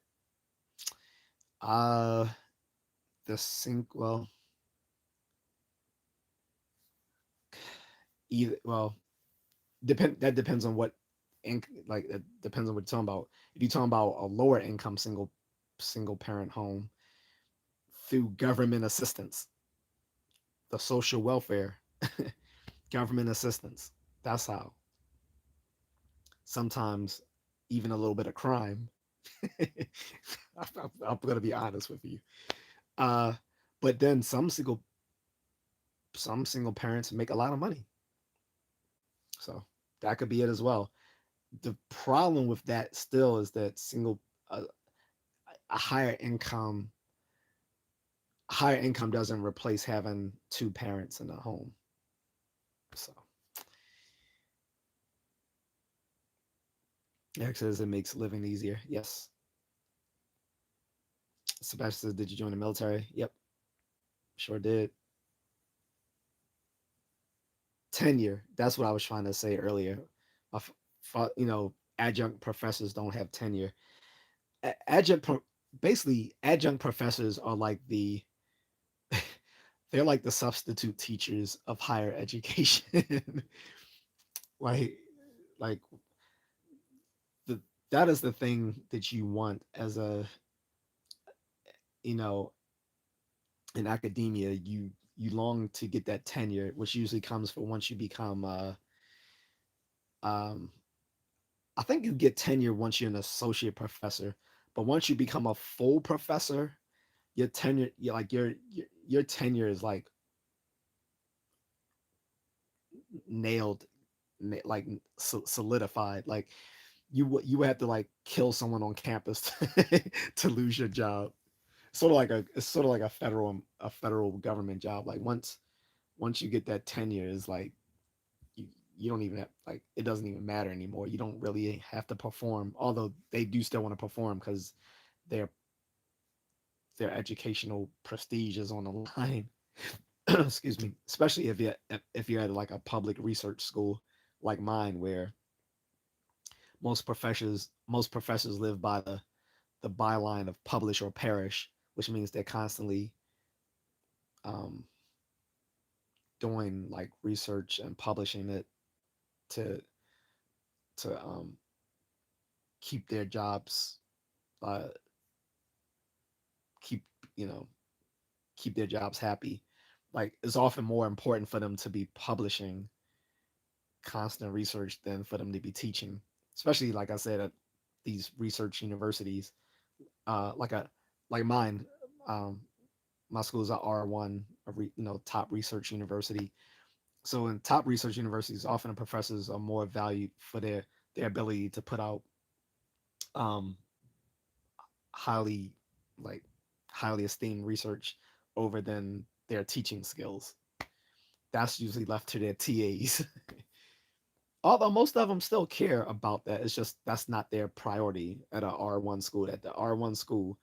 Uh the sink well, either well, depends on what like it depends on what you're talking about. If you're talking about a lower income single parent home through government assistance, the social welfare, government assistance. That's how. Sometimes even a little bit of crime. I'm gonna be honest with you. Uh, but then some single parents make a lot of money, so that could be it as well. The problem with that still is that uh, a higher income doesn't replace having two parents in the home. So Eric says it makes living easier. Yes. Sebastian says, did you join the military? Yep, sure did. Tenure. That's what I was trying to say earlier. Adjunct professors don't have tenure. Adjunct, basically, adjunct professors are like they're like the substitute teachers of higher education. like, like the that is the thing that you want as you know, in academia. You long to get that tenure, which usually comes for once you become um I think you get tenure once you're an associate professor, but once you become a full professor, your tenure, your tenure is like nailed, like solidified. Like you would have to like kill someone on campus to lose your job. It's sort of like a federal government job. Like once you get that tenure, is like you you don't even have like it doesn't even matter anymore. You don't really have to perform, although they do still want to perform because their their educational prestige is on the line. Excuse me, especially if you're at like a public research school like mine, where most professors live by the byline of publish or perish, which means they're constantly um, doing like research and publishing it to to keep their jobs, uh, keep you know keep their jobs happy. Like it's often more important for them to be publishing constant research than for them to be teaching, especially like I said at these research universities, like a like mine. Um, my school is a R1, top research university. So in top research universities, often the professors are more valued for their ability to put out um, highly like highly esteemed research over than their teaching skills. That's usually left to their TAs. Although most of them still care about that, it's just that's not their priority at a R1 school. At the R1 school,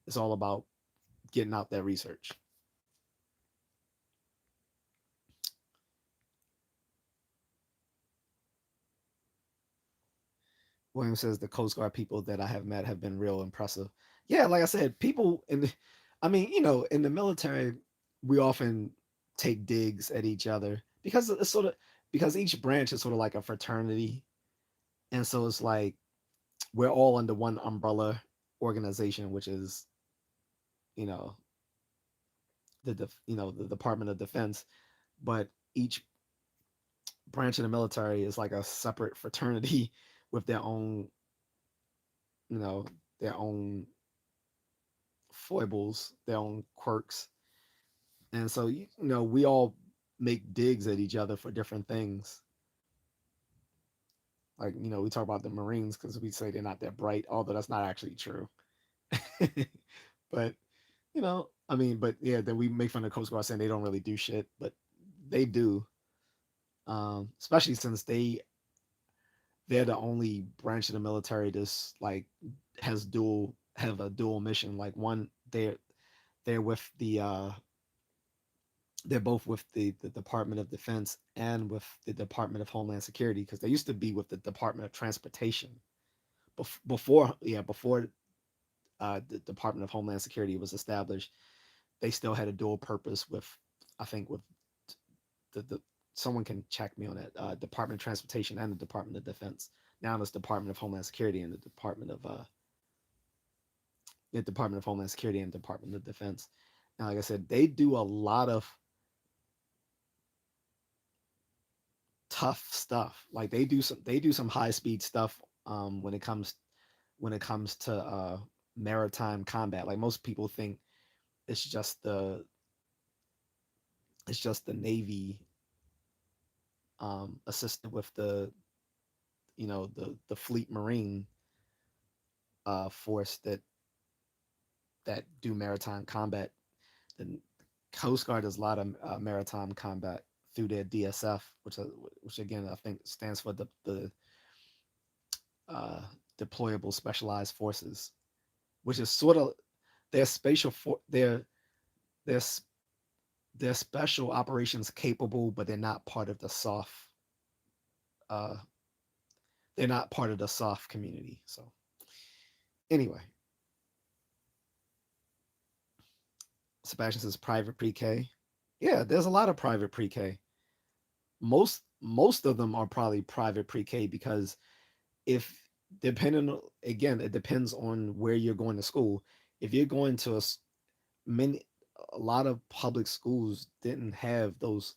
it's all about getting out that research. William says the Coast Guard people that I have met have been real impressive. Yeah, like I said, people in the, I mean, in the military, we often take digs at each other because it's sort of because each branch is sort of like a fraternity, and so it's like we're all under one umbrella organization, which is you know the Department of Defense, but each branch of the military is like a separate fraternity with their own you know their own foibles, their own quirks, and so we all make digs at each other for different things. Like we talk about the Marines because we say they're not that bright, although that's not actually true. But I mean, but yeah, then we make fun of Coast Guard saying they don't really do shit, but they do. Especially since they're the only branch of the military that's like have a dual mission. Like one, they're with they're both with the Department of Defense and with the Department of Homeland Security because they used to be with the Department of Transportation before the Department of Homeland Security was established. They still had a dual purpose with I think with the someone can check me on that Department of Transportation and the Department of Defense. Now it's Department of Homeland Security and the Department of Homeland Security and Department of Defense. And like I said, they do a lot of tough stuff. Like they do some high speed stuff when it comes to maritime combat. Like most people think it's just the it's just the Navy assisted with the Fleet Marine force that do maritime combat. The Coast Guard does a lot of maritime combat through their DSF, which again I think stands for the uh, deployable specialized forces, which is sort of their spatial for their their special operations capable, but uh, they're not part of the soft community. So anyway, Sebastian says private pre-K. Yeah, there's a lot of private pre-K. Most of them are probably private pre-K because if depending again, it depends on where you're going to school. If you're going to many a lot of public schools didn't have those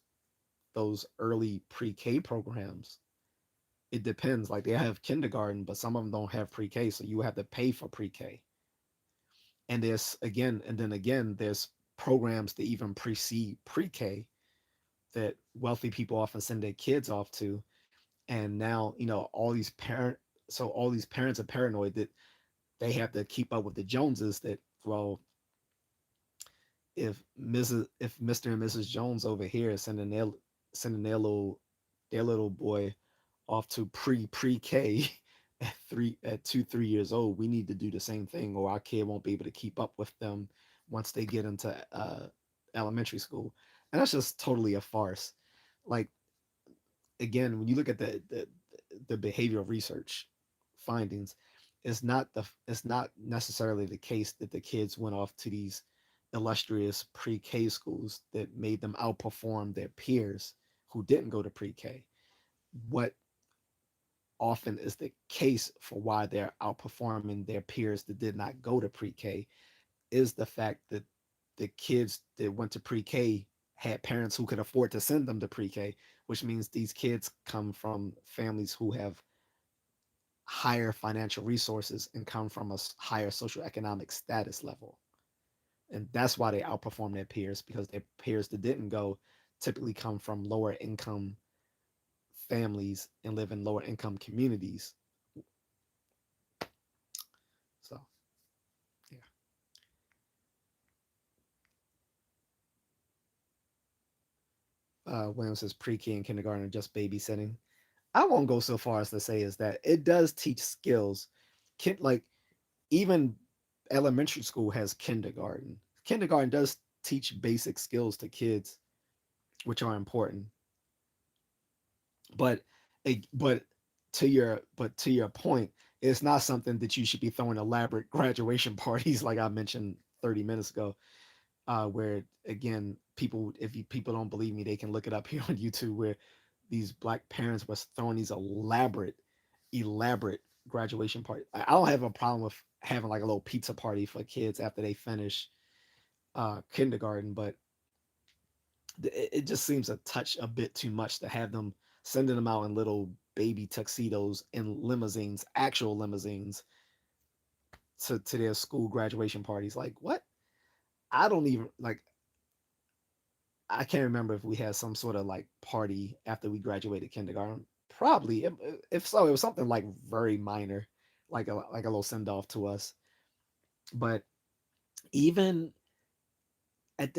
early pre-K programs. It depends. Like they have kindergarten, but some of them don't have pre-K, so you have to pay for pre-K. And there's programs that even precede pre-K that wealthy people often send their kids off to. And now, all these parents are paranoid that they have to keep up with the Joneses that, well, if Mr. and Mrs. Jones over here is sending their little boy off to pre-K at 2 3 years old, we need to do the same thing, or our kid won't be able to keep up with them once they get into elementary school, and that's just totally a farce. Like again, when you look at the behavioral research findings, it's not necessarily the case that the kids went off to these illustrious pre-K schools that made them outperform their peers who didn't go to pre-K. What often is the case for why they're outperforming their peers that did not go to pre-K is the fact that the kids that went to pre-K had parents who could afford to send them to pre-K, which means these kids come from families who have higher financial resources and come from a higher social economic status level. And that's why they outperform their peers because their peers that didn't go typically come from lower income families and live in lower income communities. So, yeah. Williams says pre-K and kindergarten are just babysitting. I won't go so far as to say is that it does teach skills. Like even elementary school has kindergarten. Kindergarten does teach basic skills to kids, which are important. But but to your point, it's not something that you should be throwing elaborate graduation parties like I mentioned 30 minutes ago. Where again, people don't believe me, they can look it up here on YouTube where these black parents was throwing these elaborate graduation party. I don't have a problem with having like a little pizza party for kids after they finish kindergarten, but it just seems a touch a bit too much to have them sending them out in little baby tuxedos in limousines, actual limousines, to their school graduation parties. Like what? I don't even like. I can't remember if we had some sort of like party after we graduated kindergarten. Probably, if so, it was something like very minor, like a little send off to us. But even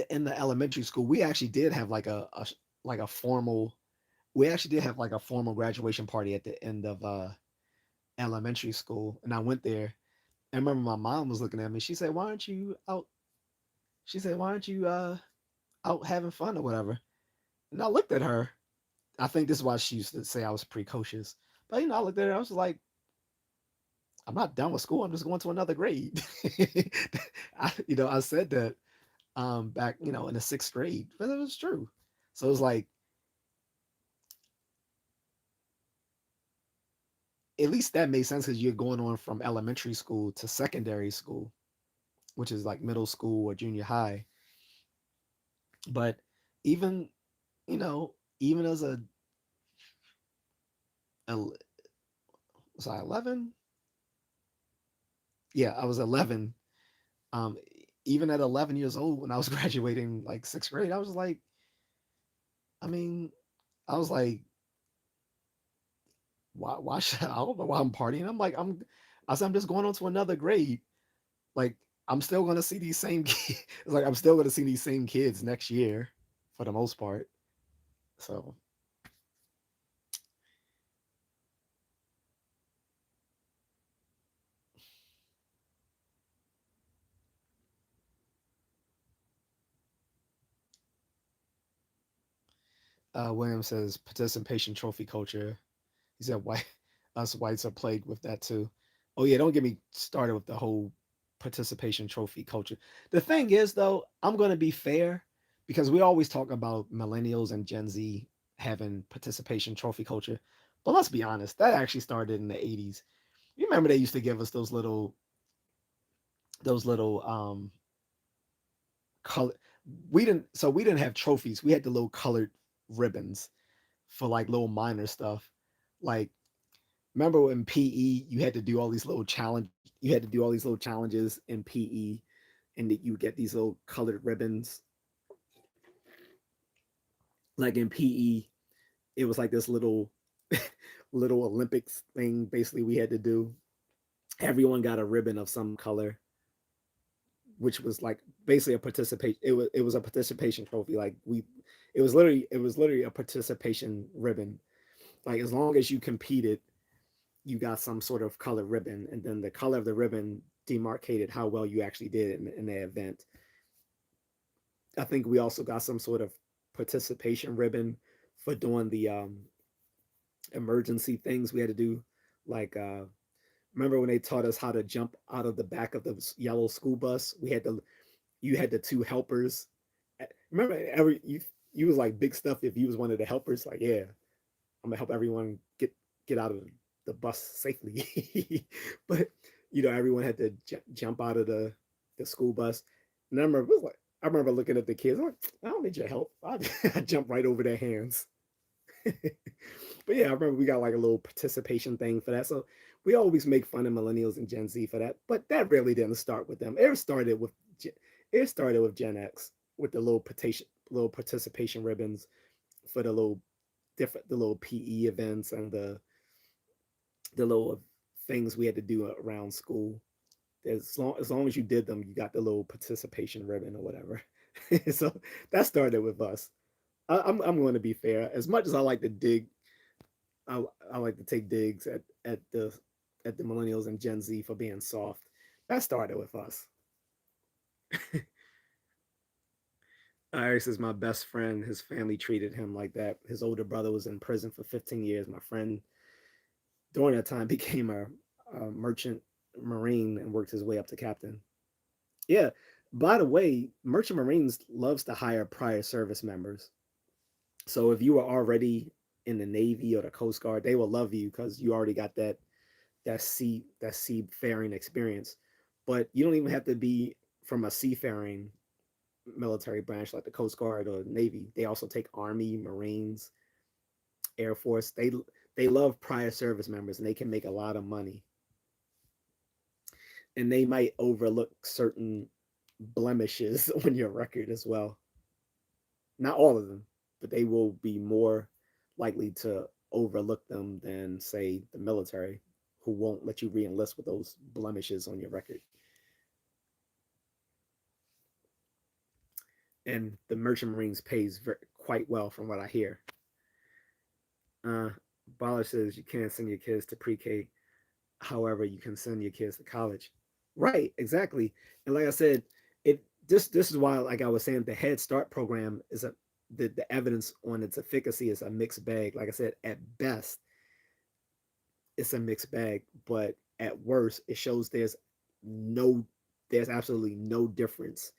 in the elementary school, we actually did have like a formal. We actually did have like a formal graduation party at the end of elementary school, and I went there. I remember my mom was looking at me. She said, "Why aren't you out?" She said, "Why aren't you out having fun or whatever?" And I looked at her. I think this is why she used to say I was precocious. But I looked at her. I was like, I'm not done with school. I'm just going to another grade. I said that back, in the sixth grade, but it was true. So it was like, at least that made sense because you're going on from elementary school to secondary school, which is like middle school or junior high. But even, even as a was I 11? Yeah, I was 11. Um, Even at 11 years old, when I was graduating like sixth grade, I mean, I was like, why should I don't know why I'm partying. I said, I'm just going on to another grade. Like, I'm still going to see these same kids. It's like, I'm still going to see these same kids next year for the most part. So, William says participation trophy culture. He said, "White us whites are plagued with that too." Oh yeah, don't get me started with the whole participation trophy culture. The thing is, though, I'm gonna be fair because we always talk about millennials and Gen Z having participation trophy culture, but let's be honest, that actually started in the '80s. You remember they used to give us those little color. We didn't have trophies. We had the little colored ribbons for like little minor stuff, like remember in PE you had to do all these little challenge you had to do all these little challenges in PE and that you get these little colored ribbons. Like in PE, it was like this little little Olympics thing basically we had to do. Everyone got a ribbon of some color, which was like basically a participation it was a participation trophy. Like we it was literally a participation ribbon. Like as long as you competed, you got some sort of colored ribbon, and then the color of the ribbon demarcated how well you actually did in the event. I think we also got some sort of participation ribbon for doing the emergency things we had to do. Like, remember when they taught us how to jump out of the back of the yellow school bus? You had the two helpers. Remember, you was like big stuff if you was one of the helpers. Like, yeah, I'm gonna help everyone get out of the bus safely. But everyone had to jump out of the school bus. And I remember looking at the kids. I'm like, I don't need your help. I jump right over their hands. But yeah, I remember we got like a little participation thing for that. So we always make fun of millennials and Gen Z for that. But that really didn't start with them. It started with Gen X with the little participation ribbons for the little PE events and the little things we had to do around school. As long as you did them, you got the little participation ribbon or whatever. So that started with us. I'm going to be fair. As much as I like to dig, I, I like to take digs at the millennials and Gen Z for being soft. That started with us. Iris is my best friend. His family treated him like that. His older brother was in prison for 15 years. My friend during that time became a merchant marine and worked his way up to captain. Yeah. By the way, merchant marines loves to hire prior service members. So if you were already in the Navy or the Coast Guard, they will love you because you already got that seafaring experience. But you don't even have to be from a seafaring military branch like the Coast Guard or Navy. They also take Army, Marines, Air Force. They love prior service members and they can make a lot of money. And they might overlook certain blemishes on your record as well. Not all of them, but they will be more likely to overlook them than, say, the military, who won't let you re-enlist with those blemishes on your record. And the Merchant Marines pays quite well, from what I hear. Uh, Baller says you can't send your kids to pre-K. However, you can send your kids to college. Right, exactly. And like I said, this is why, like I was saying, the Head Start program is the evidence on its efficacy is a mixed bag. Like I said, at best, it's a mixed bag, but at worst, it shows no there's absolutely no difference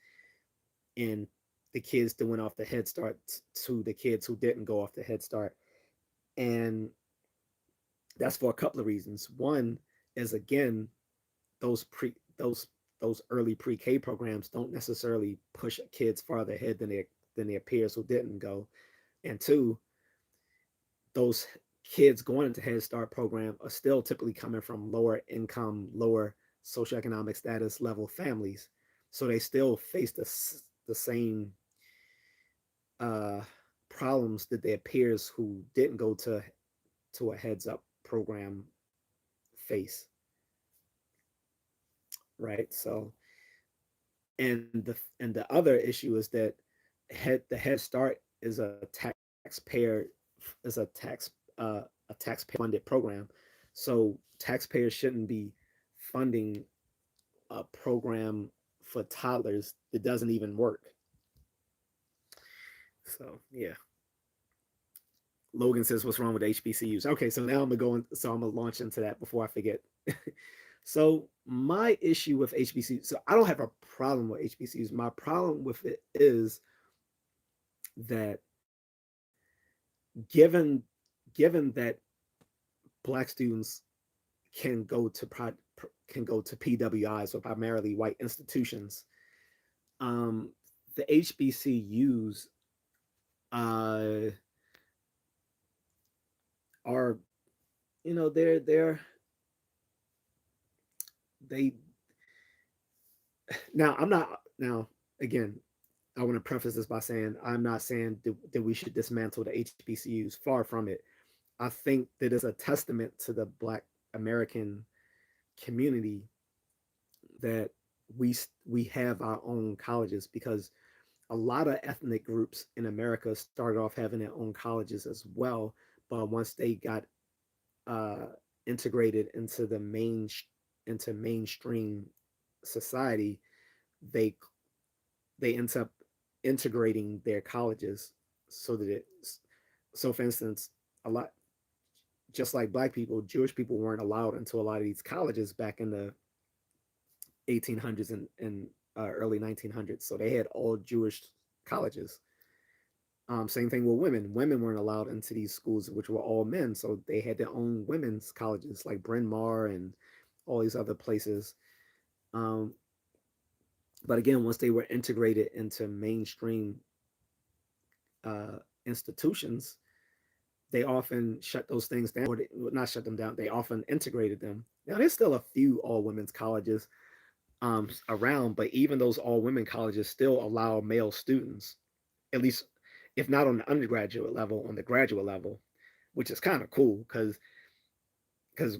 in the kids that went off the Head Start to the kids who didn't go off the Head Start. And that's for a couple of reasons. One is, again, those pre those early pre-K programs don't necessarily push kids farther ahead than their peers who didn't go. And two, those kids going into Head Start program are still typically coming from lower income, lower socioeconomic status level families. So they still face the same uh, problems that their peers who didn't go to a Heads Up program face, right? So, and the other issue is that the Head Start is a taxpayer funded program, so taxpayers shouldn't be funding a program for toddlers that doesn't even work. So yeah. Logan says, "What's wrong with HBCUs?" Okay, so now I'm gonna launch into that before I forget. So my issue with HBCUs, so I don't have a problem with HBCUs. My problem with it is that given given that Black students can go to can go to PWIs, or primarily white institutions, um, the HBCUs uh, are, they now I'm not now again, I want to preface this by saying I'm not saying that we should dismantle the HBCUs. Far from it. I think that is a testament to the Black American community that we have our own colleges, because a lot of ethnic groups in America started off having their own colleges as well, but once they got uh, integrated into mainstream society, they they end up integrating their colleges so that so for instance, a lot just like Black people, Jewish people weren't allowed into a lot of these colleges back in the 1800s and early 1900s. So they had all Jewish colleges. Same thing with women. Women weren't allowed into these schools, which were all men. So they had their own women's colleges, like Bryn Mawr and all these other places. Um, but again, once they were integrated into mainstream uh, institutions, they often shut those things down, or not shut them down. They often integrated them. Now, there's still a few all women's colleges around, but even those all women colleges still allow male students, at least if not on the undergraduate level, on the graduate level, which is kind of cool because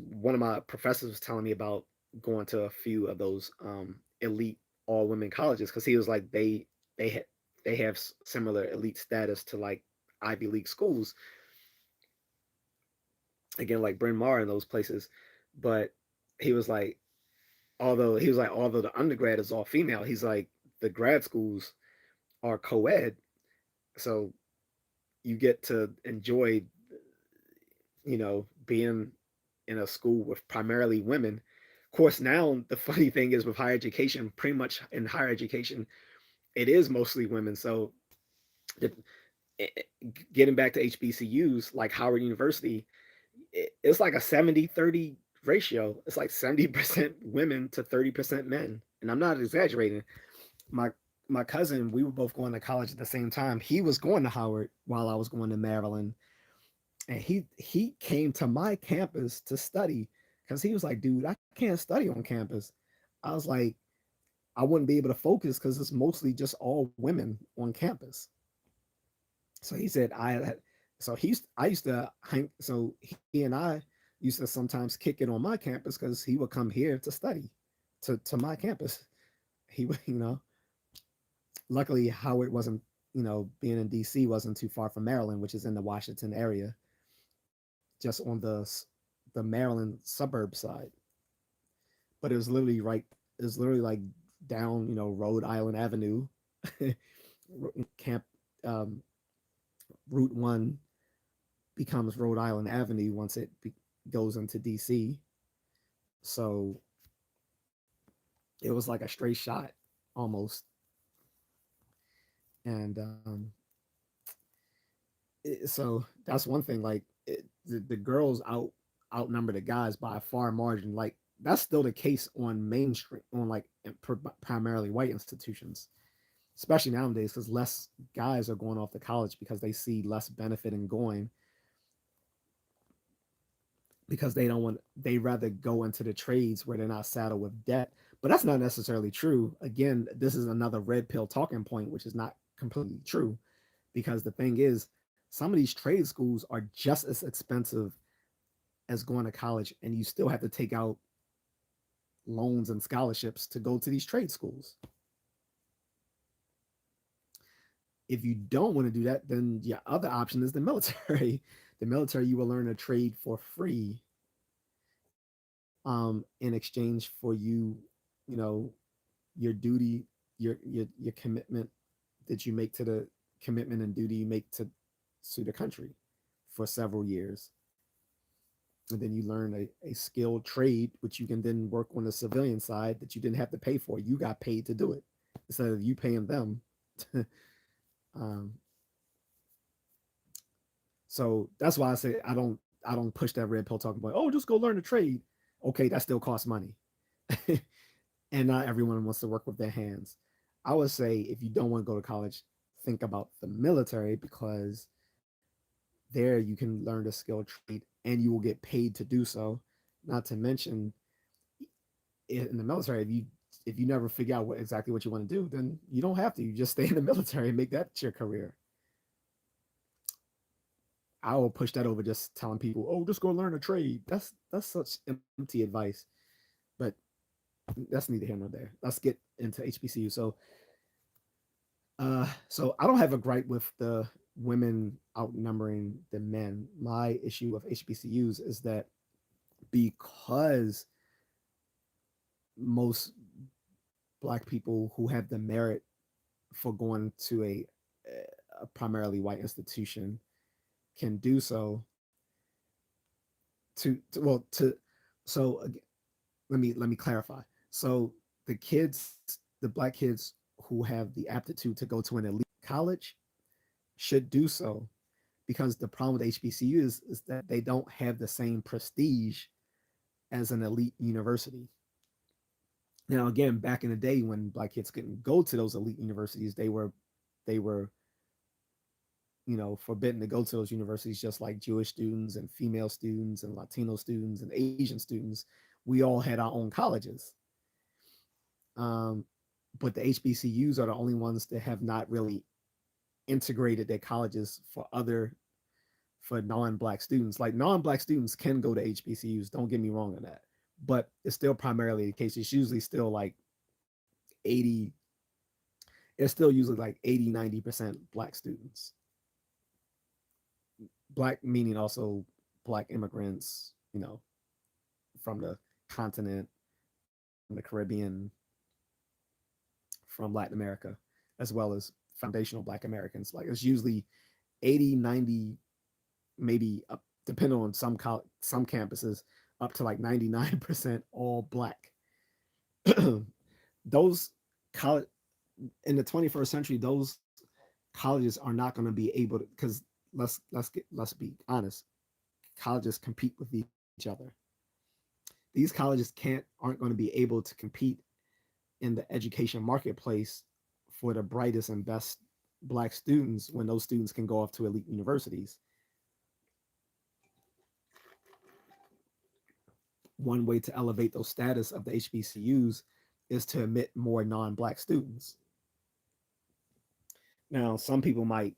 one of my professors was telling me about going to a few of those elite all women colleges, because he was like they ha- they have similar elite status to like Ivy League schools, again, like Bryn Mawr and those places. But he was like, although the undergrad is all female, he's like, the grad schools are co-ed, so you get to enjoy, being in a school with primarily women. Of course, now the funny thing is with higher education, pretty much in higher education, it is mostly women. So the, getting back to HBCUs like Howard University, it's like a 70-30 ratio. It's like 70% women to 30% men. And I'm not exaggerating. My my cousin, we were both going to college at the same time. He was going to Howard while I was going to Maryland. And he came to my campus to study because he was like, dude, I can't study on campus. I was like, I wouldn't be able to focus because it's mostly just all women on campus. So he said I used to hang, so he and I used to sometimes kick it on my campus because he would come here to study to my campus. He would, luckily Howard wasn't, being in DC wasn't too far from Maryland, which is in the Washington area, just on the Maryland suburb side. But it was literally like down, Rhode Island Avenue, camp, um, Route One becomes Rhode Island Avenue once goes into DC. So it was like a straight shot almost. And so that's one thing. Like the girls outnumber the guys by a far margin. Like that's still the case on mainstream, on like primarily white institutions, especially nowadays, because less guys are going off to college because they see less benefit in going, because they don't want they rather go into the trades where they're not saddled with debt. But that's not necessarily true. Again, this is another red pill talking point, which is not completely true, because the thing is, some of these trade schools are just as expensive as going to college, and you still have to take out loans and scholarships to go to these trade schools. If you don't want to do that, then your other option is the military. The military, you will learn a trade for free, in exchange for you know, your duty, your commitment that you make to the commitment and duty you make to the country for several years. And then you learn a skilled trade, which you can then work on the civilian side that you didn't have to pay for. You got paid to do it instead of you paying them. um, so that's why I say I don't push that red pill talking about, oh, just go learn a trade. Okay, that still costs money. And not everyone wants to work with their hands. I would say if you don't want to go to college, think about the military, because there you can learn the skilled trade and you will get paid to do so. Not to mention, in the military, if you never figure out exactly what you want to do, then you don't have to. You just stay in the military and make that your career. I will push that over just telling people, "Oh, just go learn a trade." That's such empty advice. But that's neither here nor there. Let's get into HBCU. So I don't have a gripe with the women outnumbering the men. My issue with HBCUs is that because most black people who have the merit for going to a primarily white institution can do so to well to so let me clarify. So the kids, the black kids who have the aptitude to go to an elite college should do so, because the problem with HBCU is that they don't have the same prestige as an elite university. Now, again, back in the day when black kids couldn't go to those elite universities, they were forbidden to go to those universities, just like Jewish students and female students and Latino students and Asian students. We all had our own colleges. Um, but the HBCUs are the only ones that have not really integrated their colleges for non-black students. Like non-black students can go to HBCUs. Don't get me wrong on that, but it's still primarily the case. It's usually still like 80. It's still usually like 80, 90% black students. Black meaning also black immigrants, from the continent, from the Caribbean, from Latin America, as well as foundational black Americans. Like it's usually 80, 90, maybe up, depending on some campuses, up to like 99% all black. Those college in the 21st century, those colleges are not going to be able to, because let's be honest, colleges compete with each other. These colleges aren't going to be able to compete in the education marketplace for the brightest and best black students when those students can go off to elite universities. One way to elevate those status of the HBCUs is to admit more non-black students. Now, some people might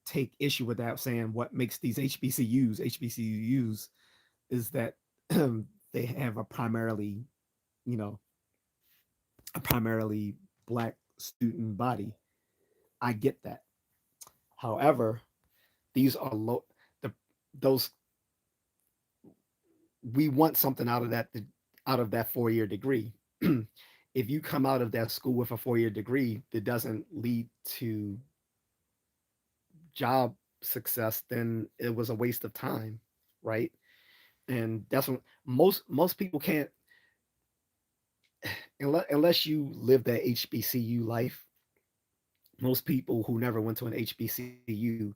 take issue with that, saying what makes these HBCUs is that they have you know, a primarily black student body. I get that. However, these are the those we want something out of that 4 year degree. If you come out of that school with a 4 year degree that doesn't lead to job success, then it was a waste of time, right? And that's what most people can't, unless you live that HBCU life. Most people who never went to an HBCU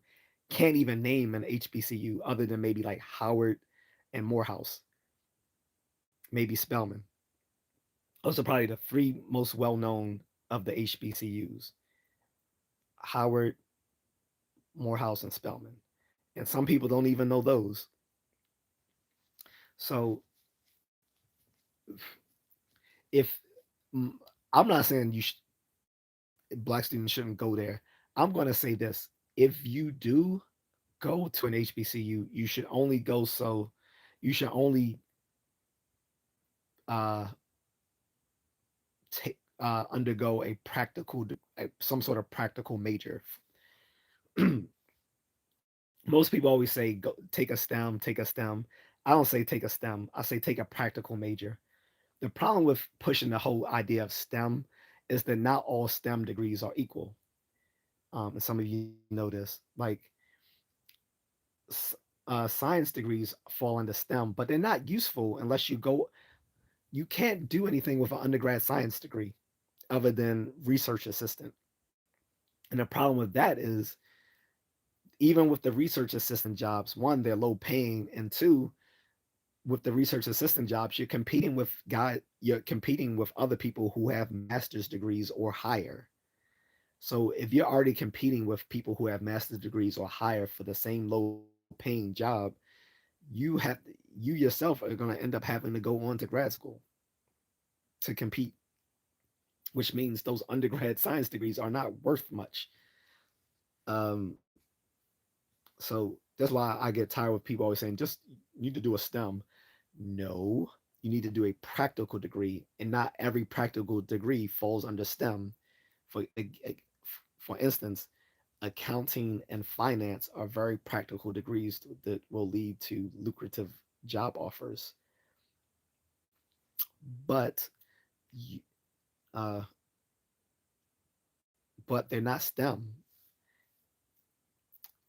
can't even name an HBCU other than maybe like Howard and Morehouse, maybe Spelman. Those are probably the three most well known of the HBCUs: Howard, Morehouse, and Spelman. And some people don't even know those. So if I'm not saying black students shouldn't go there, I'm going to say this: if you do go to an HBCU, you should only go so you should only uh, undergo some sort of practical major. Most people always say go take a STEM, take a STEM. I don't say take a STEM. I say take a practical major. The problem with pushing the whole idea of STEM is that not all STEM degrees are equal. And some of you know this. Like science degrees fall under STEM, but they're not useful unless you go. You can't do anything with an undergrad science degree other than research assistant. And the problem with that is, even with the research assistant jobs, one, they're low paying, and two, with the research assistant jobs, you're competing with other people who have master's degrees or higher. So if you're already competing with people who have master's degrees or higher for the same low paying job, you yourself are going to end up having to go on to grad school to compete, which means those undergrad science degrees are not worth much. Um, so that's why I get tired with people always saying just you need to do a STEM. No, you need to do a practical degree, and not every practical degree falls under STEM. For for instance, accounting and finance are very practical degrees that will lead to lucrative job offers, but uh, but they're not STEM.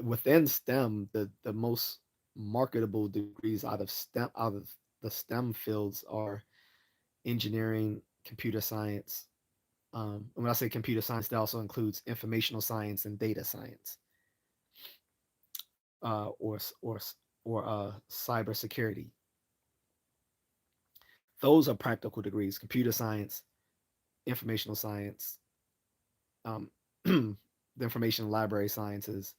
Within STEM, the most marketable degrees out of the STEM fields are engineering, computer science. And when I say computer science, that also includes informational science and data science, uh, or or cybersecurity. Those are practical degrees: computer science, informational science, um, the information library sciences,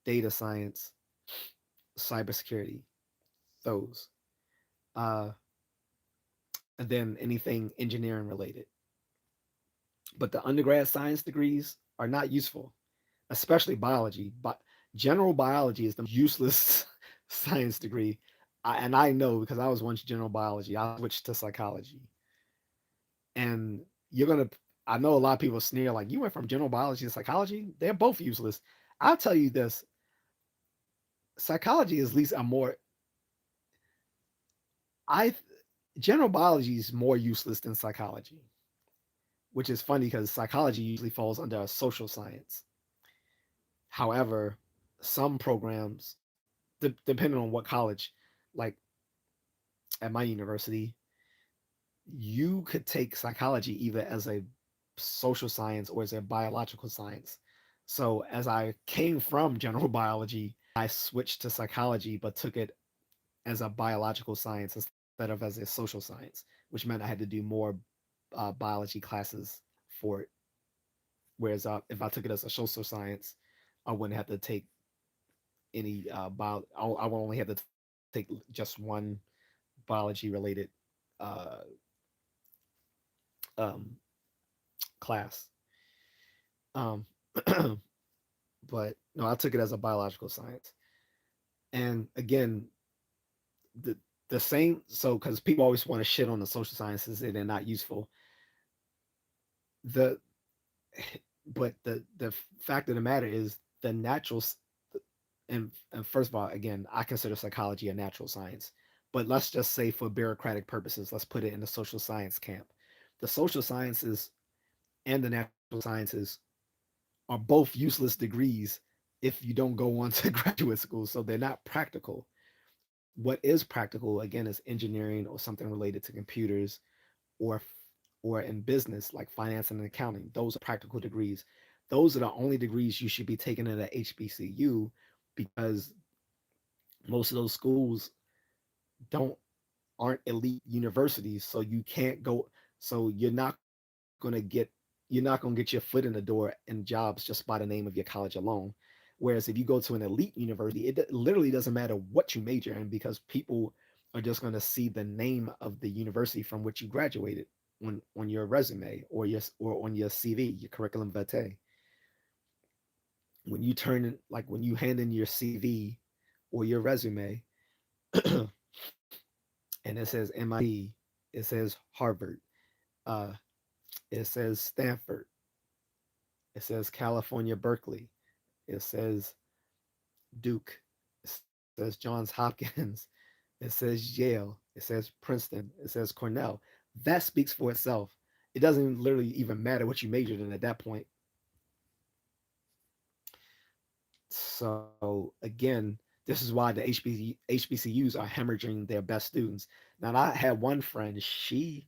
data science, cybersecurity. Those. Uh, and then anything engineering related. But the undergrad science degrees are not useful, especially biology. But general biology is the useless science degree. And I know because I was once general biology. I switched to psychology. And you're going to, I know a lot of people sneer like, you went from general biology to psychology. They're both useless. I'll tell you this. psychology is at least a more I general biology is more useless than psychology, which is funny because psychology usually falls under a social science. However, some programs, depending on what college, like at my university, you could take psychology either as a social science or as a biological science. So as I came from general biology, I switched to psychology, but took it as a biological science instead of as a social science, which meant I had to do more biology classes for it. Whereas if I took it as a social science, I wouldn't have to take any I would only have to take just one biology related uh, um, class. Um, but no, I took it as a biological science. And again, the the same. So because people always want to shit on the social sciences and they're not useful. The but the fact of the matter is the natural and first of all, again, I consider psychology a natural science. But let's just say for bureaucratic purposes, let's put it in the social science camp. The social sciences and the natural sciences are both useless degrees if you don't go on to graduate school. So they're not practical. What is practical, again, is engineering or something related to computers or or in business like finance and accounting. Those are practical degrees. Those are the only degrees you should be taking at a HBCU because most of those schools don't aren't elite universities, so you can't go. So you're not going to get your foot in the door in jobs just by the name of your college alone. Whereas if you go to an elite university, it literally doesn't matter what you major in because people are just going to see the name of the university from which you graduated on your resume or on your CV, your curriculum vitae. When you turn in, like when you hand in your CV or your resume, and it says MIT, it says Harvard, uh, it says Stanford, it says California, Berkeley, it says Duke, it says Johns Hopkins, it says Yale, it says Princeton, it says Cornell. That speaks for itself. It doesn't literally even matter what you majored in at that point. So again, this is why the HBCUs are hemorrhaging their best students. Now, I had one friend, she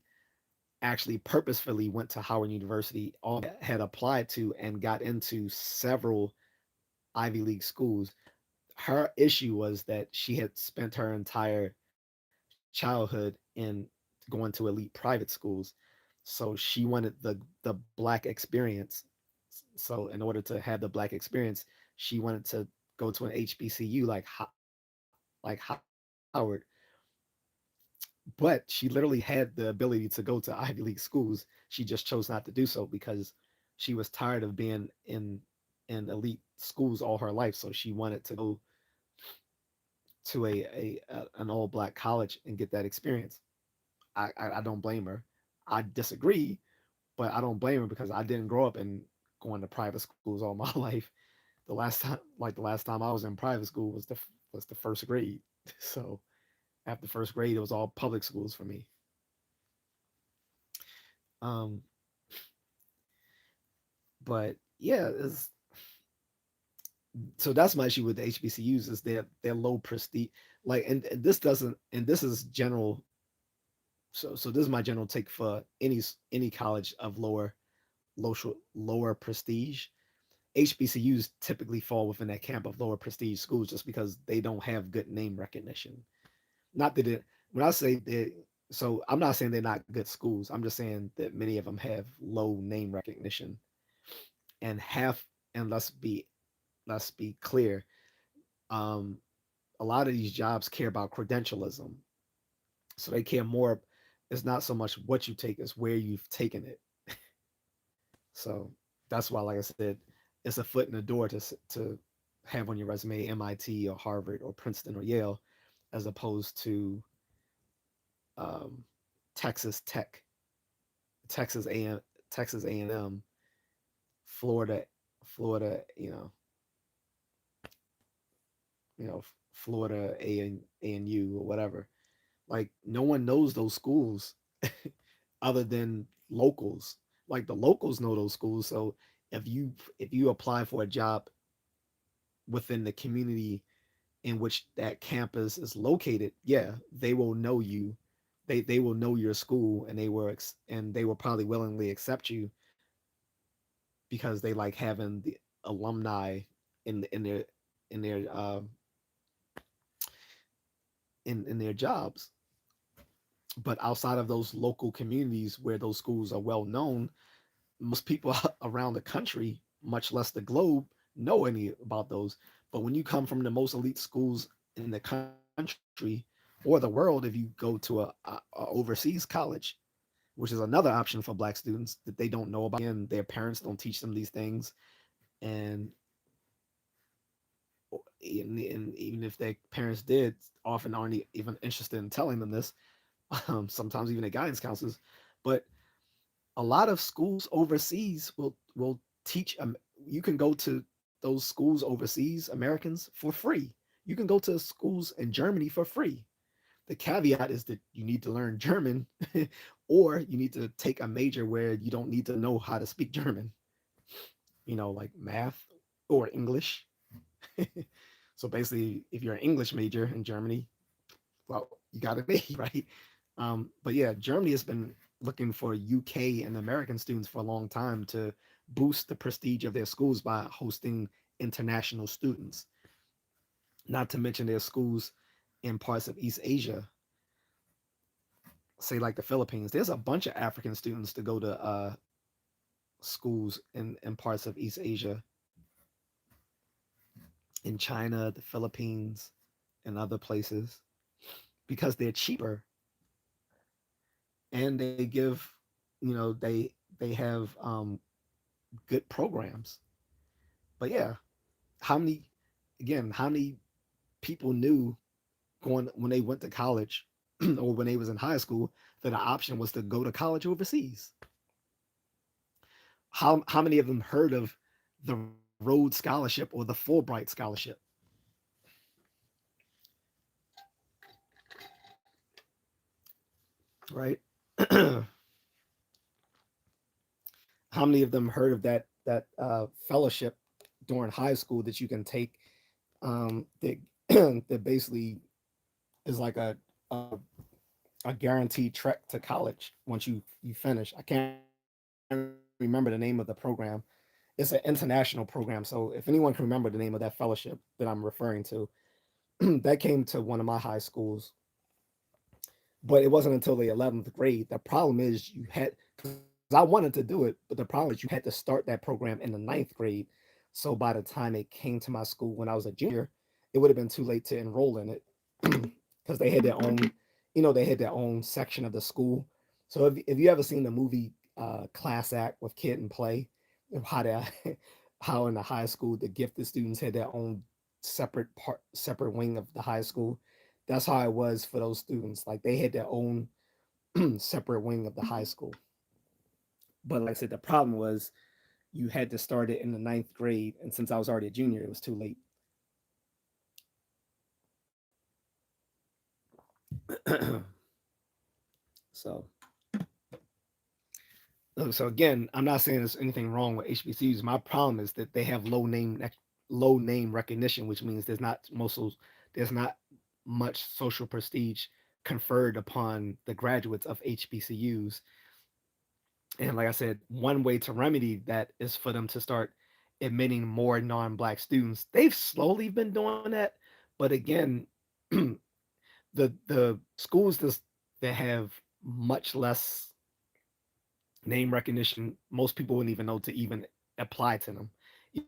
actually purposefully went to Howard University, had applied to and got into several Ivy League schools. Her issue was that she had spent her entire childhood in going to elite private schools. So she wanted the black experience. So in order to have the black experience, she wanted to go to an HBCU like Howard, but she literally had the ability to go to Ivy League schools. She just chose not to do so because she was tired of being in elite schools all her life. So she wanted to go to an all black college and get that experience. I don't blame her. I disagree, but I don't blame her because I didn't grow up in going to private schools all my life. The last time I was in private school was the first grade. So after first grade, it was all public schools for me. Um, but yeah, so that's my issue with the HBCUs is they're low prestige. Like, and this doesn't, and this is general. So this is my general take for any college of lower prestige. HBCUs typically fall within that camp of lower prestige schools just because they don't have good name recognition. Not that it, when I say that, so I'm not saying they're not good schools. I'm just saying that many of them have low name recognition and have, and let's be clear. Um, a lot of these jobs care about credentialism, so they care more. It's not so much what you take, it's where you've taken it. So that's why, like I said, it's a foot in the door to have on your resume MIT or Harvard or Princeton or Yale, as opposed to um, Texas Tech, Texas A Texas A&M, Florida, Florida. Florida A and U or whatever. Like no one knows those schools other than locals. Like the locals know those schools. So if you apply for a job within the community in which that campus is located, yeah, they will know you. They will know your school, and they will probably willingly accept you because they like having the alumni in in their uh, in their jobs. But outside of those local communities where those schools are well known, most people around the country, much less the globe, know any about those. But when you come from the most elite schools in the country or the world, if you go to a overseas college, which is another option for Black students that they don't know about, and their parents don't teach them these things, and and even if their parents did, often aren't even interested in telling them this. Sometimes even the guidance counselors, but a lot of schools overseas will teach. You can go to those schools overseas, Americans, for free. You can go to schools in Germany for free. The caveat is that you need to learn German, or you need to take a major where you don't need to know how to speak German. Like math or English. So basically, if you're an English major in Germany, well, you got to be right. But yeah, Germany has been looking for UK and American students for a long time to boost the prestige of their schools by hosting international students. Not to mention their schools in parts of East Asia, say like the Philippines. There's a bunch of African students to go to schools in parts of East Asia, in China, the Philippines, and other places because they're cheaper and they give, they have good programs. But yeah, how many how many people knew going when they went to college or when they was in high school that the option was to go to college overseas? How many of them heard of the Rhodes Scholarship or the Fulbright Scholarship? Right? How many of them heard of that fellowship during high school that you can take, that that basically is like a guaranteed trek to college once you finish. I can't remember the name of the program. It's an international program. So if anyone can remember the name of that fellowship that I'm referring to, that came to one of my high schools, but it wasn't until the 11th grade. The problem is you had, because I wanted to do it, but the problem is you had to start that program in the ninth grade. So by the time it came to my school when I was a junior, it would have been too late to enroll in it because they had their own, they had their own section of the school. So if you ever seen the movie Class Act with Kid and Play, how they, how in the high school the gifted students had their own separate wing of the high school. That's how it was for those students. Like they had their own separate wing of the high school. But like I said, the problem was you had to start it in the ninth grade, and since I was already a junior, it was too late. So, so again, I'm not saying there's anything wrong with HBCUs. My problem is that they have low name recognition, which means there's not much social prestige conferred upon the graduates of HBCUs. And like I said, one way to remedy that is for them to start admitting more non-black students. They've slowly been doing that, but again, the schools that have much less name recognition, most people wouldn't even know to even apply to them.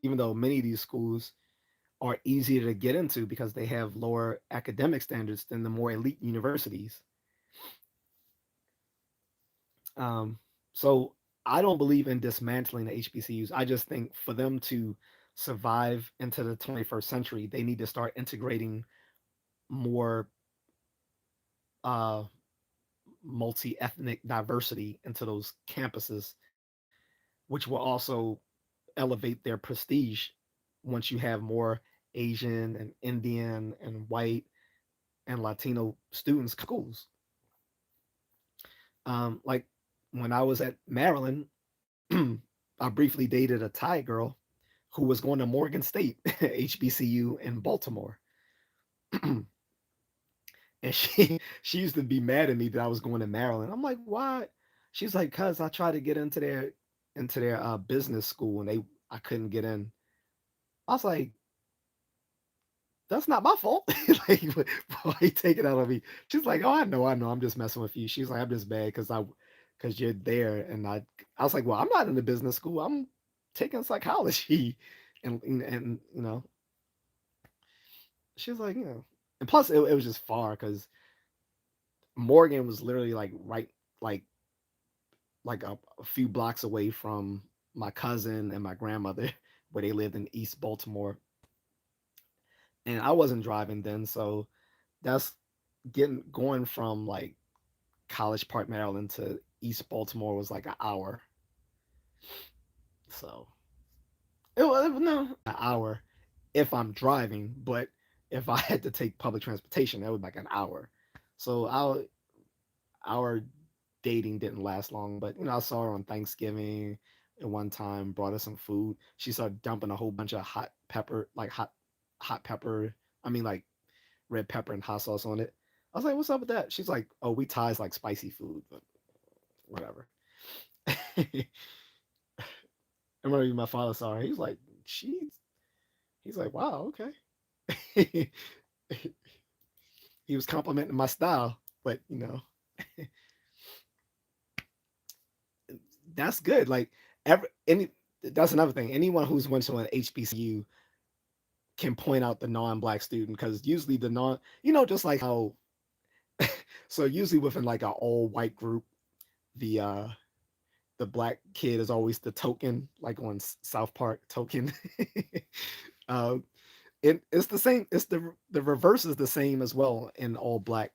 Even though many of these schools are easier to get into because they have lower academic standards than the more elite universities. Um, so I don't believe in dismantling the HBCUs. I just think for them to survive into the 21st century, they need to start integrating more uh, multi ethnic diversity into those campuses, which will also elevate their prestige once you have more Asian and Indian and white and Latino students schools. Like when I was at Maryland, I briefly dated a Thai girl who was going to Morgan State, HBCU in Baltimore. And she used to be mad at me that I was going to Maryland. I'm like, why? She's like, cuz I tried to get into their business school and they I couldn't get in. I was like, that's not my fault. Like, why you take it out on me? She's like, oh, I know, I'm just messing with you. She's like, I'm just mad because you're there, and I was like, well, I'm not in the business school. I'm taking psychology, and she was like, and plus it was just far because Morgan was literally like right, like a few blocks away from my cousin and my grandmother, where they lived in East Baltimore, and I wasn't driving then, so that's getting going from like College Park, Maryland to East Baltimore was like an hour. So it was no an hour if I'm driving, but if I had to take public transportation, that would be like an hour. So our dating didn't last long, but I saw her on Thanksgiving at one time, brought her some food. She started dumping a whole bunch of hot pepper, like hot pepper. I mean like red pepper and hot sauce on it. I was like, "What's up with that?" She's like, "Oh, we Thais like spicy food, but whatever." I remember my father saw her. He's like, "She's." He's like, "Wow, okay." He was complimenting my style, but that's good. Like any that's another thing. Anyone who's went to an HBCU can point out the non-black student because usually the non, just like how so usually within like an all white group, the black kid is always the token, like on South Park token. uh, it's the same. It's the reverse is the same as well in all black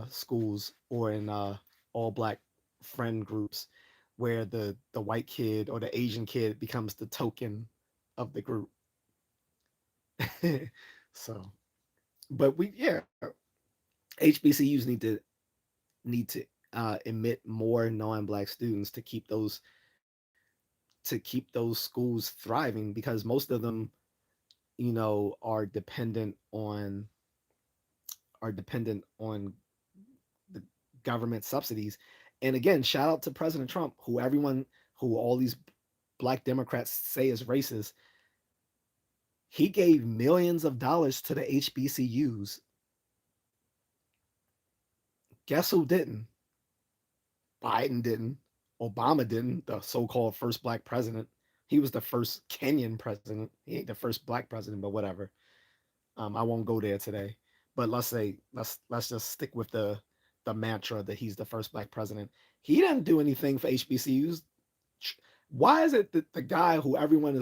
schools or in all black friend groups, where the white kid or the Asian kid becomes the token of the group. So, but HBCUs need to admit more non-black students to keep those schools thriving because most of them are dependent on the government subsidies. And again, shout out to President Trump, who all these black Democrats say is racist. He gave millions of dollars to the HBCUs. Guess who didn't? Biden didn't. Obama didn't, the so-called first black president. He was the first Kenyan president. He ain't the first black president, but whatever. I won't go there today. But let's just stick with the mantra that he's the first black president. He didn't do anything for HBCUs. Why is it that the guy who everyone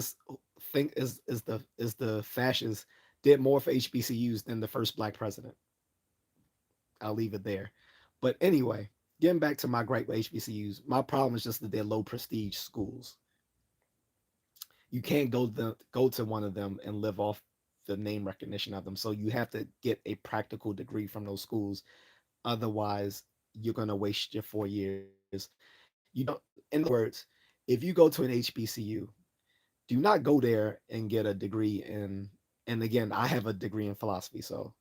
think is the fascist did more for HBCUs than the first black president? I'll leave it there. But anyway, getting back to my gripe with HBCUs, my problem is just that they're low prestige schools. You can't go to one of them and live off the name recognition of them. So you have to get a practical degree from those schools. Otherwise, you're gonna waste your 4 years. You don't. In other words, if you go to an HBCU, do not go there and get a degree in. And again, I have a degree in philosophy, so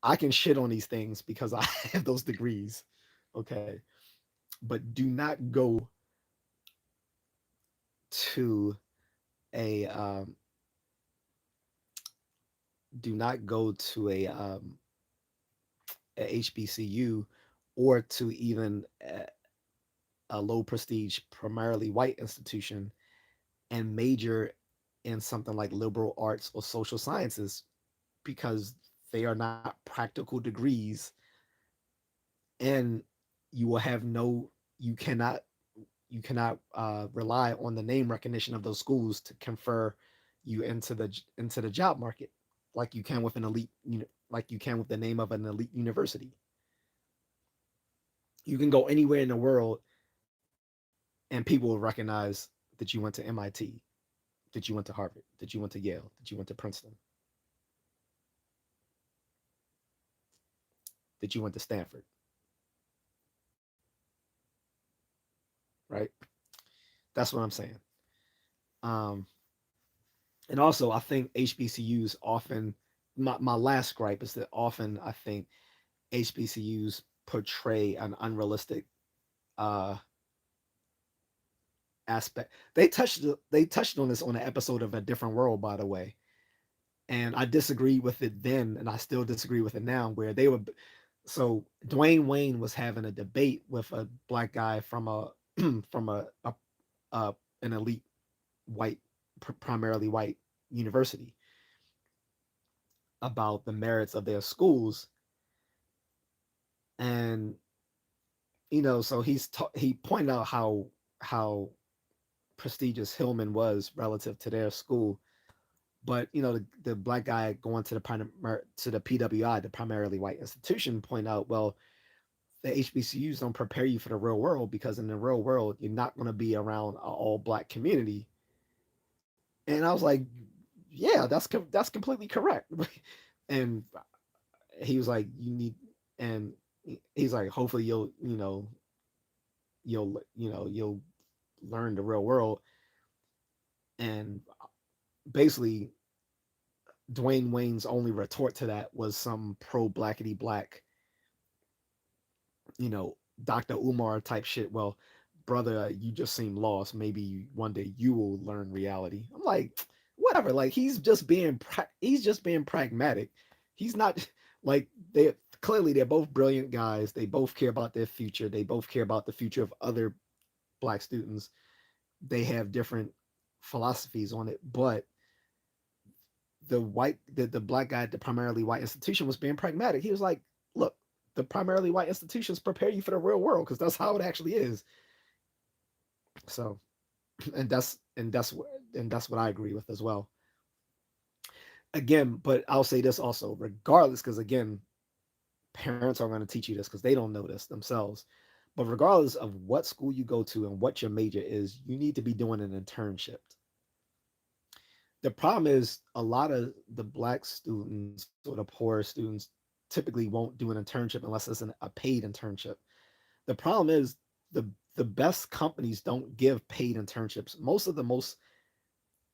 I can shit on these things because I have those degrees. Okay, but to a um, do not go to a HBCU or to even a low prestige, primarily white institution and major in something like liberal arts or social sciences because they are not practical degrees and you will have no you cannot rely on the name recognition of those schools to confer you into the job market like you can with an elite like you can with the name of an elite university. You can go anywhere in the world and people will recognize that you went to MIT, that you went to Harvard, that you went to Yale, that you went to Princeton. that you went to Stanford, right? That's what I'm saying. Um, and also, I think HBCUs often, my last gripe is that often I think HBCUs portray an unrealistic uh, aspect. They touched on this on an episode of A Different World, by the way, and I disagreed with it then, and I still disagree with it now. Where they were, so Dwayne Wayne was having a debate with a black guy from a from a an elite white, primarily white university about the merits of their schools, and so he pointed out how prestigious Hillman was relative to their school. But the black guy going to the PWI, the primarily white institution, point out, well, the HBCUs don't prepare you for the real world, because in the real world you're not going to be around an all black community. And I was like, yeah, that's completely correct. And he was like, you need, and he's like, hopefully you'll learn the real world. And basically, Dwayne Wayne's only retort to that was some pro blackity black, you know, Dr. Umar type shit. Well, brother, you just seem lost. Maybe one day you will learn reality. I'm like, whatever. Like, he's just being pragmatic. He's not like, they clearly they're both brilliant guys. They both care about their future. They both care about the future of other black students. They have different philosophies on it, but the black guy at the primarily white institution was being pragmatic. He was like, look, the primarily white institutions prepare you for the real world, because that's how it actually is. So, and that's what I agree with as well. Again, but I'll say this also, regardless, because again, parents are going to teach you this because they don't know this themselves. But regardless of what school you go to and what your major is, you need to be doing an internship. The problem is, a lot of the black students or the poor students typically won't do an internship unless it's a paid internship. The problem is, the best companies don't give paid internships. Most of the most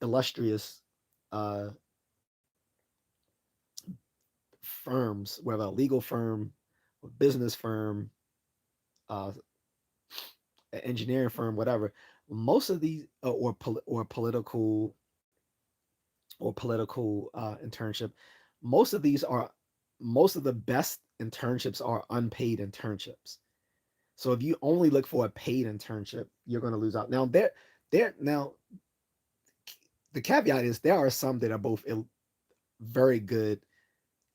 illustrious uh, firms, whether a legal firm, a business firm, uh, an engineering firm, whatever, most of these or political internship, most of these are most of the best internships are unpaid internships. So if you only look for a paid internship, you're going to lose out. Now the caveat is there are some that are both very good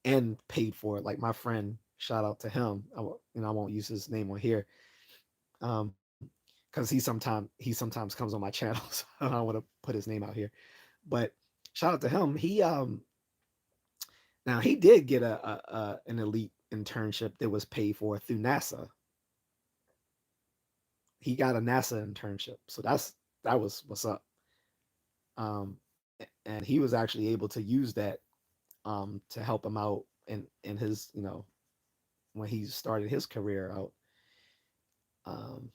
and paid for. Like my friend, shout out to him. I won't use his name on here, um, because he sometimes comes on my channel, so I don't want to put his name out here. But shout out to him. He did get an elite internship that was paid for through NASA. He got a NASA internship, so that was what's up. Um, and he was actually able to use that to help him out in his when he started his career out. Um,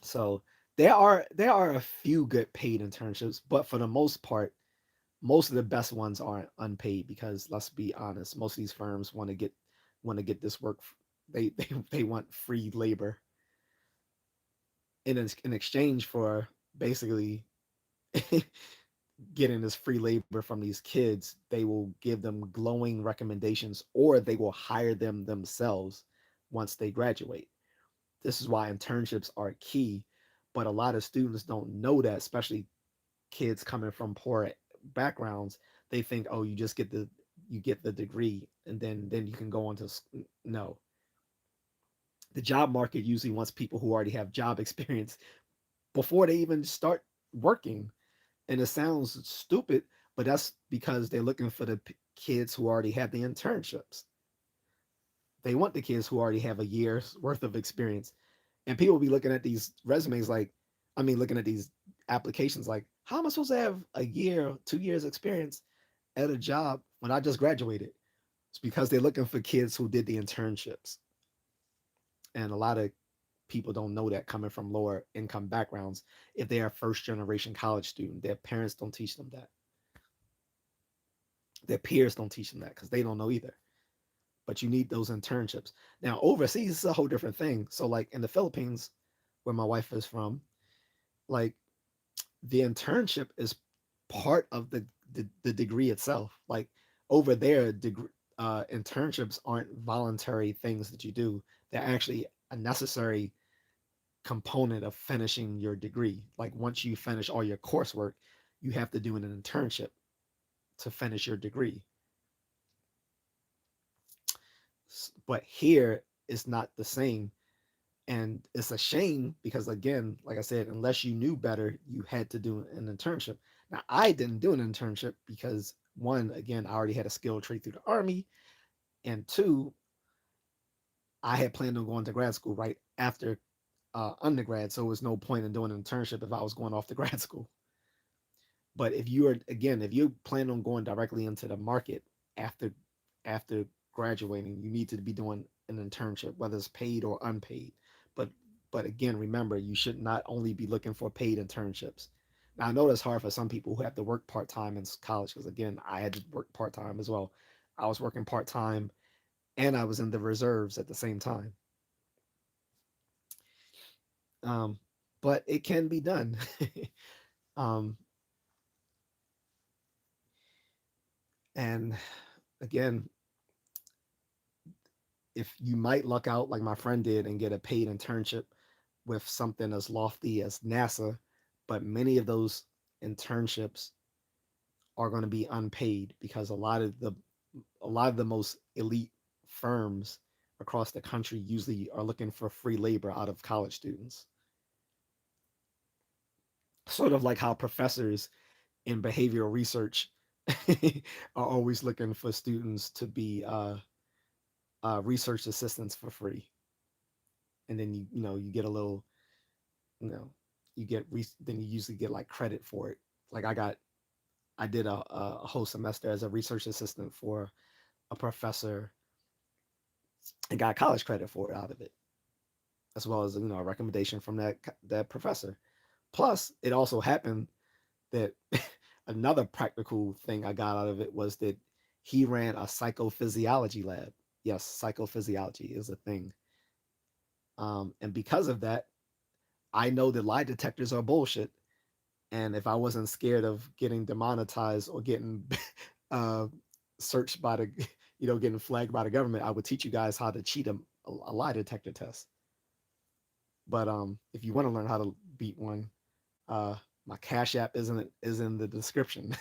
so there are a few good paid internships, but for the most part, most of the best ones aren't unpaid, because let's be honest, most of these firms want to get this work. They want free labor in exchange for basically getting this free labor from these kids. They will give them glowing recommendations, or they will hire them themselves once they graduate. This is why internships are key, but a lot of students don't know that, especially kids coming from poor backgrounds. They think, oh, you get the degree, and then you can go on to no. The job market usually wants people who already have job experience before they even start working. And it sounds stupid, but that's because they're looking for the kids who already have the internships. They want the kids who already have a year's worth of experience. And people will be looking at these resumes like, I mean, looking at these applications like, how am I supposed to have a year, 2 years experience at a job when I just graduated? It's because they're looking for kids who did the internships. And a lot of people don't know that coming from lower income backgrounds. If they are first generation college student, their parents don't teach them that. Their peers don't teach them that because they don't know either. But you need those internships. Now, overseas is a whole different thing. So, like in the Philippines, where my wife is from, like the internship is part of the degree itself. Like over there, internships aren't voluntary things that you do. They're actually a necessary component of finishing your degree. Like once you finish all your coursework, you have to do an internship to finish your degree. But here it's not the same. And it's a shame because, again, like I said, unless you knew better, you had to do an internship. Now, I didn't do an internship because, one, again, I already had a skilled trade through the Army. And two, I had planned on going to grad school right after undergrad. So there was no point in doing an internship if I was going off to grad school. But if you are, again, if you plan on going directly into the market after after graduating, you need to be doing an internship, whether it's paid or unpaid. But but again, remember, you should not only be looking for paid internships. Now I know that's hard for some people who have to work part time in college because again, I had to work part time as well. I was working part time and I was in the reserves at the same time. Um, but it can be done. um, and again, if you might luck out like my friend did and get a paid internship with something as lofty as NASA, but many of those internships are going to be unpaid because a lot of the most elite firms across the country usually are looking for free labor out of college students. Sort of like how professors in behavioral research are always looking for students to be research assistants for free, and then you get a little you know then you usually get like credit for it. Like I did a whole semester as a research assistant for a professor and got college credit for it out of it, as well as a recommendation from that professor. Plus, it also happened that another practical thing I got out of it was that he ran a psychophysiology lab. Yes, psychophysiology is a thing. And because of that, I know that lie detectors are bullshit. And if I wasn't scared of getting demonetized or getting uh, searched by getting flagged by the government, I would teach you guys how to cheat a lie detector test. But if you want to learn how to beat one, uh, my Cash App is in the description.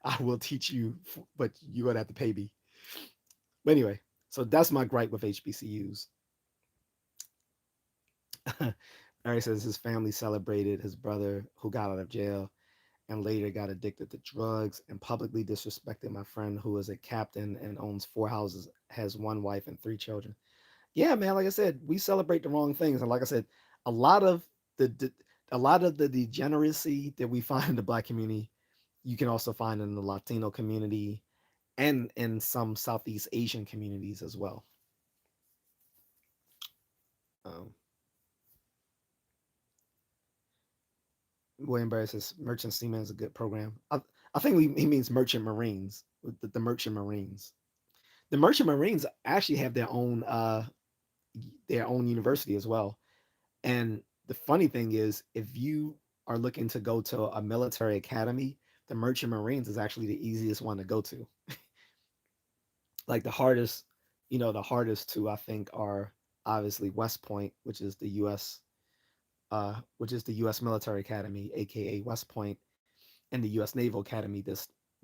I will teach you, but you're gonna have to pay me. But anyway, so that's my gripe with HBCUs. Barry says his family celebrated his brother who got out of jail and later got addicted to drugs and publicly disrespected my friend who is a captain and owns 4 houses, has one wife and 3 children. Yeah, man, like I said, we celebrate the wrong things. And like I said, a lot of the a lot of the degeneracy that we find in the black community, you can also find in the Latino community and in some Southeast Asian communities as well. Um, William Barry says Merchant Seaman is a good program. I think he means Merchant Marines, the Merchant Marines. The Merchant Marines actually have their own university as well. And the funny thing is, if you are looking to go to a military academy, the Merchant Marines is actually the easiest one to go to. Like the hardest two I think are obviously West Point, which is the U.S. Military Academy, aka West Point, and the U.S. Naval Academy.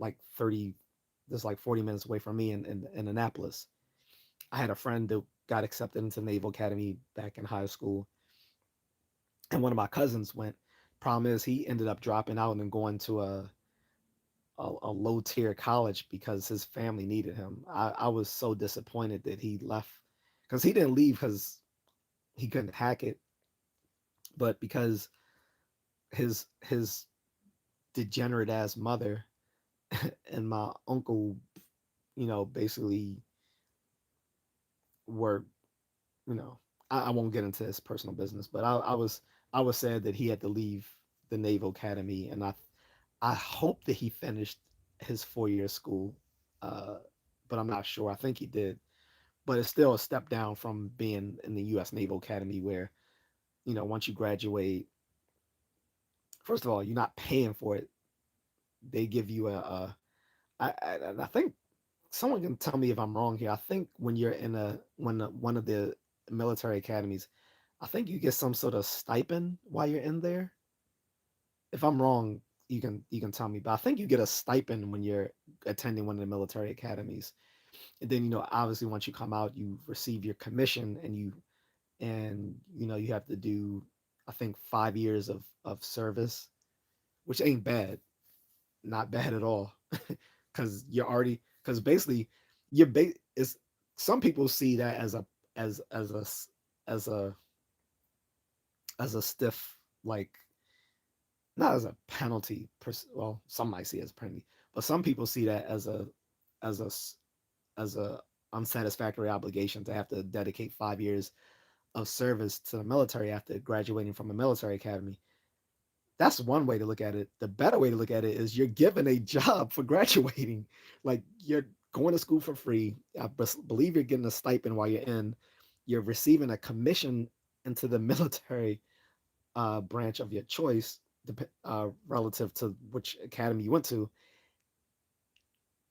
Like 30, that's like 40 minutes away from me in Annapolis. I had a friend that got accepted into Naval Academy back in high school, and one of my cousins went. Problem is, he ended up dropping out and going to a low tier college because his family needed him. I was so disappointed that he left because he didn't leave because he couldn't hack it, but because his degenerate ass mother and my uncle basically were, you know, I won't get into his personal business, but I was sad that he had to leave the Naval Academy, and I hope that he finished his 4 year school, uh, but I'm not sure. I think he did, but it's still a step down from being in the U.S. Naval Academy, where once you graduate, first of all, you're not paying for it. They give you I think someone can tell me if I'm wrong here. I think when you're in one of the military academies, I think you get some sort of stipend while you're in there. If I'm wrong, you can tell me, but I think you get a stipend when you're attending one of the military academies. And then obviously once you come out, you receive your commission, and you have to do, I think, 5 years of service, which ain't bad, not bad at all, because basically is some people see that as a as a stiff, like, not as a penalty. Well, some might see it as a penalty, but some people see that as a as a unsatisfactory obligation to have to dedicate 5 years of service to the military after graduating from a military academy. That's one way to look at it. The better way to look at it is you're given a job for graduating. Like, you're going to school for free. I believe you're getting a stipend while you're in. You're receiving a commission into the military branch of your choice, relative to which academy you went to,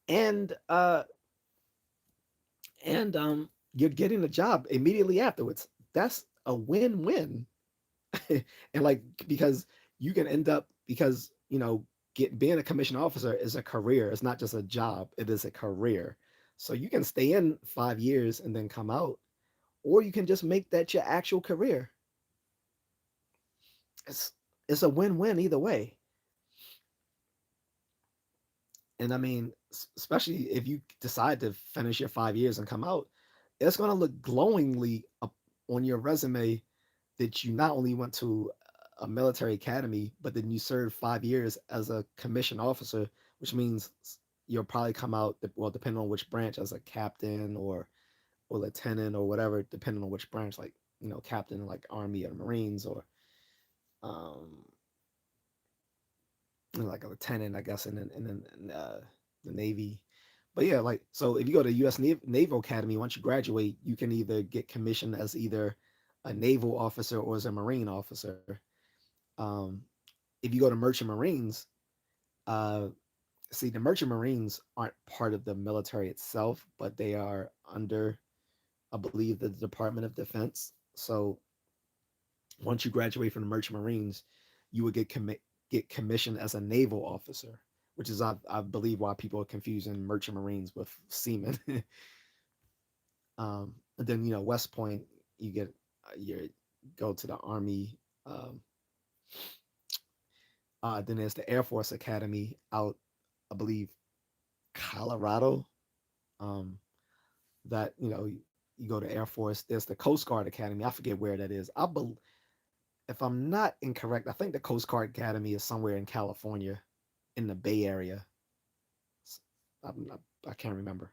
and you're getting a job immediately afterwards. That's a win-win. And, like, because you can end up, because being a commissioned officer is a career. It's not just a job, it is a career. So you can stay in 5 years and then come out, or you can just make that your actual career. It's it's a win-win either way. And I mean, especially if you decide to finish your 5 years and come out, it's going to look glowingly up on your resume that you not only went to a military academy, but then you served 5 years as a commissioned officer, which means you'll probably come out, well, depending on which branch, as a captain or lieutenant or whatever, depending on which branch, like, captain, like Army or Marines, or um, like a lieutenant, I guess, in the Navy. But yeah, like, so if you go to U.S. Naval Academy, once you graduate, you can either get commissioned as either a naval officer or as a Marine officer. Um, if you go to Merchant Marines, uh, see, the Merchant Marines aren't part of the military itself, but they are under, I believe, the Department of Defense. So once you graduate from the Merchant Marines, you would get commissioned as a naval officer, which is, I believe, why people are confusing Merchant Marines with seamen. And then, West Point, you get you go to the Army. Um, then there's the Air Force Academy out, I believe, Colorado. Um, that you go to Air Force. There's the Coast Guard Academy. I forget where that is. If I'm not incorrect, I think the Coast Guard Academy is somewhere in California, in the Bay Area. I'm not, I can't remember.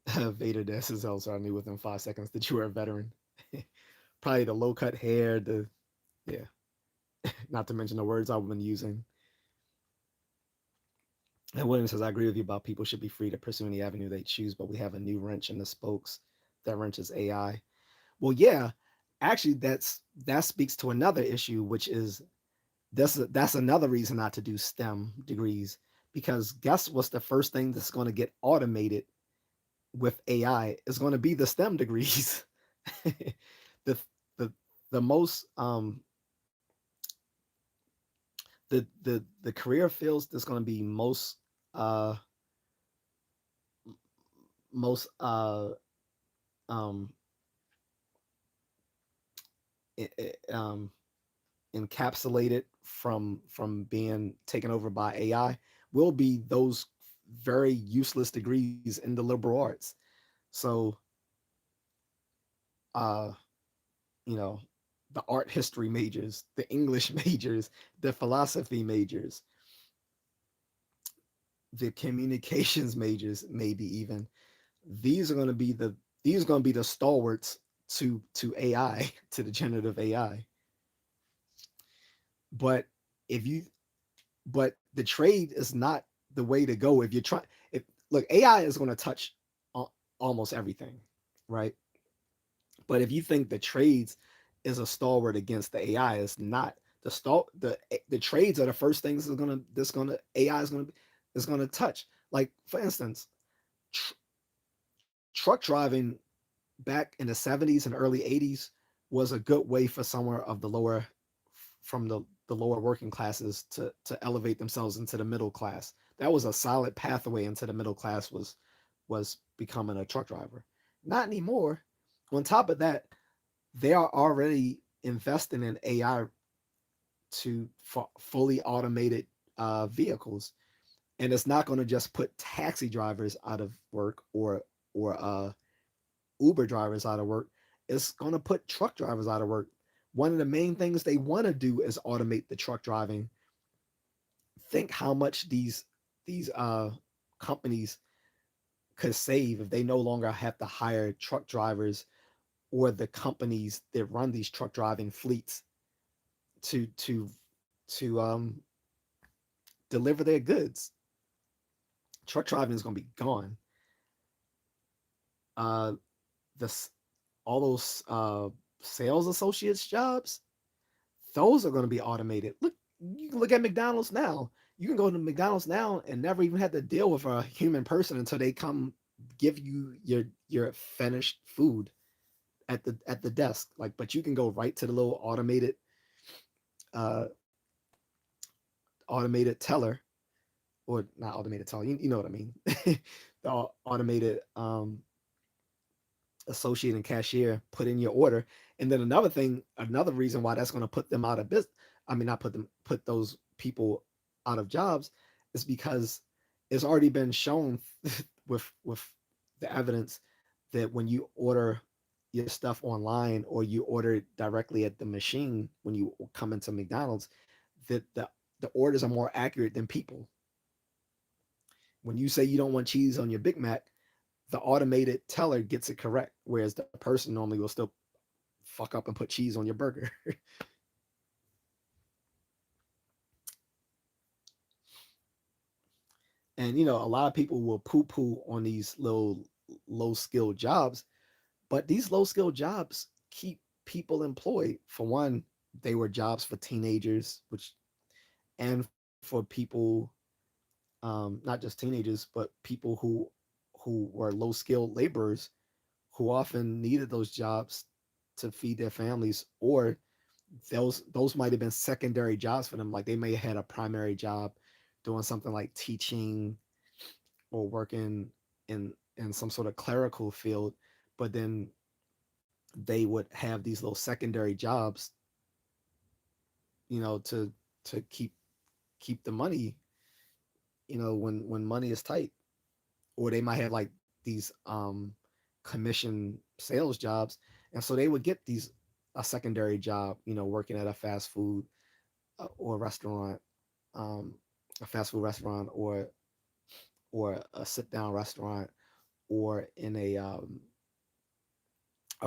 Vader Death is also, I knew within 5 seconds that you were a veteran. Probably the low cut hair, yeah, not to mention the words I've been using. And William says, I agree with you about people should be free to pursue any avenue they choose, but we have a new wrench in the spokes. That wrench is AI. Well, yeah, actually, that speaks to another issue, which is that's another reason not to do STEM degrees, because guess what's the first thing that's going to get automated with AI is going to be the STEM degrees. the the the most the career fields that's going to be uh most um um encapsulated from being taken over by AI will be those very useless degrees in the liberal arts. So uh you know the art history majors, the English majors, the philosophy majors, the communications majors, maybe even. These are going to be the these are going to be the stalwarts to AI, to the generative AI. But if you but the trade is not the way to go if you're trying. If Look, AI is going to touch almost everything, right? But if you think the trades is a stalwart against the AI, it's not. The trades are the first things that's gonna AI is gonna touch. Like for instance, tr- truck driving back in the 70s and early 80s was a good way for someone of the lower from the lower working classes to elevate themselves into the middle class. That was a solid pathway into the middle class, was becoming a truck driver. Not anymore. On top of that, they are already investing in AI for fully automated vehicles, and it's not going to just put taxi drivers out of work or Uber drivers out of work. It's going to put truck drivers out of work. One of the main things they want to do is automate the truck driving. Think how much these companies could save if they no longer have to hire truck drivers, or the companies that run these truck driving fleets to to to deliver their goods. Truck driving is going to be gone. Uh, this All those sales associates jobs, those are going to be automated. Look, you can look at McDonald's now. You can go to McDonald's now and never even have to deal with a human person until they come give you your finished food at the desk. Like, but you can go right to the little uh automated teller, or not automated teller. You know what I mean? The automated associate and cashier, put in your order. And then another reason why that's going to put them out of business, I mean, not put those people out of jobs, is because it's already been shown with the evidence that when you order your stuff online, or you order it directly at the machine when you come into McDonald's, that the orders are more accurate than people. When you say you don't want cheese on your Big Mac, the automated teller gets it correct, whereas the person normally will still fuck up and put cheese on your burger. And a lot of people will poo poo on these little low skilled jobs, but these low skilled jobs keep people employed. For one, they were jobs for teenagers, and for people, not just teenagers, but people who were low skilled laborers, who often needed those jobs to feed their families, or those might have been secondary jobs for them. Like they may have had a primary job doing something like teaching or working in some sort of clerical field, but then they would have these little secondary jobs, to keep the money, when money is tight. Or they might have like these commission sales jobs, and so they would get these a secondary job, working at a fast food or restaurant, um, a fast food restaurant, or a sit down restaurant, or in a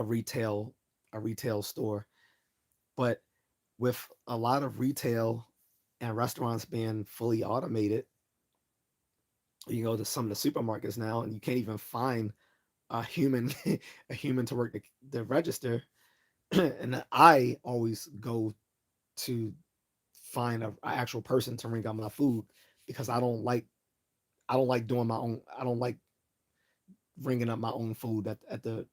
retail a retail store. But with a lot of retail and restaurants being fully automated, you go to some of the supermarkets now and you can't even find a human a human to work the register. And I always go to find a actual person to ring out my food, because I don't like doing my own. I don't like ringing up my own food at the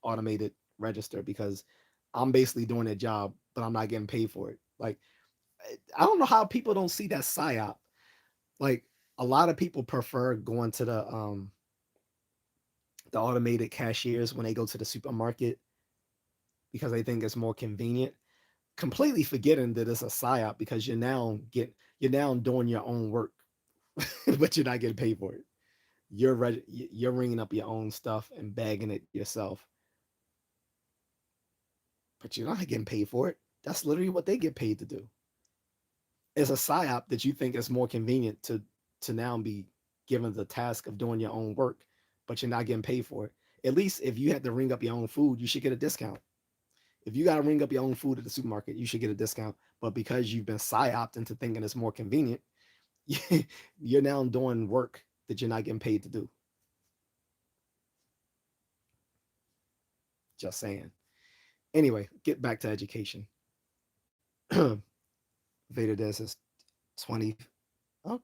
automated register, because I'm basically doing a job, but I'm not getting paid for it. Like, I don't know how people don't see that psyop. Like, a lot of people prefer going to the automated cashiers when they go to the supermarket, because they think it's more convenient. Completely forgetting that it's a psyop, because you're now doing your own work, but you're not getting paid for it. You're ringing up your own stuff and bagging it yourself. but you're not getting paid for it. That's literally what they get paid to do. It's a psyop that you think is more convenient to now be given the task of doing your own work, but you're not getting paid for it. At least if you had to ring up your own food, you should get a discount. If you got to ring up your own food at the supermarket, you should get a discount. But because you've been psyoped into thinking it's more convenient, you're now doing work that you're not getting paid to do. Just saying. Anyway, get back to education. Vader Des is 20. Oh,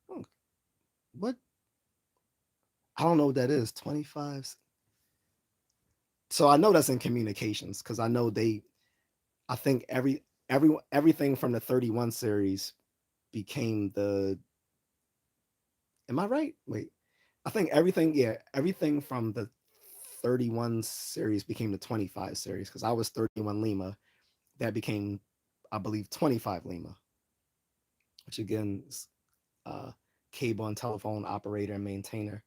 oh, what? I don't know what that is. 25. So I know that's in communications because I know they. I think everything from the 31 series became the. Am I right? Wait, I think everything. Yeah, everything from the 31 series became the 25 series because I was 31 Lima. That became, I believe, 25 Lima, which again is cable and telephone operator and maintainer.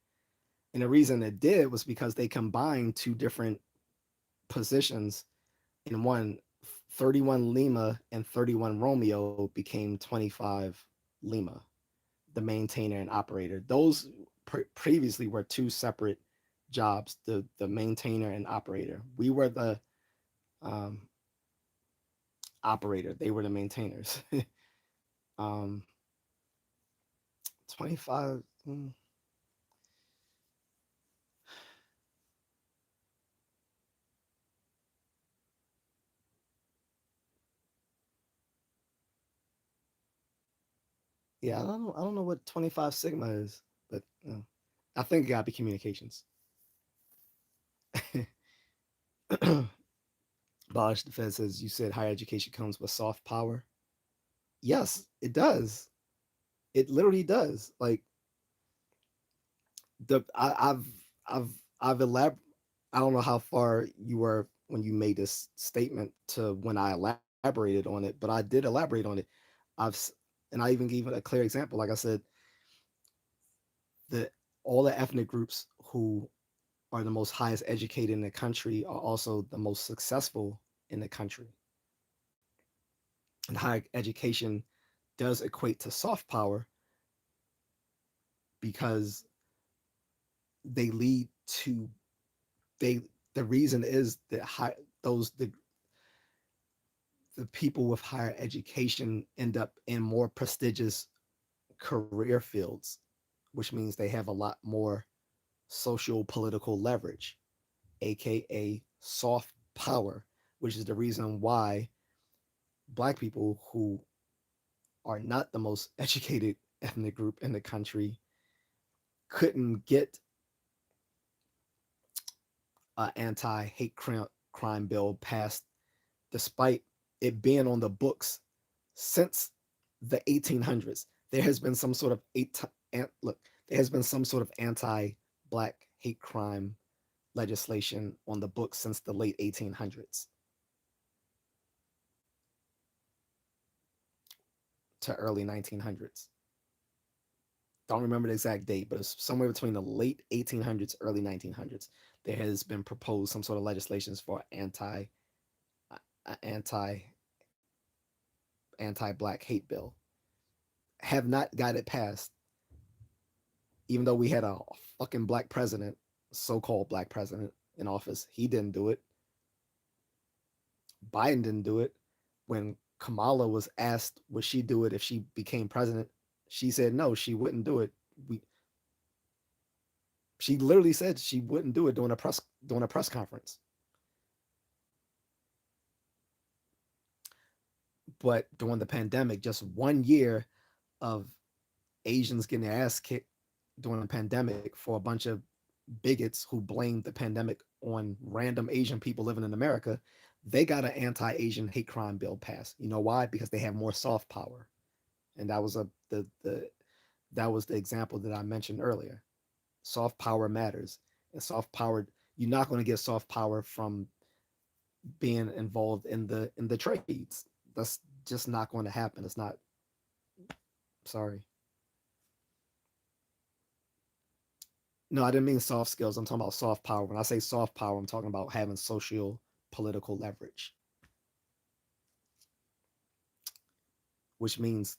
And the reason it did was because they combined two different positions in one. 31 Lima and 31 Romeo became 25 Lima, the maintainer and operator. Those previously were two separate jobs, the maintainer and operator. We were the um, operator, they were the maintainers. um, 25. Yeah, I don't know what 25 Sigma is, but I think it gotta be communications. Bosh the Fed says you said higher education comes with soft power. Yes, it does. It literally does. Like the I've I've elaborated. I don't know how far you were when you made this statement to when I elaborated on it, but I did elaborate on it. I've and I even gave it a clear example. Like I said, the all the ethnic groups who are the most highest educated in the country are also the most successful in the country. And higher education does equate to soft power because they lead to they the reason is that those the people with higher education end up in more prestigious career fields, which means they have a lot more social political leverage, aka soft power, which is the reason why black people who are not the most educated ethnic group in the country couldn't get an anti-hate crime bill passed despite it being on the books since the 1800s. There has been some sort of look. There has been some sort of anti-black hate crime legislation on the books since the late 1800s to early 1900s. Don't remember the exact date, but it's somewhere between the late 1800s, early 1900s. There has been proposed some sort of legislations for anti anti-black hate bill. Have not got it passed, even though we had a fucking black president, so-called black president in office. He didn't do it. Biden didn't do it. When Kamala was asked would she do it if she became president, she said no, she wouldn't do it. We She literally said she wouldn't do it during a press conference. But during the pandemic, just 1 year of Asians getting their ass kicked during the pandemic for a bunch of bigots who blamed the pandemic on random Asian people living in America, they got an anti-Asian hate crime bill passed. You know why? Because they have more soft power, and that was the example that I mentioned earlier. Soft power matters, and soft power. You're not going to get soft power from being involved in the trades. That's just not going to happen. It's not. Sorry. No, I didn't mean soft skills. I'm talking about soft power. When I say soft power, I'm talking about having social political leverage, which means,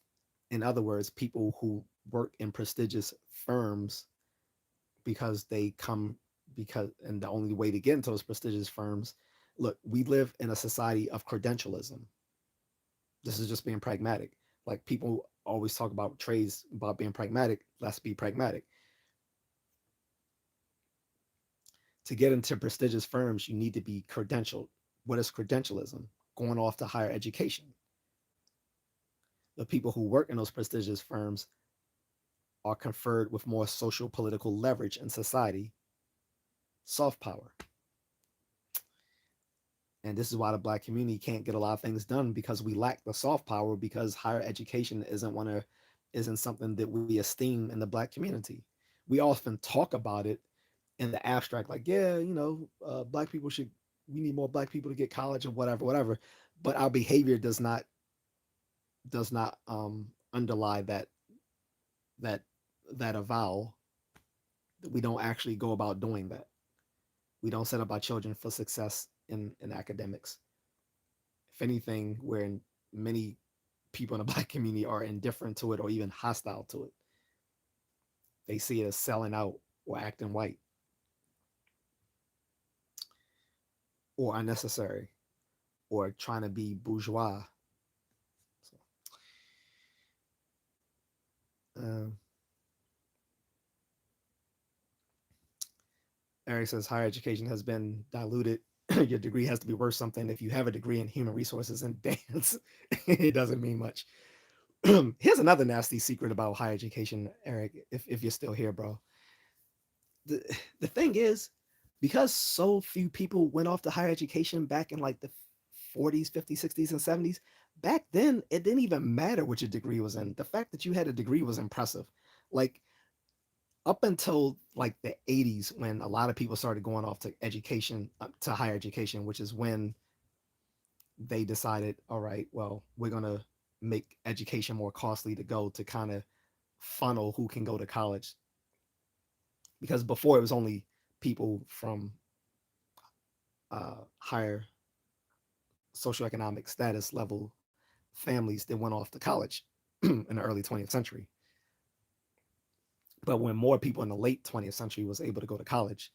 in other words, people who work in prestigious firms because they come because, and the only way to get into those prestigious firms, look, we live in a society of credentialism. This is just being pragmatic. Like people always talk about trades about being pragmatic. Let's be pragmatic. To get into prestigious firms, you need to be credentialed. What is credentialism? Going off to higher education. The people who work in those prestigious firms are conferred with more social political leverage in society, soft power. And this is why the black community can't get a lot of things done because we lack the soft power because higher education isn't something that we esteem in the black community. We often talk about it in the abstract, like, yeah, black people should, we need more black people to get college or whatever, whatever. But our behavior does not underlie that that avowal. We don't actually go about doing that. We don't set up our children for success in academics. If anything, where many people in the black community are indifferent to it or even hostile to it. They see it as selling out or acting white or unnecessary or trying to be bourgeois. So, um, Eric says higher education has been diluted. Your degree has to be worth something. If you have a degree in human resources and dance, it doesn't mean much. Here's another nasty secret about higher education, Eric, if you're still here, bro. The, the thing is, because so few people went off to higher education back in like the 40s, 50s, 60s, and 70s, back then it didn't even matter what your degree was in. The fact that you had a degree was impressive. Like up until like the 80s when a lot of people started going off to education, to higher education, which is when they decided, all right, well, we're going to make education more costly to go to kind of funnel who can go to college. Because before it was only people from higher socioeconomic status level families that went off to college in the early 20th century. But when more people in the late 20th century was able to go to college,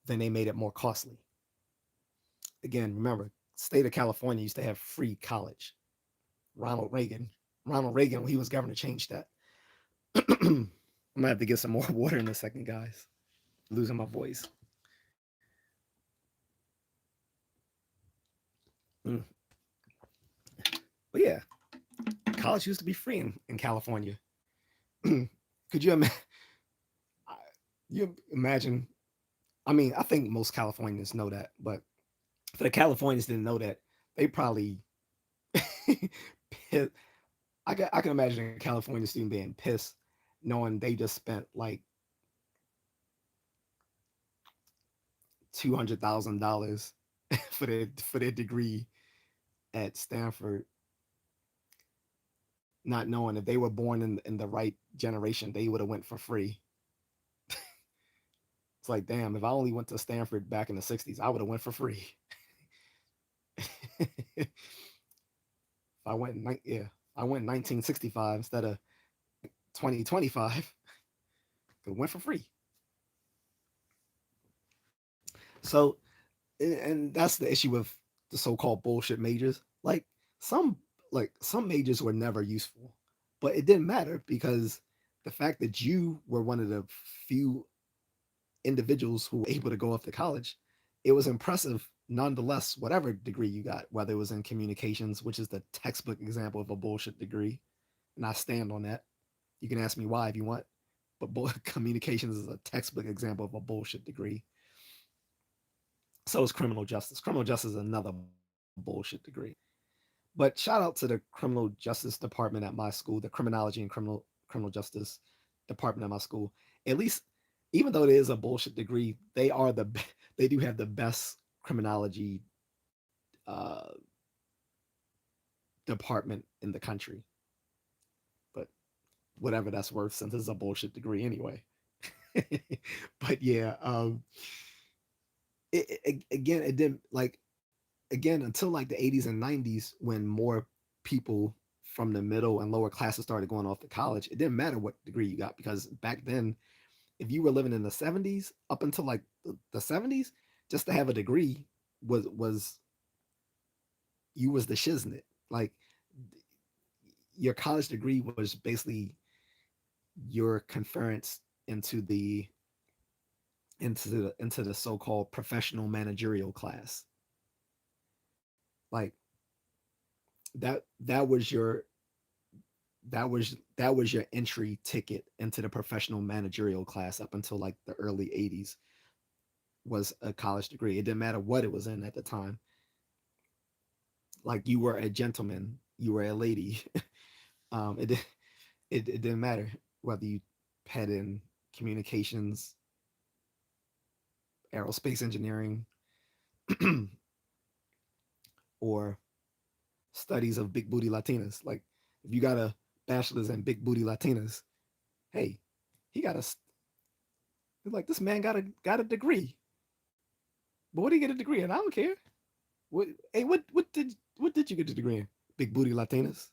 then they made it more costly. Again, remember, state of California used to have free college. Ronald Reagan, Ronald Reagan, when he was governor, changed that. I'm gonna have to get some more water in a second, guys. Losing my voice. Mm. But yeah, college used to be free in California. Could you imagine? You imagine? I mean, I think most Californians know that, but if the Californians didn't know that, they probably. I can imagine a California student being pissed, knowing they just spent like $200,000 for their degree at Stanford, not knowing if they were born in the right generation, they would have went for free. It's like, damn, if I only went to Stanford back in the 60s, I would have went for free. If yeah, I went 1965 instead of 2025, could have went for free. So, and that's the issue with the so-called bullshit majors. Some some majors were never useful, but it didn't matter because the fact that you were one of the few individuals who were able to go off to college, it was impressive nonetheless, whatever degree you got, whether it was in communications, which is the textbook example of a bullshit degree. And I stand on that. You can ask me why if you want, but communications is a textbook example of a bullshit degree. So is criminal justice. Criminal justice is another bullshit degree. But shout out to the criminal justice department at my school, the criminology and criminal justice department at my school. At least, even though it is a bullshit degree, they do have the best criminology uh, department in the country. But whatever that's worth, since it's a bullshit degree anyway. But yeah, again, it didn't like again until like the 80s and 90s when more people from the middle and lower classes started going off to college. It didn't matter what degree you got because back then, if you were living in the 70s up until like the 70s, just to have a degree was you was the shiznit. Like your college degree was basically your conference into the so-called professional managerial class. Like that was your that was your entry ticket into the professional managerial class up until like the early 80s was a college degree. It didn't matter what it was in at the time. Like you were a gentleman, you were a lady. It didn't matter whether you had in communications, aerospace engineering, or studies of big booty Latinas. Like if you got a bachelor's in big booty Latinas, hey, he got a like this man got a degree. But what did he get a degree in? I don't care. What hey what did you get a degree in? Big booty Latinas.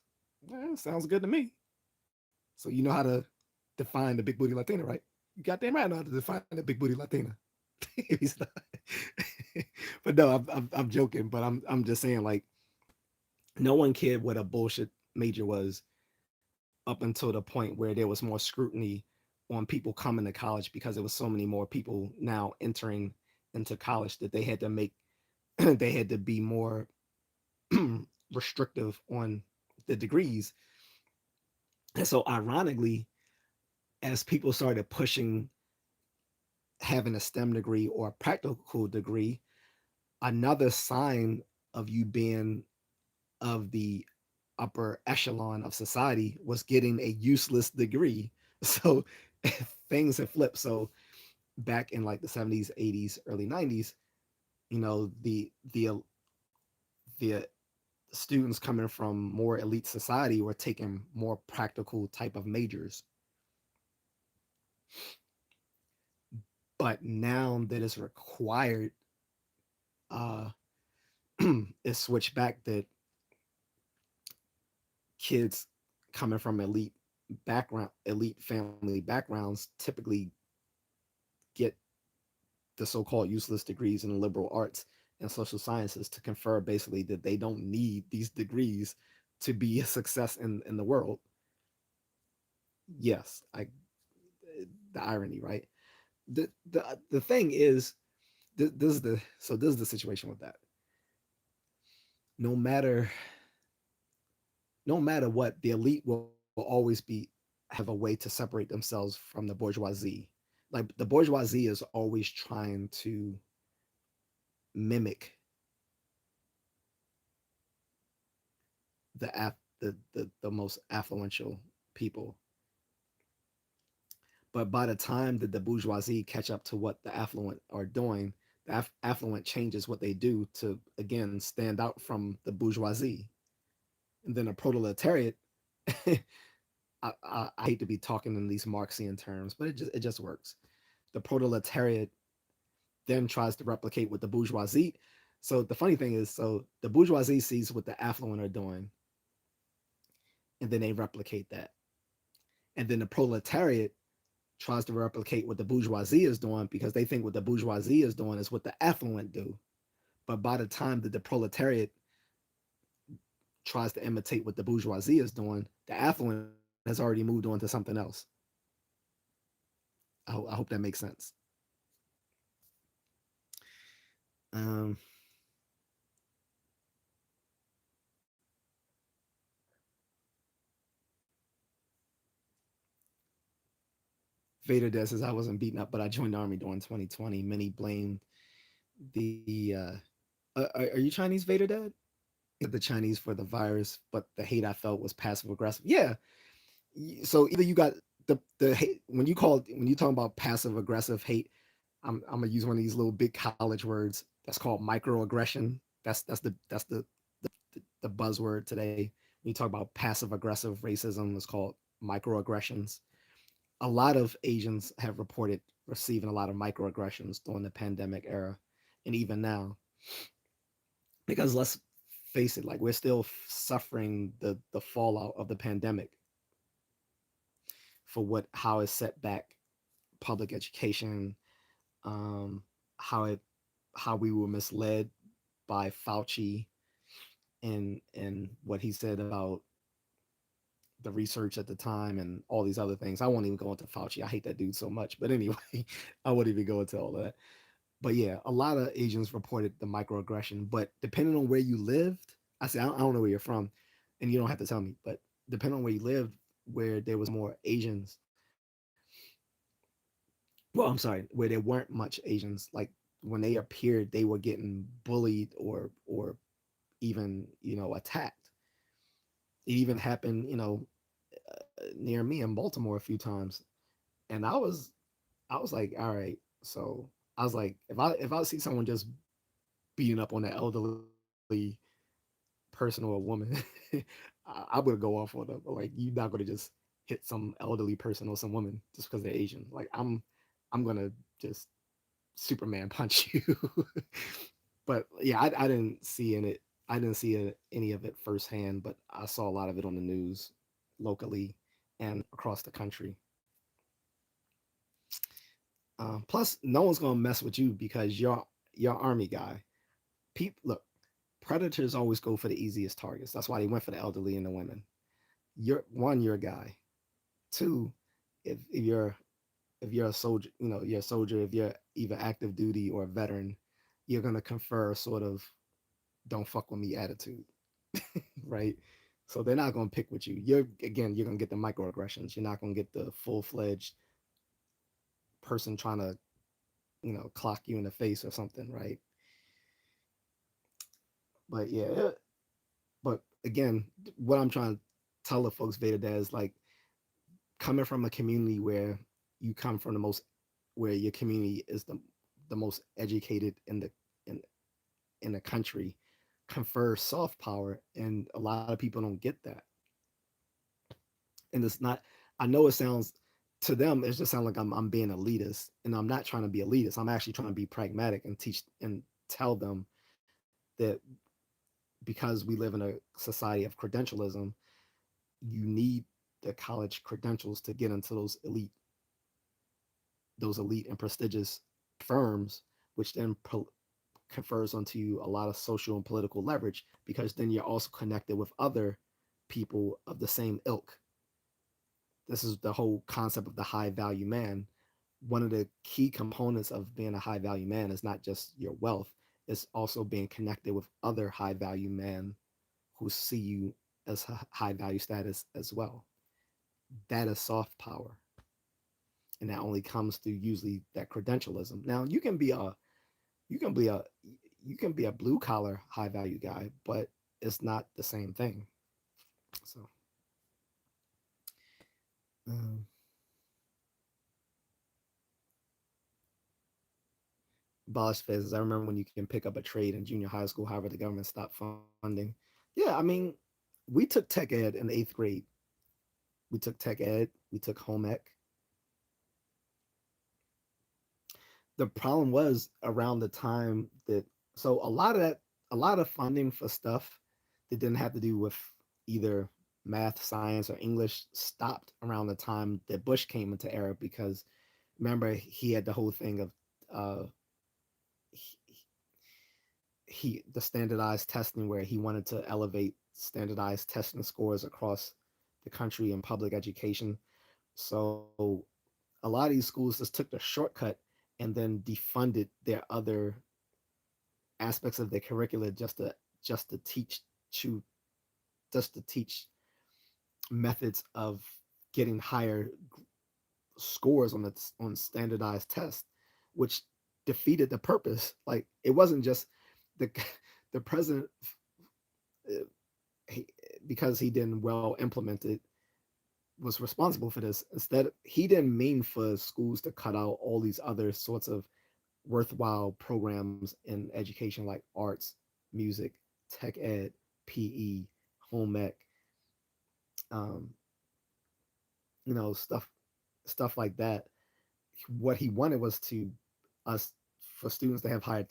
Sounds good to me. So you know how to define the big booty Latina, right? You goddamn right know how to define the big booty Latina. But no, I'm joking. But I'm just saying like no one cared what a bullshit major was up until the point where there was more scrutiny on people coming to college because there was so many more people now entering into college that they had to make they had to be more restrictive on the degrees. And so ironically, as people started pushing having a STEM degree or a practical degree, another sign of you being of the upper echelon of society was getting a useless degree. So things have flipped. So back in like the 70s, 80s, early 90s, you know, the students coming from more elite society were taking more practical type of majors. But now that it's required, uh, it's switched back that kids coming from elite family backgrounds typically get the so-called useless degrees in liberal arts and social sciences to confer basically that they don't need these degrees to be a success in the world. Yes, I the irony, right? The thing is, this is the situation with that. No matter no matter what, the elite will always be have a way to separate themselves from the bourgeoisie. Like the bourgeoisie is always trying to mimic the most affluential people. But by the time that the bourgeoisie catch up to what the affluent are doing, the affluent changes what they do to again stand out from the bourgeoisie. And then a proletariat. I hate to be talking in these Marxian terms, but it just works. The proletariat then tries to replicate what the bourgeoisie. So the funny thing is, so the bourgeoisie sees what the affluent are doing, and then they replicate that. And then the proletariat tries to replicate what the bourgeoisie is doing because they think what the bourgeoisie is doing is what the affluent do. But by the time that the proletariat tries to imitate what the bourgeoisie is doing, the affluent has already moved on to something else. I hope that makes sense. Um, Vader Dead says I wasn't beaten up, but I joined the army during 2020. Many blamed the. Are you Chinese, Vader Dad? The Chinese for the virus, but the hate I felt was passive aggressive. Yeah. So either you got the hate when you talk about passive aggressive hate. I'm gonna use one of these little big college words. That's called microaggression. That's the buzzword today. When you talk about passive aggressive racism, it's called microaggressions. a lot of Asians have reported receiving a lot of microaggressions during the pandemic era, and even now, because let's face it, like we're still suffering the fallout of the pandemic for what how it set back public education, um, how it how we were misled by Fauci and what he said about the research at the time and all these other things. I won't even go into Fauci. I hate that dude so much. But anyway, I won't even go into all that. But yeah, a lot of Asians reported the microaggression. But depending on where you lived, I don't know where you're from, and you don't have to tell me. But depending on where you lived, where there was more Asians, well, I'm sorry, where there weren't much Asians, like when they appeared, they were getting bullied or even attacked. It even happened, near me in Baltimore a few times, and I was like, all right. So I was like, if I see someone just beating up on an elderly person or a woman, I would go off on them. Like, you're not gonna just hit some elderly person or some woman just because they're Asian. Like, I'm gonna just Superman punch you. But yeah, I didn't see in it. I didn't see any of it firsthand, but I saw a lot of it on the news locally and across the country. Plus, no one's gonna mess with you because you're army guy. Look, predators always go for the easiest targets. That's why they went for the elderly and the women. You're a guy. Two, if you're a soldier, you're a soldier. If you're either active duty or a veteran, you're gonna confer a sort of "don't fuck with me" attitude, right? So they're not gonna pick with you. You're gonna get the microaggressions. You're not gonna get the full fledged person trying to clock you in the face or something, right? But yeah, but again, what I'm trying to tell the folks Veda Dad is like coming from a community where you come from the most where your community is the most educated in in the country confers soft power, and a lot of people don't get that. And it's not. I know it sounds to them it just sounds like I'm being elitist, and I'm not trying to be elitist. I'm actually trying to be pragmatic and teach and tell them that because we live in a society of credentialism, you need the college credentials to get into those elite and prestigious firms, which then confers onto you a lot of social and political leverage because then you're also connected with other people of the same ilk. This is the whole concept of the high value man. One of the key components of being a high value man is not just your wealth, it's also being connected with other high value men who see you as high value status as well. That is soft power. And that only comes through usually that credentialism. Now you can be a you can be a blue collar high value guy, but it's not the same thing. So um, Boss Fizz, I remember when you can pick up a trade in junior high school, however the government stopped funding. Yeah, I mean, we took tech ed in the eighth grade. We took tech ed, we took home ec. The problem was around the time that so a lot of funding for stuff that didn't have to do with either math, science, or English stopped around the time that Bush came into era because remember he had the whole thing of uh he, the standardized testing where he wanted to elevate standardized testing scores across the country in public education. So a lot of these schools just took the shortcut and then defunded their other aspects of their curricula just to teach to just to teach methods of getting higher scores on standardized tests, which defeated the purpose. Like it wasn't just the the president uh, he, because he didn't well implement it was responsible for this. Instead, he didn't mean for schools to cut out all these other sorts of worthwhile programs in education like arts, music, tech ed, PE, home ec, um, stuff. stuff like that. What he wanted was to us for students to have higher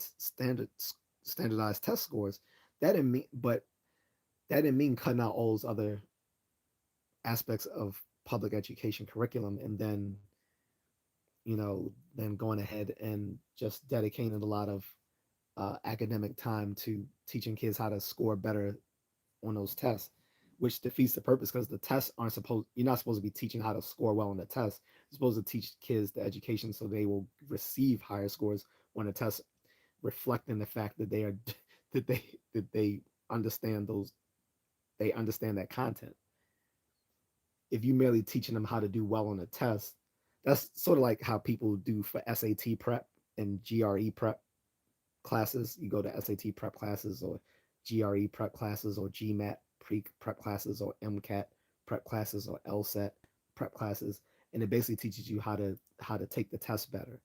standardized test scores. That didn't mean, but that didn't mean cutting out all those other aspects of public education curriculum and then then going ahead and just dedicating a lot of academic time to teaching kids how to score better on those tests, which defeats the purpose because the tests aren't supposed. You're not supposed to be teaching how to score well on the test. You're supposed to teach kids the education so they will receive higher scores on the test, reflecting the fact that they are that they understand those they understand that content. If you merely teaching them how to do well on a test, that's sort of like how people do for SAT prep and GRE prep classes. You go to SAT prep classes or GRE prep classes or GMAT pre prep classes or MCAT prep classes or LSAT prep classes, and it basically teaches you how to take the test better.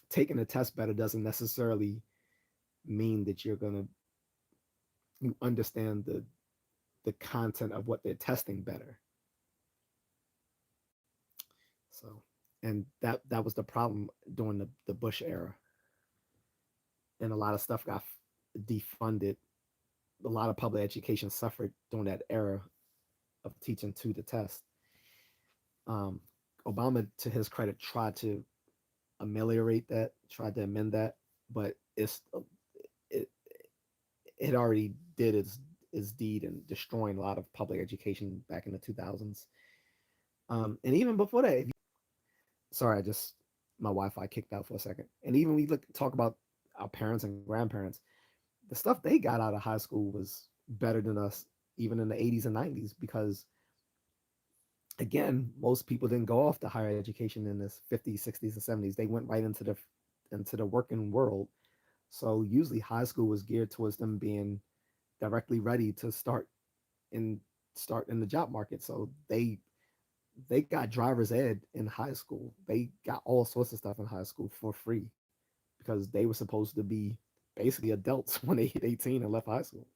Taking the test better doesn't necessarily mean that you understand the content of what they're testing better. So, and that was the problem during the Bush era, and a lot of stuff got defunded. A lot of public education suffered during that era of teaching to the test. Um, Obama, to his credit, tried to ameliorate that, tried to amend that, but it it already did its deed in destroying a lot of public education back in the 2000s. And even before that, sorry, I just my Wi-Fi kicked out for a second. And even we talk about our parents and grandparents, the stuff they got out of high school was better than us, even in the 80s and 90s, because again, most people didn't go off to higher education in the 50s, 60s, and 70s. They went right into the working world. So usually high school was geared towards them being directly ready to in start in the job market. So they got driver's ed in high school. They got all sorts of stuff in high school for free because they were supposed to be basically adults when they hit 18 and left high school.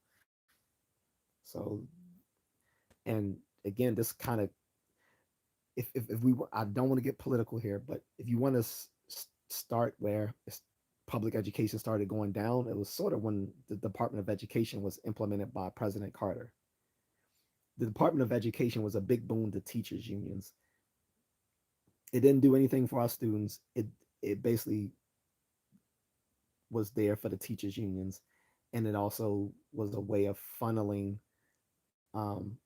So, and again, this kind of if we I don't want to get political here, but if you want to start where public education started going down, it was sort of when the Department of Education was implemented by President Carter. The Department of Education was a big boon to teachers unions. It didn't do anything for our students. It basically was there for the teachers unions, and it also was a way of funneling um,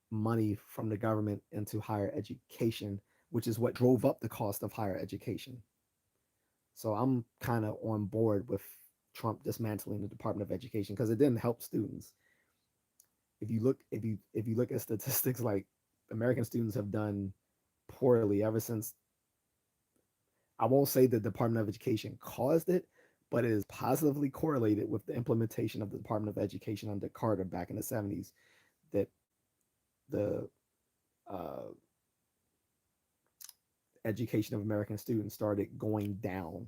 money from the government into higher education, which is what drove up the cost of higher education. So I'm kind of on board with Trump dismantling the Department of Education because it didn't help students. If you look at statistics, like American students have done poorly ever since. I won't say the Department of Education caused it, but it is positively correlated with the implementation of the Department of Education under Carter back in the 70s. That the uh, education of American students started going down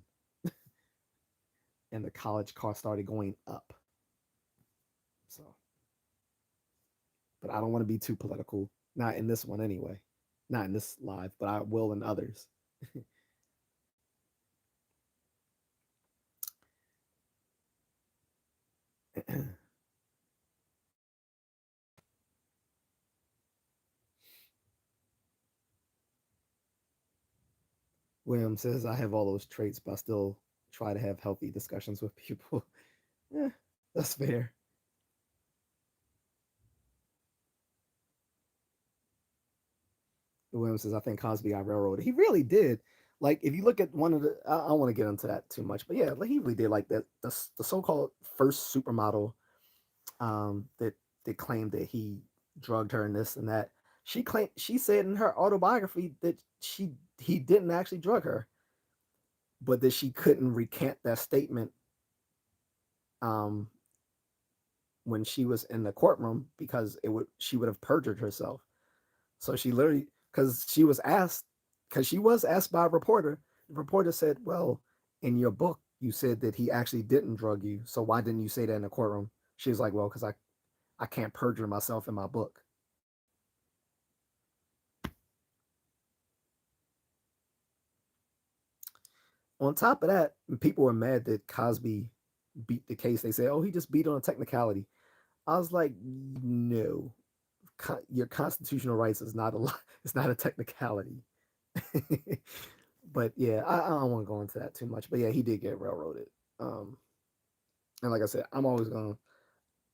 and the college costs started going up. So, but I don't want to be too political. Not in this one anyway. Not in this live, but I will in others. William says, I have all those traits, but I still try to have healthy discussions with people. Yeah, that's fair. William says, I think Cosby got railroaded. He really did. Like, if you look at one of I don't want to get into that too much, but yeah, like, he really did. Like, the so called first supermodel that claimed that he drugged her and this and that. She said in her autobiography that he didn't actually drug her, but that she couldn't recant that statement um, when she was in the courtroom because it would she would have perjured herself. So she literally because she was asked by a reporter. The reporter said, "Well, in your book, you said that he actually didn't drug you. So why didn't you say that in the courtroom?" She was like, "Well, because I can't perjure myself in my book." On top of that, people were mad that Cosby beat the case. They say, "Oh, he just beat on a technicality." I was like, "No, your constitutional rights is not a it's not a technicality." But yeah, I don't want to go into that too much. But yeah, he did get railroaded. Um, and like I said, I'm always gonna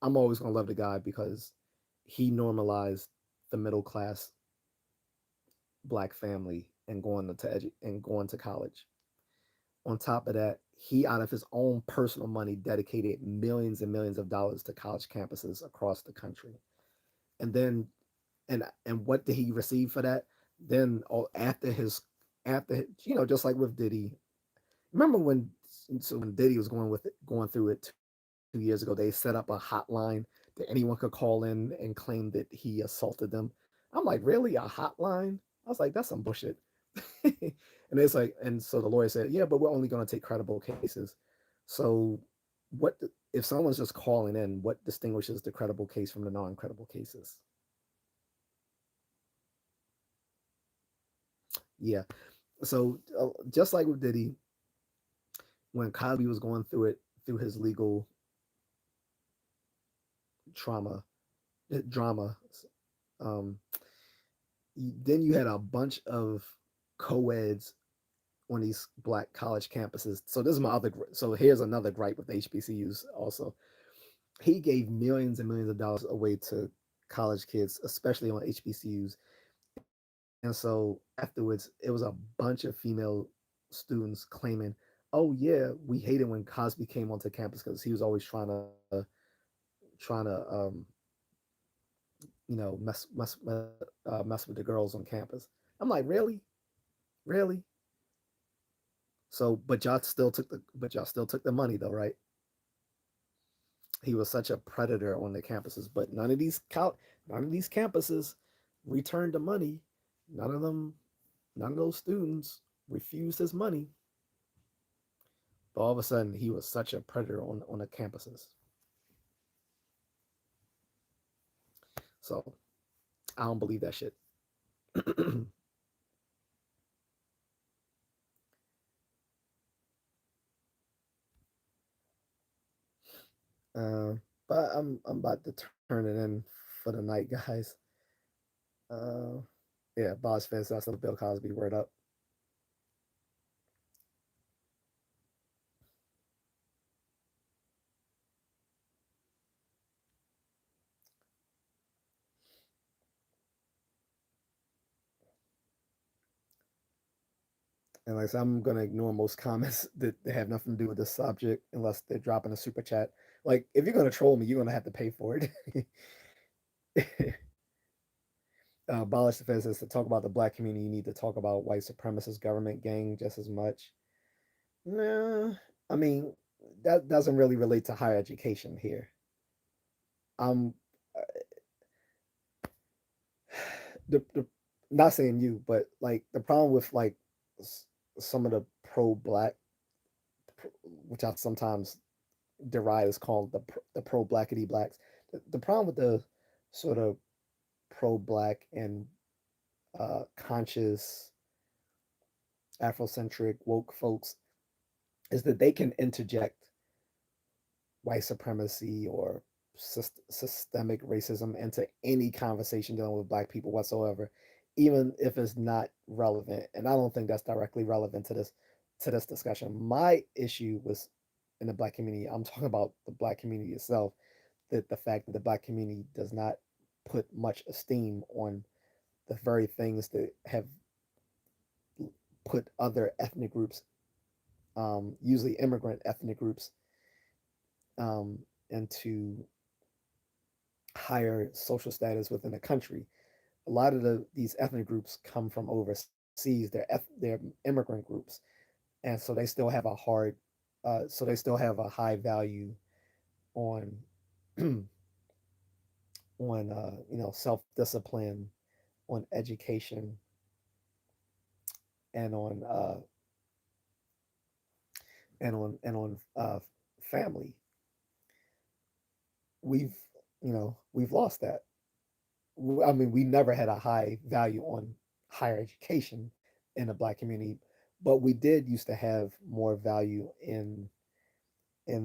love the guy because he normalized the middle class black family and going to college. On top of that, he out of his own personal money dedicated millions and millions of dollars to college campuses across the country. And then and what did he receive for that? Then just like with Diddy, remember when Diddy was going through it 2 years ago, they set up a hotline that anyone could call in and claim that he assaulted them. I'm like, really, a hotline? I was like, that's some bullshit. And it's like, and so the lawyer said, yeah, but we're only going to take credible cases. So if someone's just calling in? What distinguishes the credible case from the non-credible cases? Yeah. So just like with Diddy, when Cosby was going through it through his legal trauma drama, um, then you had a bunch of co-eds on these black college campuses. So this is my other. So here's another gripe with HBCUs. Also, he gave millions and millions of dollars away to college kids, especially on HBCUs. And so afterwards, it was a bunch of female students claiming, "Oh yeah, we hated when Cosby came onto campus because he was always trying to mess with the girls on campus." I'm like, really, really? So, but y'all still took the money though, right? He was such a predator on the campuses, but none of these campuses returned the money. None of them, none of those students refused his money. But all of a sudden, he was such a predator on the campuses. So I don't believe that shit. uh, but I'm about to turn it in for the night, guys. Uh, yeah, Boss fans, that's the Bill Cosby word up. And like I said, I'm gonna ignore most comments that have nothing to do with this subject unless they're dropping a super chat. Like if you're gonna troll me, you're gonna have to pay for it. Abolish the fence says to talk about the black community, you need to talk about white supremacist government gang just as much. Nah, I mean that doesn't really relate to higher education here. I'm the not saying you, but like the problem with like some of the pro black, which I sometimes deride is called the pro blackity blacks. The problem with the sort of pro black and conscious Afrocentric woke folks is that they can interject white supremacy or systemic racism into any conversation dealing with black people whatsoever, even if it's not relevant. And I don't think that's directly relevant to this discussion. My issue was in the black community. I'm talking about the black community itself. That the fact that the black community does not put much esteem on the very things that have put other ethnic groups, usually immigrant ethnic groups, into higher social status within a country. A lot of these ethnic groups come from overseas. They're immigrant groups, and so they still have a hard, so they still have a high value on self discipline, on education, and on family. We've we've lost that. I mean, we never had a high value on higher education in the black community, but we did used to have more value in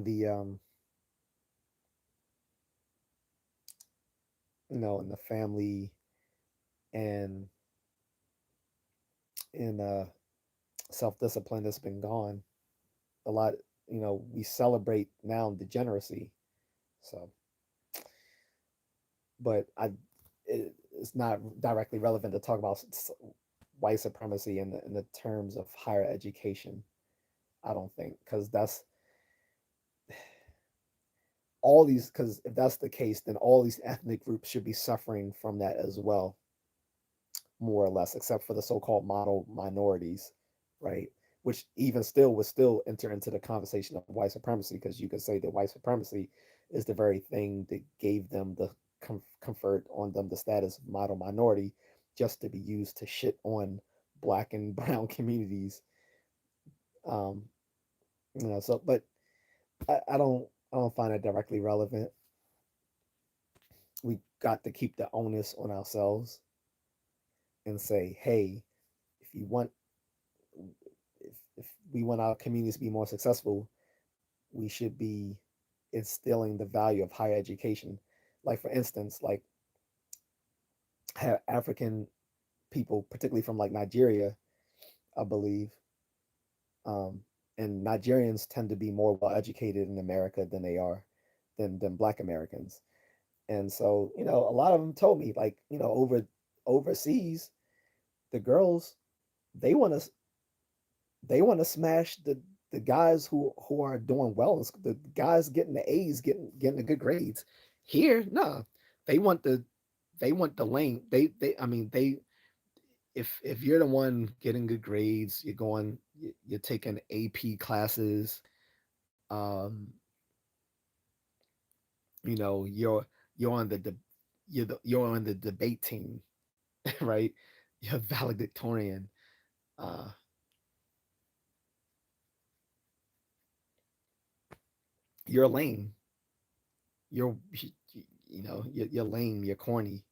the in the family and in self discipline that's been gone a lot. We celebrate now degeneracy. So, but it's not directly relevant to talk about white supremacy in the terms of higher education. I don't think, because that's all these. Because if that's the case, then all these ethnic groups should be suffering from that as well, more or less, except for the so-called model minorities, right? Which even still would still enter into the conversation of white supremacy, because you could say that white supremacy is the very thing that gave them the conferred on them the status of model minority, just to be used to shit on black and brown communities. Um, so but I don't find it directly relevant. We got to keep the onus on ourselves and say, hey, if you want if we want our communities to be more successful, we should be instilling the value of higher education. Like for instance, like have African people, particularly from like Nigeria, I believe, um, and Nigerians tend to be more well educated in America than they are than Black Americans. And so, a lot of them told me, like, overseas, the girls, they want to they want to smash the guys who are doing well, the guys getting the A's, getting the good grades. Here, no, they want the lane. They I mean they if you're the one getting good grades, you're taking AP classes, um, you're on you're on the debate team, right? You're valedictorian. Uh, you're lame. You're you're lame. You're corny.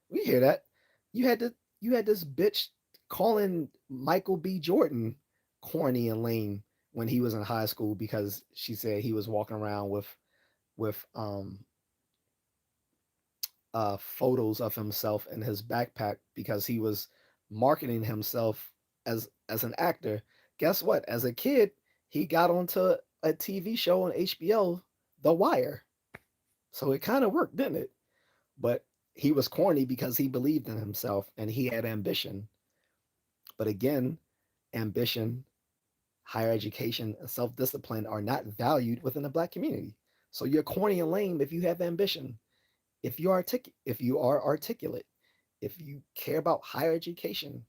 We hear that. You had to you had this bitch calling Michael B. Jordan corny and lame when he was in high school because she said he was walking around with photos of himself in his backpack because he was marketing himself as an actor. Guess what? As a kid, he got onto a TV show on HBO, The Wire. So it kind of worked, didn't it? But he was corny because he believed in himself and he had ambition. But again, ambition, higher education, and self discipline are not valued within the black community. So you're corny and lame if you have ambition. If you are articulate, if you care about higher education,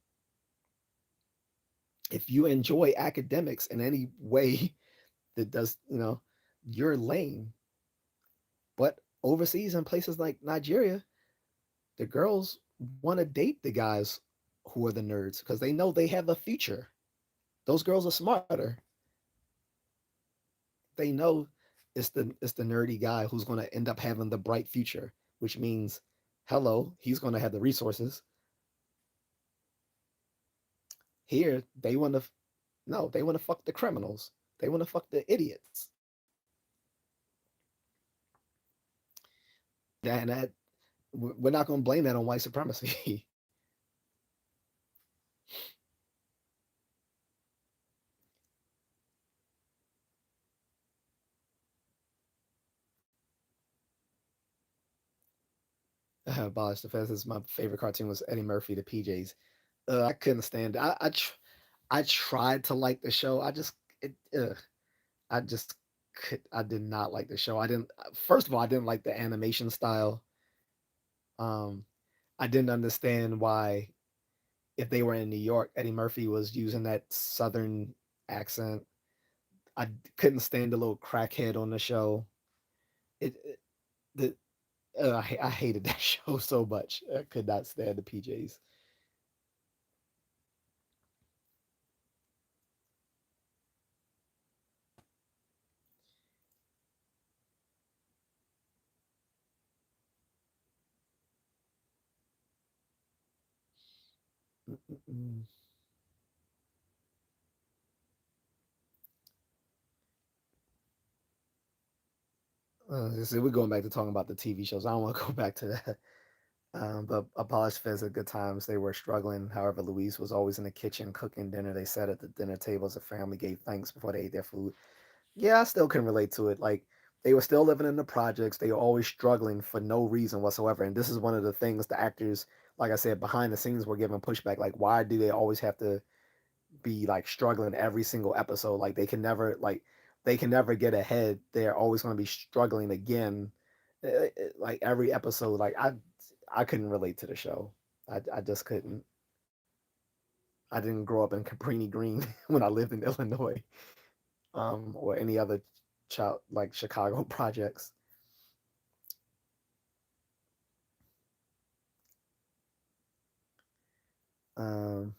if you enjoy academics in any way that does, you're lame. But overseas in places like Nigeria, the girls want to date the guys who are the nerds because they know they have a future. Those girls are smarter. They know it's the nerdy guy who's going to end up having the bright future, which means, hello, he's going to have the resources. Here, they want to no, they want to fuck the criminals. They want to fuck the idiots. And that we're not going to blame that on white supremacy. Abolish the fences. My favorite cartoon was Eddie Murphy, the PJs. I couldn't stand it. I tried to like the show. I just I did not like the show. I didn't. First of all, I didn't like the animation style. Um, I didn't understand why, if they were in New York, Eddie Murphy was using that Southern accent. I couldn't stand the little crackhead on the show. It the I hated that show so much. I could not stand the PJs. Mm-mm-mm. we're going back to talking about the TV shows. I don't want to go back to that. But Abolish Fez at good times. They were struggling. However, Louise was always in the kitchen cooking dinner. They sat at the dinner table as a family, gave thanks before they ate their food. Yeah, I still can relate to it. Like they were still living in the projects. They were always struggling for no reason whatsoever. And this is one of the things the actors, like I said, behind the scenes were giving pushback. Like, why do they always have to be like struggling every single episode? Like they can never get ahead. They're always going to be struggling again. Like every episode. Like I couldn't relate to the show. I just couldn't. I didn't grow up in Cabrini Green when I lived in Illinois, or any other child like Chicago projects. Um,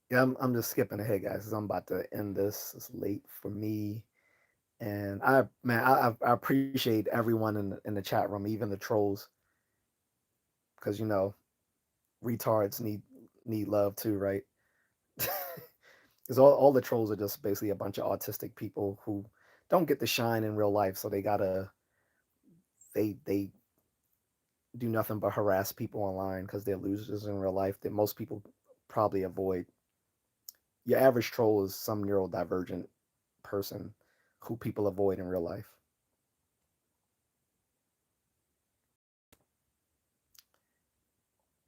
yeah, I'm just skipping ahead, guys, because I'm about to end this. It's late for me, and I appreciate everyone in the chat room, even the trolls, because retards need love too, right? Because all the trolls are just basically a bunch of autistic people who don't get to shine in real life, so they do nothing but harass people online because they're losers in real life that most people probably avoid. Your average troll is some neurodivergent person who people avoid in real life.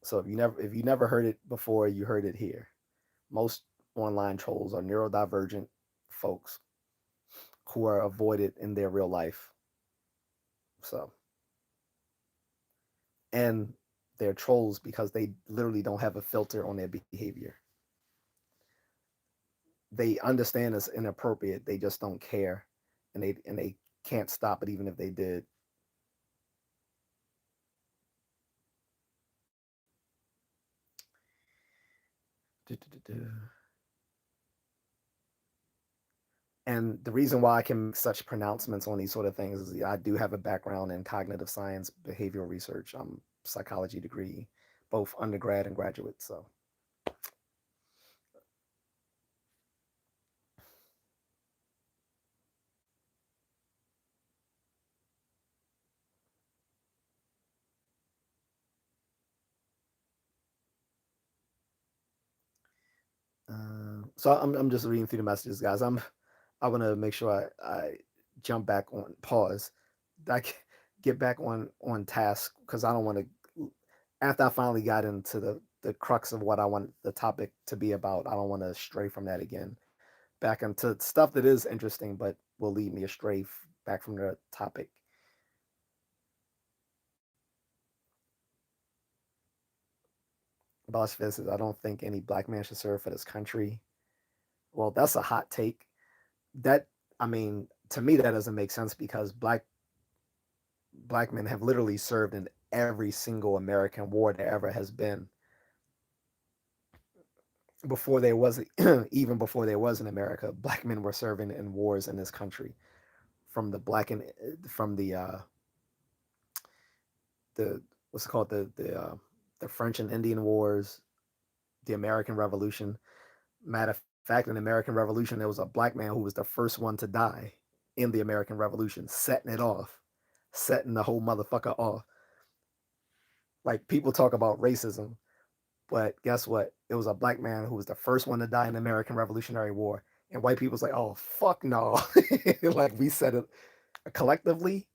So if you never heard it before, you heard it here. Most online trolls are neurodivergent folks who are avoided in their real life. So and they're trolls because they literally don't have a filter on their behavior. They understand it's inappropriate. They just don't care, and they can't stop it even if they did. And the reason why I can make such pronouncements on these sort of things is I do have a background in cognitive science, behavioral research. I'm psychology degree, both undergrad and graduate. So, I'm just reading through the messages, guys. I want to make sure I jump back on pause. I get back on task because I don't want to. After I finally got into the crux of what I want the topic to be about, I don't want to stray from that again. Back into stuff that is interesting, but will lead me astray back from the topic. Boss says, I don't think any black man should serve for this country. Well, that's a hot take. That I mean, to me, that doesn't make sense because black men have literally served in every single American war there ever has been. Before there was even before there was an America, black men were serving in wars in this country. From the black and from the what's it called the French and Indian Wars, the American Revolution. Matter of fact, in the American Revolution, there was a black man who was the first one to die in the American Revolution, setting it off, setting the whole motherfucker off. Like people talk about racism, but guess what? It was a black man who was the first one to die in the American Revolutionary War. And white people's like, oh fuck no. Like we said it collectively,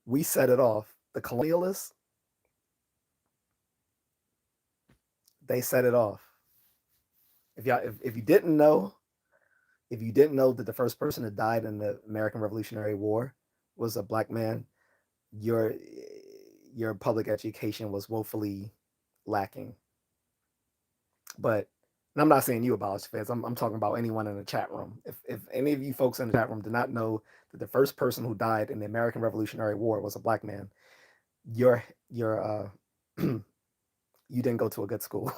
we set it off. The colonialists, they set it off. If you didn't know, if you didn't know that the first person that died in the American Revolutionary War was a black man, your your public education was woefully lacking. But and I'm not saying you abolish feds. I'm talking about anyone in the chat room. If any of you folks in the chat room did not know that the first person who died in the American Revolutionary War was a black man, you're you didn't go to a good school.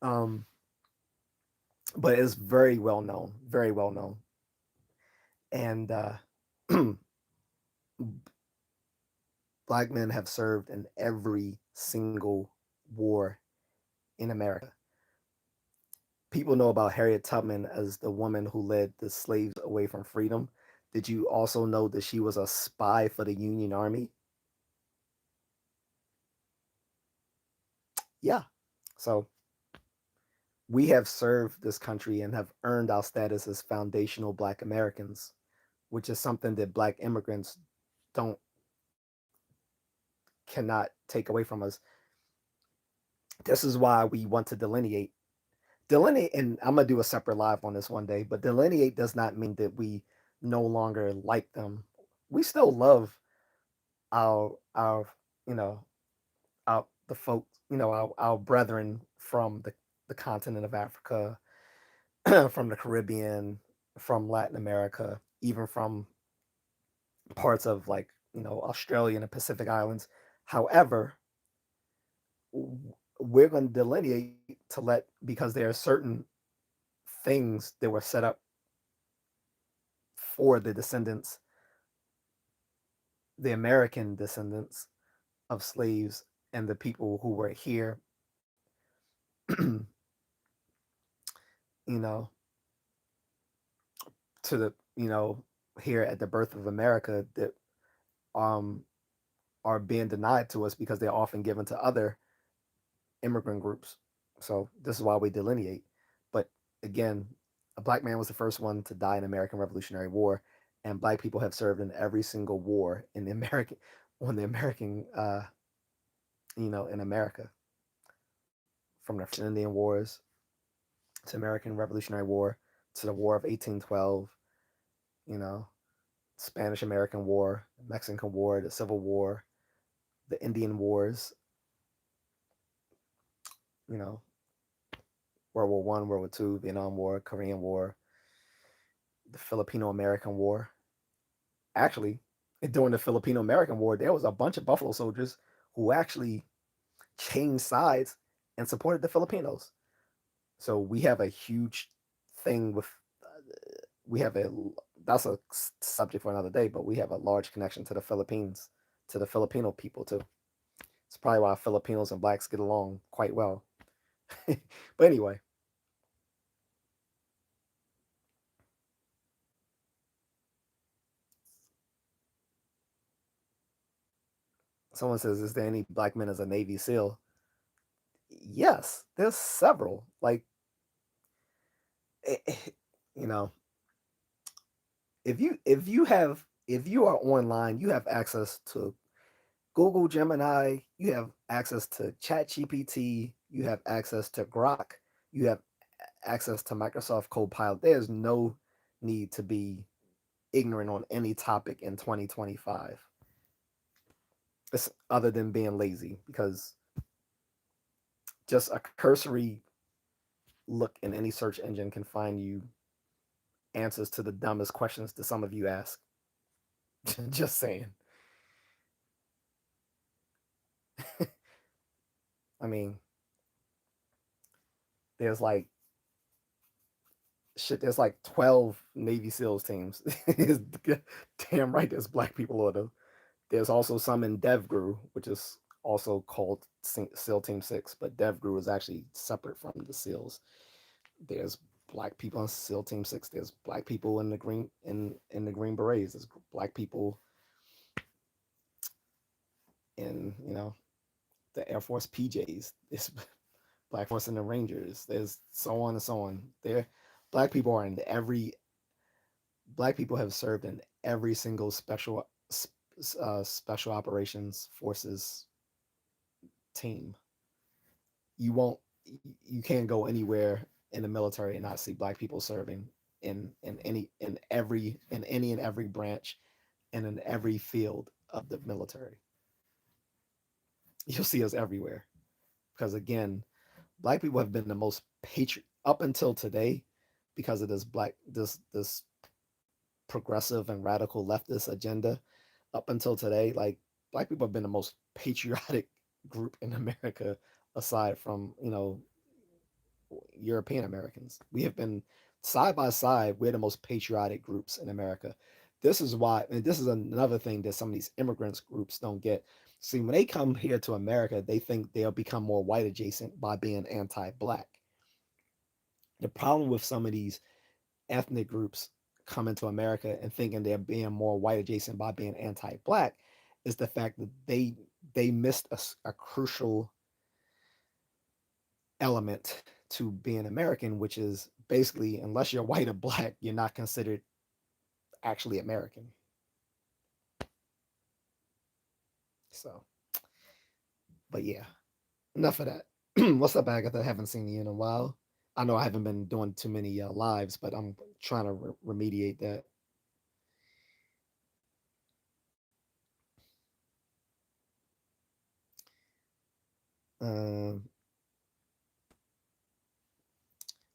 um, but it's very well known, very well known. And black men have served in every single war in America. People know about Harriet Tubman as the woman who led the slaves away from freedom. Did you also know that she was a spy for the Union Army? Yeah. So we have served this country and have earned our status as foundational black Americans, which is something that black immigrants don't cannot take away from us. This is why we want to delineate, and I'm gonna do a separate live on this one day, but delineate does not mean that we no longer like them. We still love our you know our the folks, our brethren from the continent of Africa, from the Caribbean, from Latin America, even from parts of, like, Australia and the Pacific Islands. However, we're going to delineate to let, because there are certain things that were set up for the descendants, the American descendants of slaves, and the people who were here, you know, to the, here at the birth of America, that um are being denied to us because they're often given to other immigrant groups. So this is why we delineate. But again, a black man was the first one to die in the American Revolutionary War, and black people have served in every single war in the American on the American in America, from the French and Indian Wars to American Revolutionary War to the War of 1812, you know, Spanish American War, Mexican War, the Civil War, the Indian Wars, you know, World War One, World War Two, Vietnam War, Korean War, the Filipino American War. Actually, during the Filipino American War, there was a bunch of Buffalo soldiers who actually changed sides and supported the Filipinos. So we have a huge thing with, we have a, that's a subject for another day, but we have a large connection to the Philippines, to the Filipino people too. It's probably why Filipinos and blacks get along quite well. But anyway, someone says, "Is there any black men as a Navy SEAL?" Yes, there's several. Like, you know, if you are online, you have access to Google Gemini, you have access to ChatGPT, you have access to Grok, you have access to Microsoft Copilot. There's no need to be ignorant on any topic in 2025. It's other than being lazy, because just a cursory look in any search engine can find you answers to the dumbest questions that some of you ask. Just saying. I mean, there's like shit. There's like 12 Navy SEALs teams. Damn right, there's black people on them. There's also some in DevGru, which is also called SEAL Team Six, but DevGru is actually separate from the SEALs. There's black people on SEAL Team Six. There's black people in the in the Green Berets. There's black people in, the Air Force PJs. There's Black Force and the Rangers. There's so on and so on. There, black people are in every. Black people have served in every single special operations forces team. You won't. You can't go anywhere in the military and not see black people serving in any and every branch and in every field of the military. You'll see us everywhere, because again, black people have been the most patriot up until today, because of this progressive and radical leftist agenda. Up until today, like, black people have been the most patriotic group in America, aside from, European Americans. We have been side by side. We're the most patriotic groups in America. This is why, and this is another thing that some of these immigrants groups don't get. See, when they come here to America, they think they'll become more white adjacent by being anti-black. The problem with some of these ethnic groups coming to America and thinking they're being more white adjacent by being anti-black is the fact that they missed a crucial element to being American, which is basically unless you're white or black, you're not considered actually American. So, but yeah, enough of that. What's up, Agatha? I haven't seen you in a while. I know I haven't been doing too many lives, but I'm trying to remediate that. Um,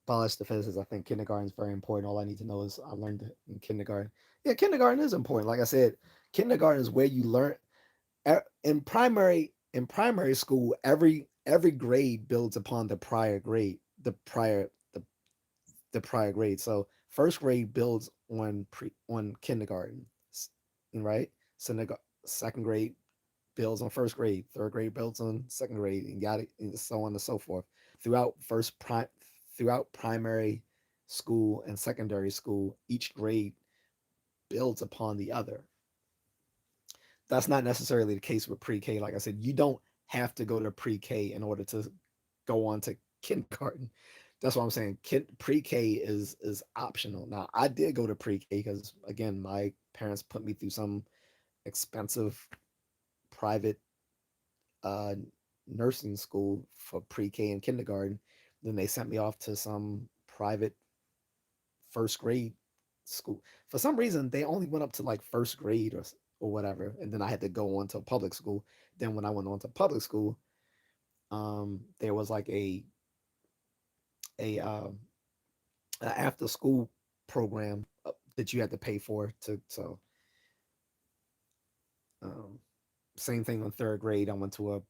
Polish defenses. I think kindergarten is very important. All I need to know is I learned it in kindergarten. Yeah, kindergarten is important. Like I said, kindergarten is where you learn in primary school. Every grade builds upon the prior grade, the prior grade. So first grade builds on kindergarten, right? So second grade builds on first grade, third grade builds on second grade, and got it, and so on and so forth. Throughout first prime, throughout primary school and secondary school, each grade builds upon the other. That's not necessarily the case with pre-K. Like I said, you don't have to go to pre-K in order to go on to kindergarten. That's what I'm saying. Pre-K is optional. Now, I did go to pre-K because again, my parents put me through some expensive private uh, nursing school for pre-K and kindergarten. Then they sent me off to some private first grade school. For some reason, they only went up to like first grade or whatever, and then I had to go on to public school. Then when I went on to public school, there was like a after school program that you had to pay for to so um, same thing on third grade. I went to a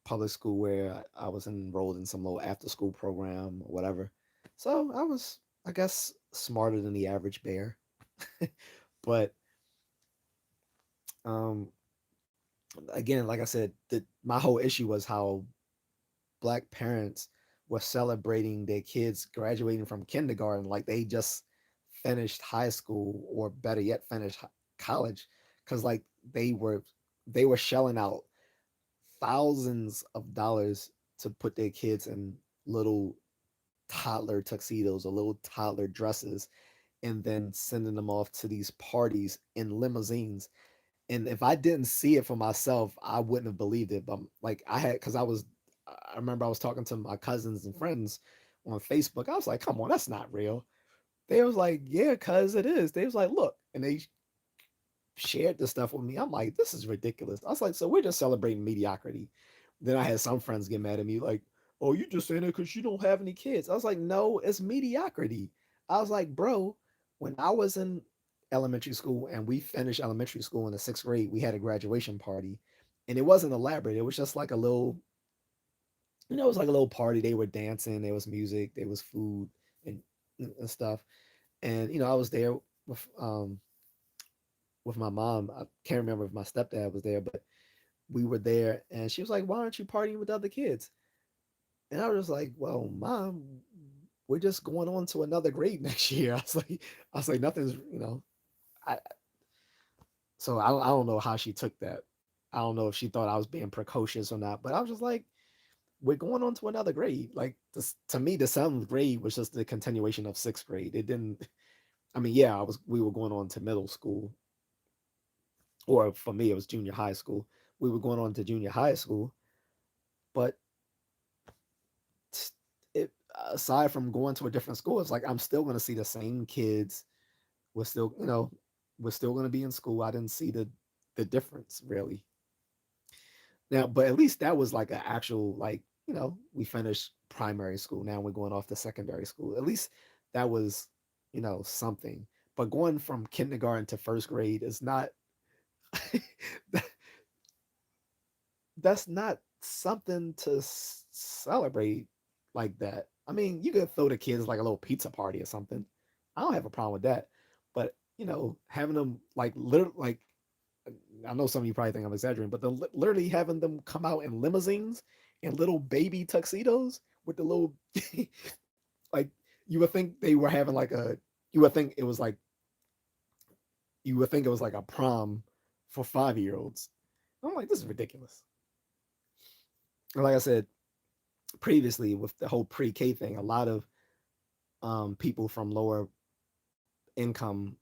public school where I was enrolled in some little after school program or whatever. So I was, I guess, smarter than the average bear. But um, again, like I said, my whole issue was how black parents were celebrating their kids graduating from kindergarten like they just finished high school or better yet finished college because like they were they were shelling out thousands of dollars to put their kids in little toddler tuxedos or little toddler dresses and then sending them off to these parties in limousines. And if I didn't see it for myself, I wouldn't have believed it. But like I had, because I remember I was talking to my cousins and friends on Facebook. I was like, come on, that's not real. They was like, yeah, cuz it is. They was like, look, and they shared the stuff with me. I'm like, this is ridiculous. I was like, so we're just celebrating mediocrity. Then I had some friends get mad at me, like, oh, you just saying that because you don't have any kids. I was like, no, it's mediocrity. I was like, bro, when I was in elementary school and we finished elementary school in the sixth grade, we had a graduation party. And it wasn't elaborate. It was just like a little, it was like a little party. They were dancing, there was music, there was food and, and stuff. And, I was there with my mom. I can't remember if my stepdad was there, but we were there and she was like, why aren't you partying with other kids? And I was just like, well, mom, we're just going on to another grade next year. I was like, nothing's, I, so I don't know how she took that. I don't know if she thought I was being precocious or not, but I was just like, we're going on to another grade. Like this, to me, the seventh grade was just the continuation of sixth grade. It didn't, I mean, yeah, we were going on to middle school, or for me, it was junior high school. We were going on to junior high school, but it aside from going to a different school, it's like I'm still going to see the same kids. We're still, we're still going to be in school. I didn't see the difference really. Now, but at least that was like an actual like we finished primary school. Now we're going off to secondary school. At least that was something. But going from kindergarten to first grade is not that's not something to celebrate. like that. I mean, you could throw the kids like a little pizza party or something. I don't have a problem with that. But having them like literally like I know some of you probably think I'm exaggerating, but literally having them come out in limousines and little baby tuxedos with the little like you would think they were having like a you would think it was like you would think it was like a prom for 5-year-olds. I'm like, this is ridiculous. And like I said previously with the whole pre-K thing, a lot of people from lower income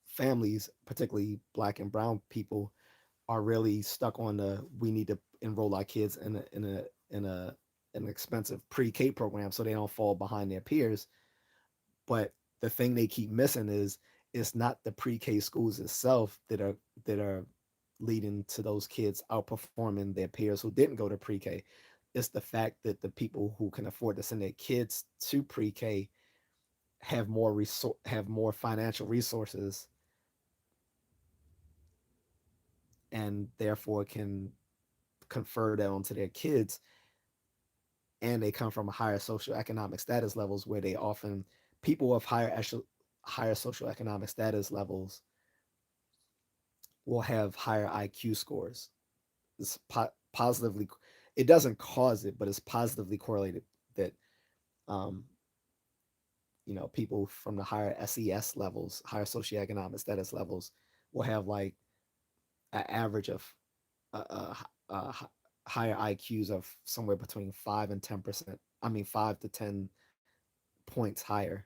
families, particularly black and brown people, are really stuck on the we need to enroll our kids in a an expensive pre-K program so they don't fall behind their peers. But the thing they keep missing is it's not the pre-K schools itself that are leading to those kids outperforming their peers who didn't go to pre-K. It's the fact that the people who can afford to send their kids to pre-K have more financial resources and therefore can confer that onto their kids, and they come from higher social economic status levels where they often people of higher social economic status levels will have higher IQ scores. It's positively, it doesn't cause it, but it's positively correlated that um, people from the higher SES levels, higher socioeconomic status levels, will have like an average of uh, uh, uh, higher IQs of somewhere between 5 and 10%. I mean, 5 to 10 points higher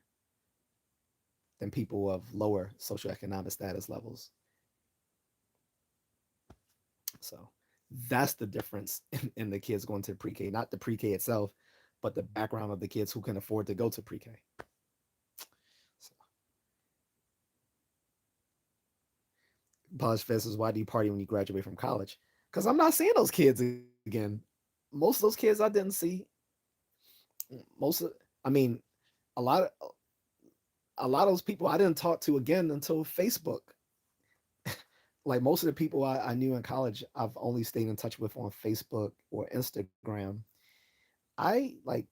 than people of lower socioeconomic status levels. So that's the difference in the kids going to pre-K, not the pre-K itself, but the background of the kids who can afford to go to pre-K. So, Polish Fest is why do you party when you graduate from college? Because I'm not seeing those kids again. Most of those kids I didn't see. Most of, I mean, a lot of those people I didn't talk to again until Facebook. Like most of the people I knew in college, I've only stayed in touch with on Facebook or Instagram. I like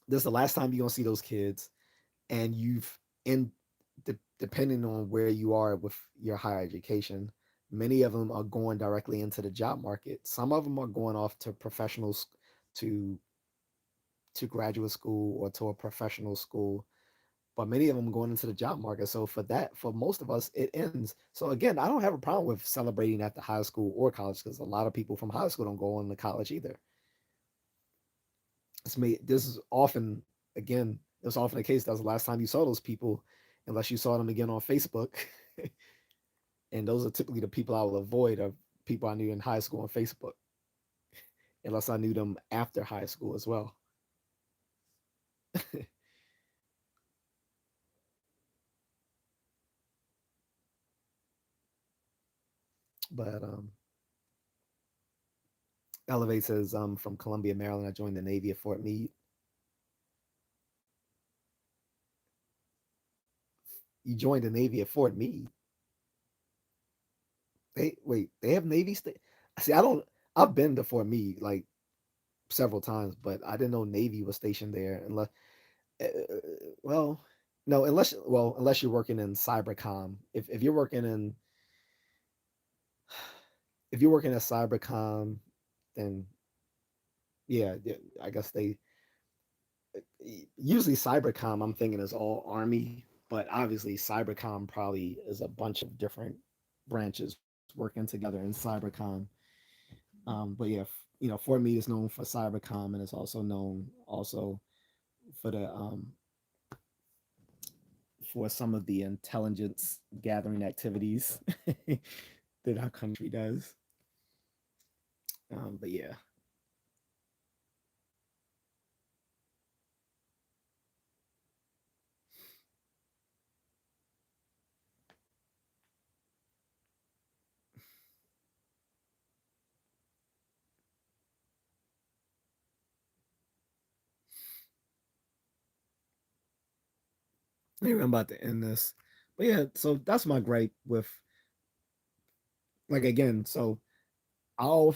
this is the last time you're gonna see those kids, and you've in depending on where you are with your higher education, many of them are going directly into the job market. Some of them are going off to professionals to graduate school or to a professional school, but many of them going into the job market. So for most of us, it ends. So again, I don't have a problem with celebrating at the high school or college because a lot of people from high school don't go on to college either. This is often again, it's often the case. That's the last time you saw those people, unless you saw them again on Facebook. And those are typically the people I will avoid are people I knew in high school on Facebook, unless I knew them after high school as well. But Elevate says from Columbia, Maryland. I joined the Navy at Fort Meade. You joined the Navy at Fort Meade. They have Navy state. See, I don't. I've been to Fort Meade like several times, but I didn't know Navy was stationed there. Unless, uh, well, no, unless you're working in cybercom. If you're working in if you're working at cybercom, then yeah, I guess they usually cybercom. I'm thinking is all army, but obviously cybercom probably is a bunch of different branches working together in cybercom. But yeah, Fort Meade is known for cybercom, and it's also known also for the for some of the intelligence gathering activities that our country does. But yeah, anyway, I'm about to end this. But yeah, so that's my gripe with like again. So I'll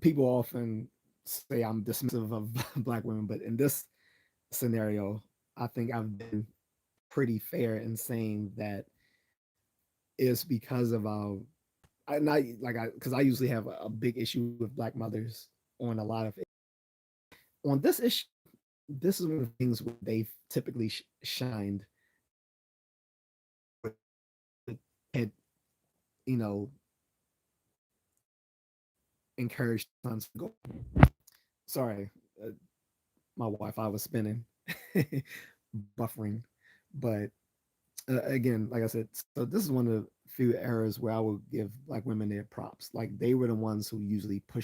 people often say I'm dismissive of black women, but in this scenario, I think I've been pretty fair in saying that it's because of our I not like I because I usually have a big issue with black mothers on a lot of on this issue. This is one of the things where they've typically shined had you know encouraged sons to go. Sorry, uh, my Wi-Fi was spinning, buffering, but again, like I said, so this is one of the few eras where I would give black women their props. Like they were the ones who usually pushed